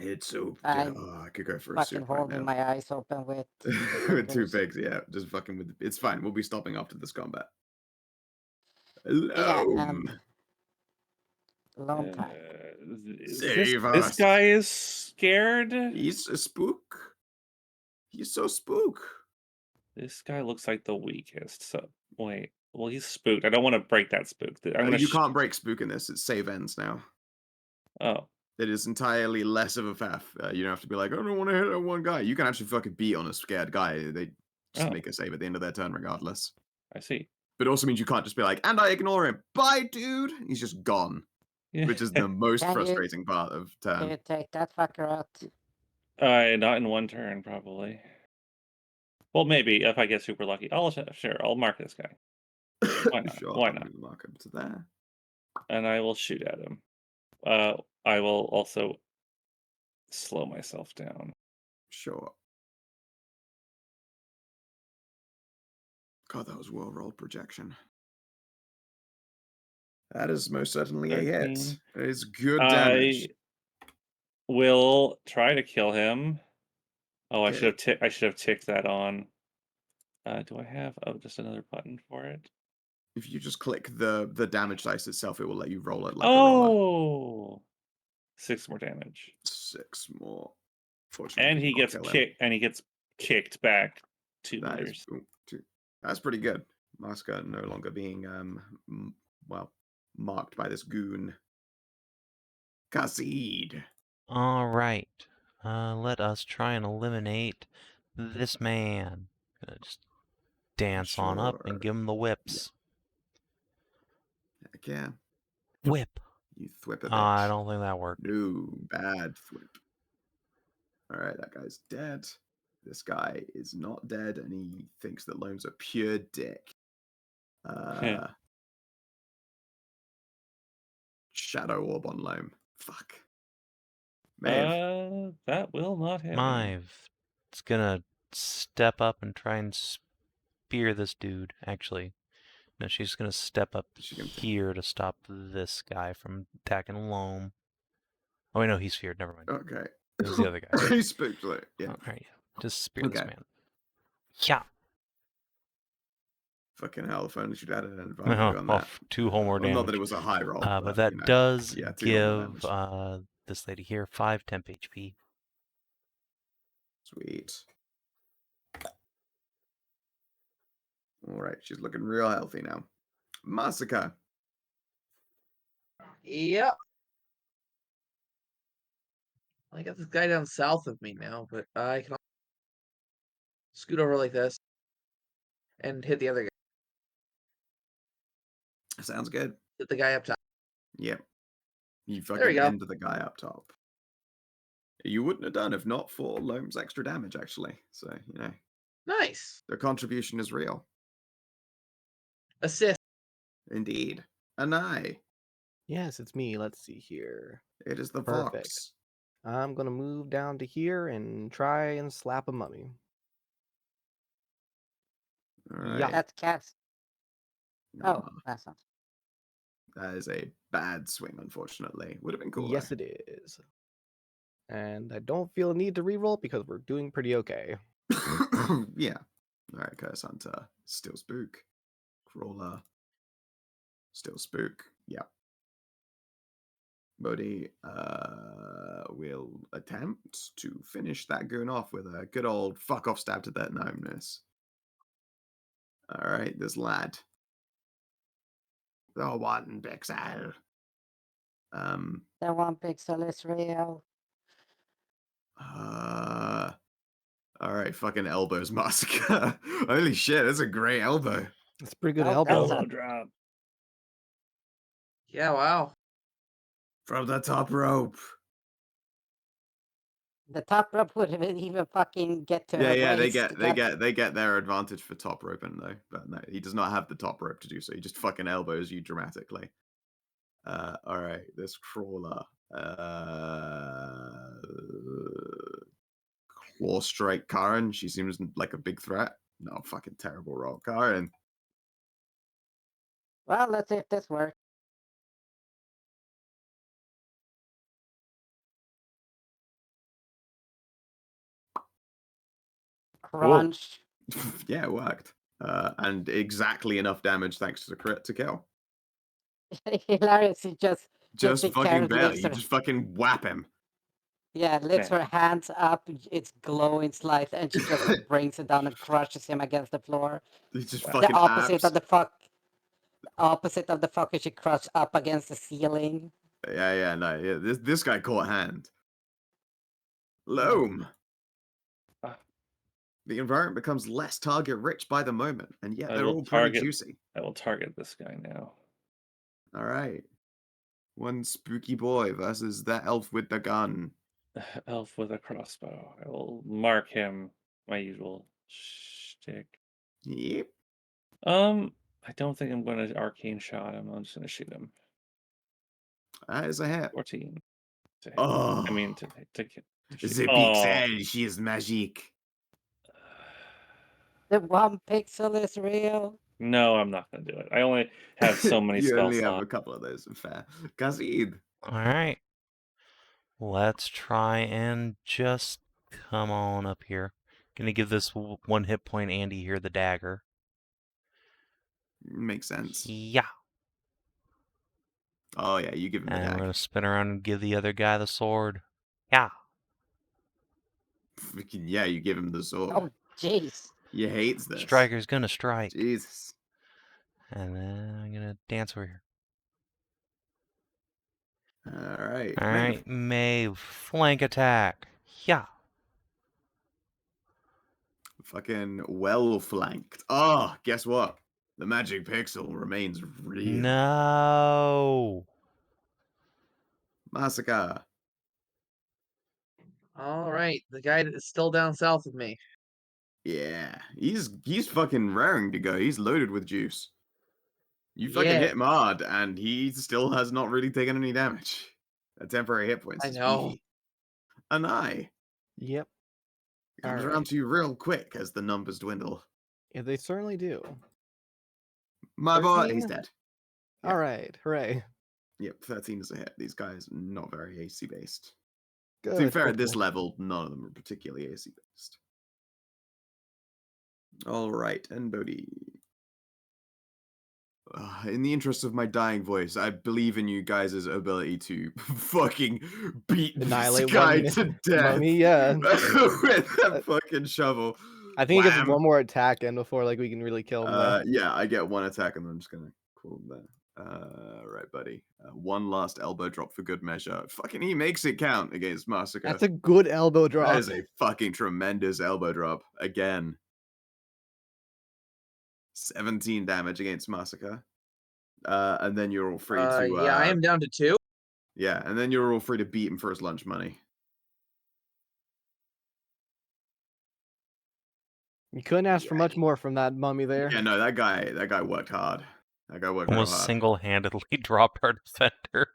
It's soup. I I could go for a fucking soup right holding now. my eyes open with With 2 fuckers. pigs, yeah. Just fucking with. It's fine. We'll be stopping after this combat. Yeah, Loam. and Loam time. Save This us. guy is scared. He's a spook. He's so spook. This guy looks like the weakest. So wait, well he's spooked. I don't want to break that spook. I'm gonna You can't break spook in this. It's save ends now. Oh, It is entirely less of a faff. You don't have to be like, I don't want to hit that one guy. You can actually fucking beat on a scared guy. They Just Oh. make a save at the end of their turn regardless. I see. But it also means you can't just be like, and I ignore him. Bye, dude. He's just gone, Yeah. which is the most Can you- frustrating part of Can turn. you take that fucker out? Not in one turn, probably. Well, maybe if I get super lucky. I'll mark this guy. Why not? Sure, Why I'll not? move the marker to there. And I will shoot at him. I will also slow myself down. Sure. God, that was well rolled projection. That is most certainly a hit. 13. It is good damage. I will try to kill him. Oh, I Okay. should have ticked that on. Do I have just another button for it? If you just click the damage dice itself, it will let you roll it like a roller. Oh, 6 more damage. 6 more. Fortunately, And he will not gets kill him. kicked. And he gets kicked back 2 That is meters. that's pretty good. Masika no longer being marked by this goon. Khassid. All right. Let us try and eliminate this man. Gonna just dance on up and Sure. give him the whips. Heck yeah. Whip. You thwip a bitch. I don't think that worked. No, bad thwip. Alright, that guy's dead. This guy is not dead, and he thinks that Loam's a pure dick. Shadow Orb on Loam. Fuck. Maeve. That will not hit me. Maeve. It's gonna step up and try and spear this dude, actually. No, she's gonna step up here to stop this guy from attacking Loam. Oh, wait, no, he's feared. Never mind. Okay. It was the other guy. He spooked it. Yeah. All right, just spear this Okay. man. Yeah. Fucking hell, if only she'd added an advantage on that. 2 whole more Well, not that damage. it was a high roll. But that does yeah, 2 more give damage. this lady here 5 temp HP. Sweet. Alright, she's looking real healthy now. Masika. Yep. I got this guy down south of me now, but I can scoot over like this and hit the other guy. Sounds good. Hit the guy up top. Yep. You There we fucking go. end the guy up top. You wouldn't have done if not for Loam's extra damage, actually. So, Nice. the contribution is real. Assist. Indeed. Anai. Yes, it's me. Let's see here. It is the Perfect. Vox. I'm gonna move down to here and try and slap a mummy. Alright. Yeah. That's cast. Nah, Oh, that's not. that is a bad swing, unfortunately. Would have been cool. Yes, it is. And I don't feel a need to reroll because we're doing pretty okay. Yeah. Alright, Curse Hunter. Still Spook. Crawler. Still Spook. Yeah. Bodhi will attempt to finish that goon off with a good old fuck off stab to that gnomeness. Alright, this lad. The one pixel. The 1 pixel is real. Alright, fucking elbows, Masika. Holy shit, that's a great elbow. It's a pretty good Oh, elbow. that's Elbow drop. Yeah, wow. From the top rope. The top rope wouldn't even fucking get to her Yeah, they waist. get their advantage for top roping though. But no, he does not have the top rope to do so. He just fucking elbows you dramatically. Alright, this crawler. Claw strike Karin. She seems like a big threat. No, fucking terrible roll. Karin. Well, let's see if this works. Crunch. Yeah, it worked. And exactly enough damage thanks to the crit to kill. Hilarious. He just Just fucking Karin barely. lifts You her, just fucking whap him. lifts Yeah. her hands up. It's glowing slightly, and she just brings it down and crushes him against the floor. He just The fucking opposite apps. of the fuck. Opposite of the fucker she crushed up against the ceiling. Yeah. This guy caught hand. Loam. The environment becomes less target rich by the moment, and yet I they're will all pretty target. juicy. I will target this guy now. All right. One spooky boy versus that elf with the gun. Elf with a crossbow. I will mark him. My usual shtick. Yep. I don't think I'm going to arcane shot him. I'm just going to shoot him. That is a hit. 14. To hit. Oh. I mean to shoot. The pixel, she is magic. The 1 pixel is real. No, I'm not going to do it. I only have so many You spell only have slots. a couple of those. Fair. Khassid. All right. Let's try and just come on up here. Gonna give this 1 hit point Andy here the dagger. Makes sense. Yeah. Oh yeah, you give him the And we're dagger. gonna spin around and give the other guy the sword. Yeah. Freaking yeah, you give him the sword. Oh, jeez. You hates this. Striker's gonna strike. Jesus. And then I'm gonna dance over here. All right. All Maeve. right, Maeve, flank attack. Yeah. Fucking well flanked. Oh, guess what? The magic pixel remains real. No. Masika. All right, the guy that is still down south of me. Yeah, he's fucking raring to go. He's loaded with juice. You fucking Yeah. hit him hard, and he still has not really taken any damage. A temporary hit points. I is know. beefy. Anai Yep. comes All around right. to you real quick as the numbers dwindle. Yeah, they certainly do. My boy, 13? he's dead. Yeah. All right. Hooray. Yep, 13 is a hit. These guys not very AC based. Good. To be fair, at cool, this cool. level, none of them are particularly AC based. All right, and Bodhi. In the interest of my dying voice, I believe in you guys' ability to fucking beat Annihilate this guy one to death mummy, yeah. with that fucking shovel. I think he gets Wham! one more attack in before like we can really kill him there. Yeah, I get one attack and I'm just gonna call him there. Right, buddy. One last elbow drop for good measure. Fucking he makes it count against Masika. That's a good elbow drop. That is a fucking tremendous elbow drop. Again. 17 damage against Masika. And then you're all free to... Yeah, I am down to 2. Yeah, and then you're all free to beat him for his lunch money. You couldn't ask for much more from that mummy there. Yeah, no, that guy worked hard. That guy worked real Almost hard. single-handedly dropped our defender.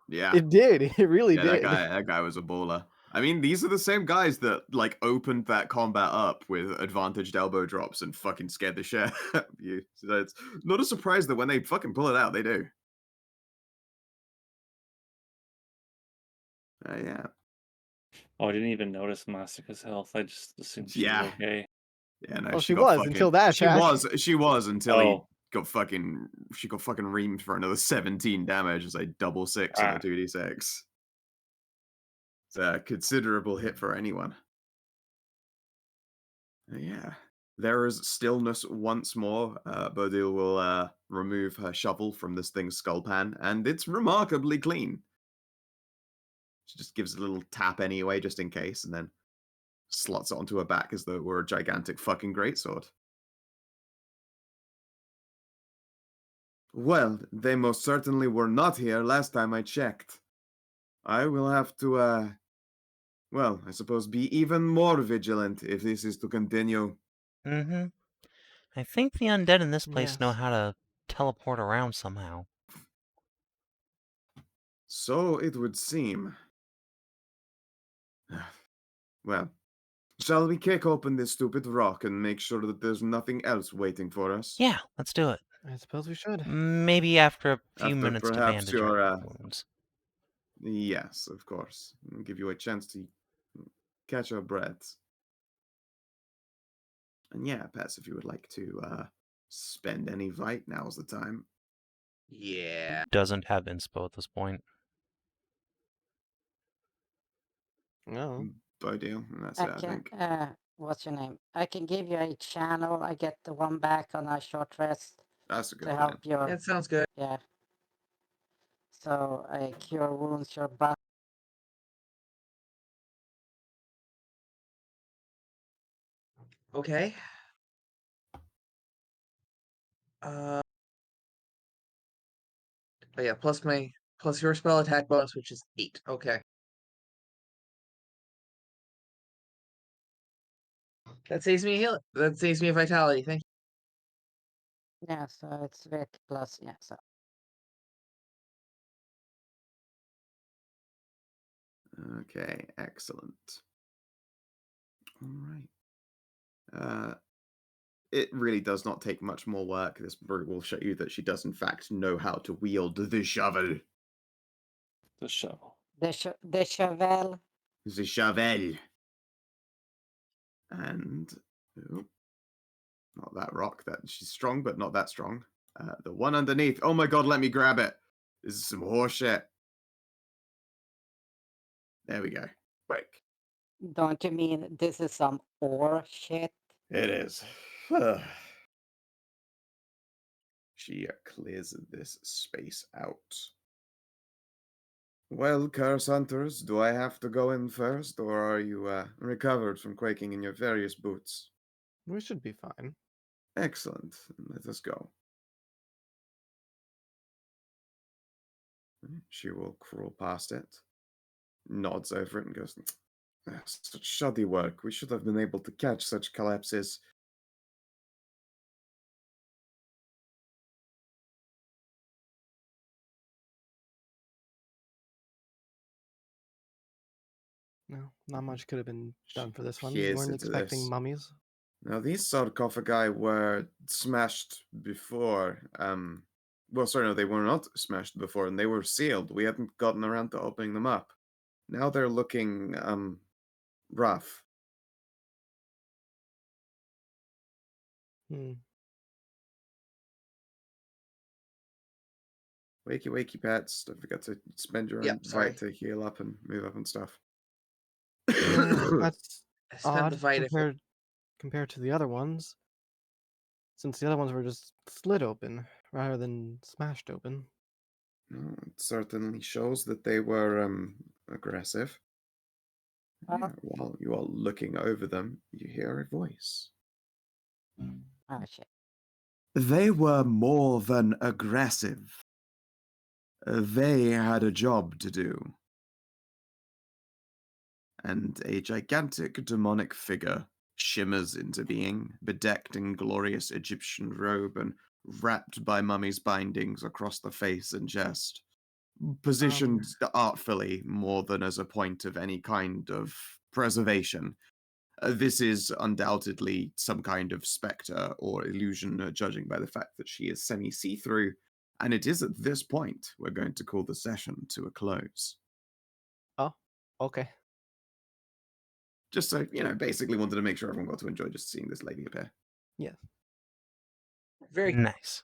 Yeah. It did. It really Yeah, did. that guy was a baller. I mean, these are the same guys that like opened that combat up with advantaged elbow drops and fucking scared the shit out of you. So it's not a surprise that when they fucking pull it out, they do. Yeah. Oh, I didn't even notice Masika's health. I just assumed she was okay. Yeah, no, Oh, she got was fucking, until that attack. She was until he Oh. got fucking reamed for another 17 damage as a double 6 on the 2d6. It's a considerable hit for anyone. Yeah. There is stillness once more. Bodil will remove her shovel from this thing's skull pan, and it's remarkably clean. She just gives a little tap anyway, just in case, and then slots it onto her back as though it were a gigantic fucking greatsword. Well, they most certainly were not here last time I checked. I will have to, well, I suppose be even more vigilant if this is to continue. Mm-hmm. I think the undead in this place know Yes. how to teleport around somehow. So it would seem. Well, shall we kick open this stupid rock and make sure that there's nothing else waiting for us? Yeah, let's do it. I suppose we should. Maybe after a few After minutes to perhaps bandage your, our wounds. Yes, of course. I'll give you a chance to catch your breaths. And yeah, Pets, if you would like to spend any Vite, now's the time. Yeah. Doesn't have inspo at this point. No. Bodil, and that's I it, I can, think. what's your name? I can give you a channel. I get the one back on a short rest That's a good to plan. help your, That sounds good. yeah. So I cure wounds your butt. Okay. Oh yeah, plus your spell attack bonus, which is 8. Okay. That saves me a heal. That saves me a vitality. Thank Yeah, so it's Vic plus, yeah, so. Okay, excellent. All right. It really does not take much more work. This brew will show you that she does in fact know how to wield the shovel. The shovel. The shovel. The shovel. And oh, not that rock. That she's strong, but not that strong. The one underneath. Oh my god, let me grab it. This is some horse shit. There we go. Quick. Don't you mean this is some ore shit? It is. She clears this space out. Well, curse hunters, do I have to go in first, or are you recovered from quaking in your various boots? We should be fine. Excellent. Let us go. She will crawl past it, nods over it, and goes, such shoddy work. We should have been able to catch such collapses. No, not much could have been done for this one. You Here's weren't into expecting this. mummies. Now, these sarcophagi were smashed before. Well, sorry, no, they were not smashed before, and they were sealed. We hadn't gotten around to opening them up. Now they're looking, rough. Hmm. Wakey, wakey, pets. Don't forget to spend your Yep, sorry. invite to heal up and move up and stuff. Yeah, that's I spent the odd fight. compared to the other ones. Since the other ones were just slit open rather than smashed open. No, it certainly shows that they were aggressive. Oh, Yeah, while you are looking over them, you hear a voice. oh shit. They were more than aggressive. They had a job to do. And a gigantic demonic figure shimmers into being, bedecked in glorious Egyptian robe and wrapped by mummy's bindings across the face and chest, positioned artfully more than as a point of any kind of preservation. This is undoubtedly some kind of spectre or illusion, judging by the fact that she is semi-see-through, and it is at this point we're going to call the session to a close. Oh, okay. Just so, basically wanted to make sure everyone got to enjoy just seeing this lady appear. Yes. Very Nice.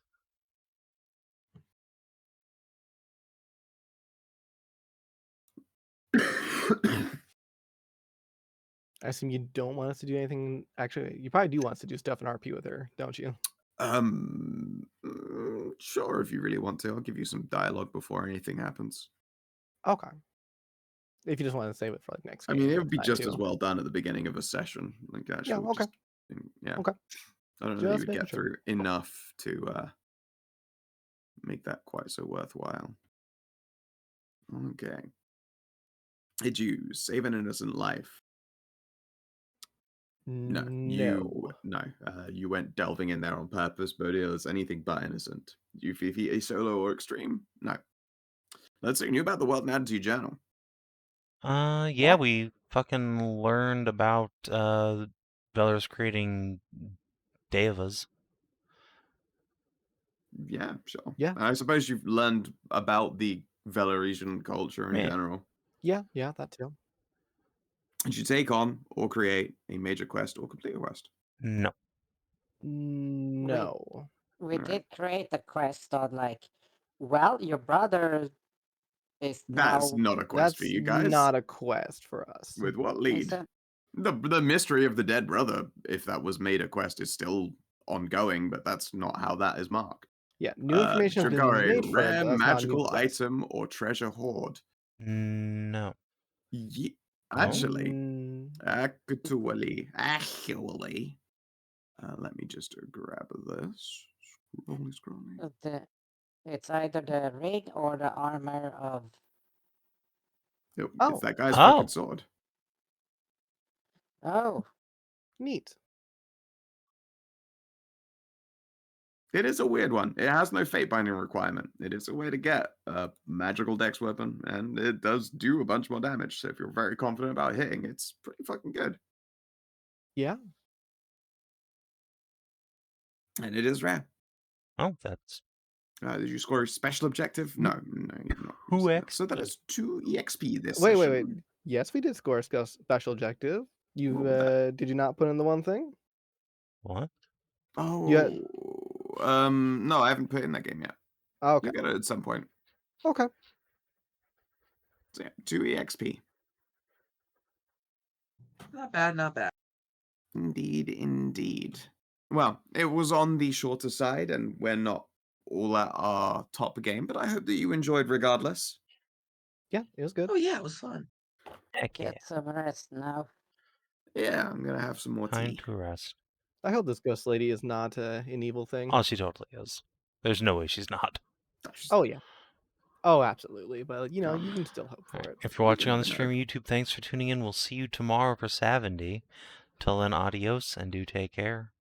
I assume you don't want us to do anything. Actually, you probably do want us to do stuff in RP with her, don't you? Sure, if you really want to. I'll give you some dialogue before anything happens. Okay. If you just want to save it for like next I game, mean, it that's would be fine, just too. as well done at the beginning of a session. Like, Yeah, actually, okay. yeah. Okay. I don't know that you Just would making get sure. through enough to make that quite so worthwhile. Okay. Did you save an innocent life? No, you went delving in there on purpose, but it was anything but innocent. You a solo or extreme? No. Let's see. You knew about the Wealth and Attitude Journal. Yeah, we fucking learned about Belarus creating devas. Yeah, sure. Yeah. I suppose you've learned about the Velaresian culture in Yeah. general. Yeah, that too. Did you take on or create a major quest or complete a quest? No. No. We Alright. did create a quest on like, well, your brother is That's now not a quest for That's you guys. not a quest for us. With what lead? isn't The mystery of the dead brother, if that was made a quest, is still ongoing, but that's not how that is marked. Yeah, new information has been Chikare, made for it, rare but that's not a new magical quest. item or treasure hoard. No. Ye- Oh? actually, Mm, actually, Let me just grab this. Scrolling. It's either the ring or the armor of. It's Oh. that guy's Oh. fucking sword. Oh, Neat. It is a weird one. It has no fate binding requirement. It is a way to get a magical dex weapon, and it does do a bunch more damage. So if you're very confident about hitting, it's pretty fucking good. Yeah. And it is rare. Oh, that's Did you score a special objective? No, you've not. Who used that. X? So that is 2 EXP this Wait. session. Yes, we did score a special objective. You What was that? did you not put in the one thing? What? Oh, Yeah. no, I haven't put in that game yet. Oh, okay. You'll get it at some point. Okay. So yeah, 2 EXP. Not bad, not bad. Indeed, indeed. Well, it was on the shorter side, and we're not all at our top game, but I hope that you enjoyed regardless. Yeah, it was good. Oh yeah, it was fun. Heck yeah. get some rest now. Yeah, I'm gonna have some more Time tea. to rest. I hope this ghost lady is not an evil thing. Oh, she totally is. There's no way she's not. Oh yeah. Oh, absolutely. But you Oh. can still hope for it. If you're watching on the never stream know. or YouTube, thanks for tuning in. We'll see you tomorrow for Savin. Till then, adios and do take care.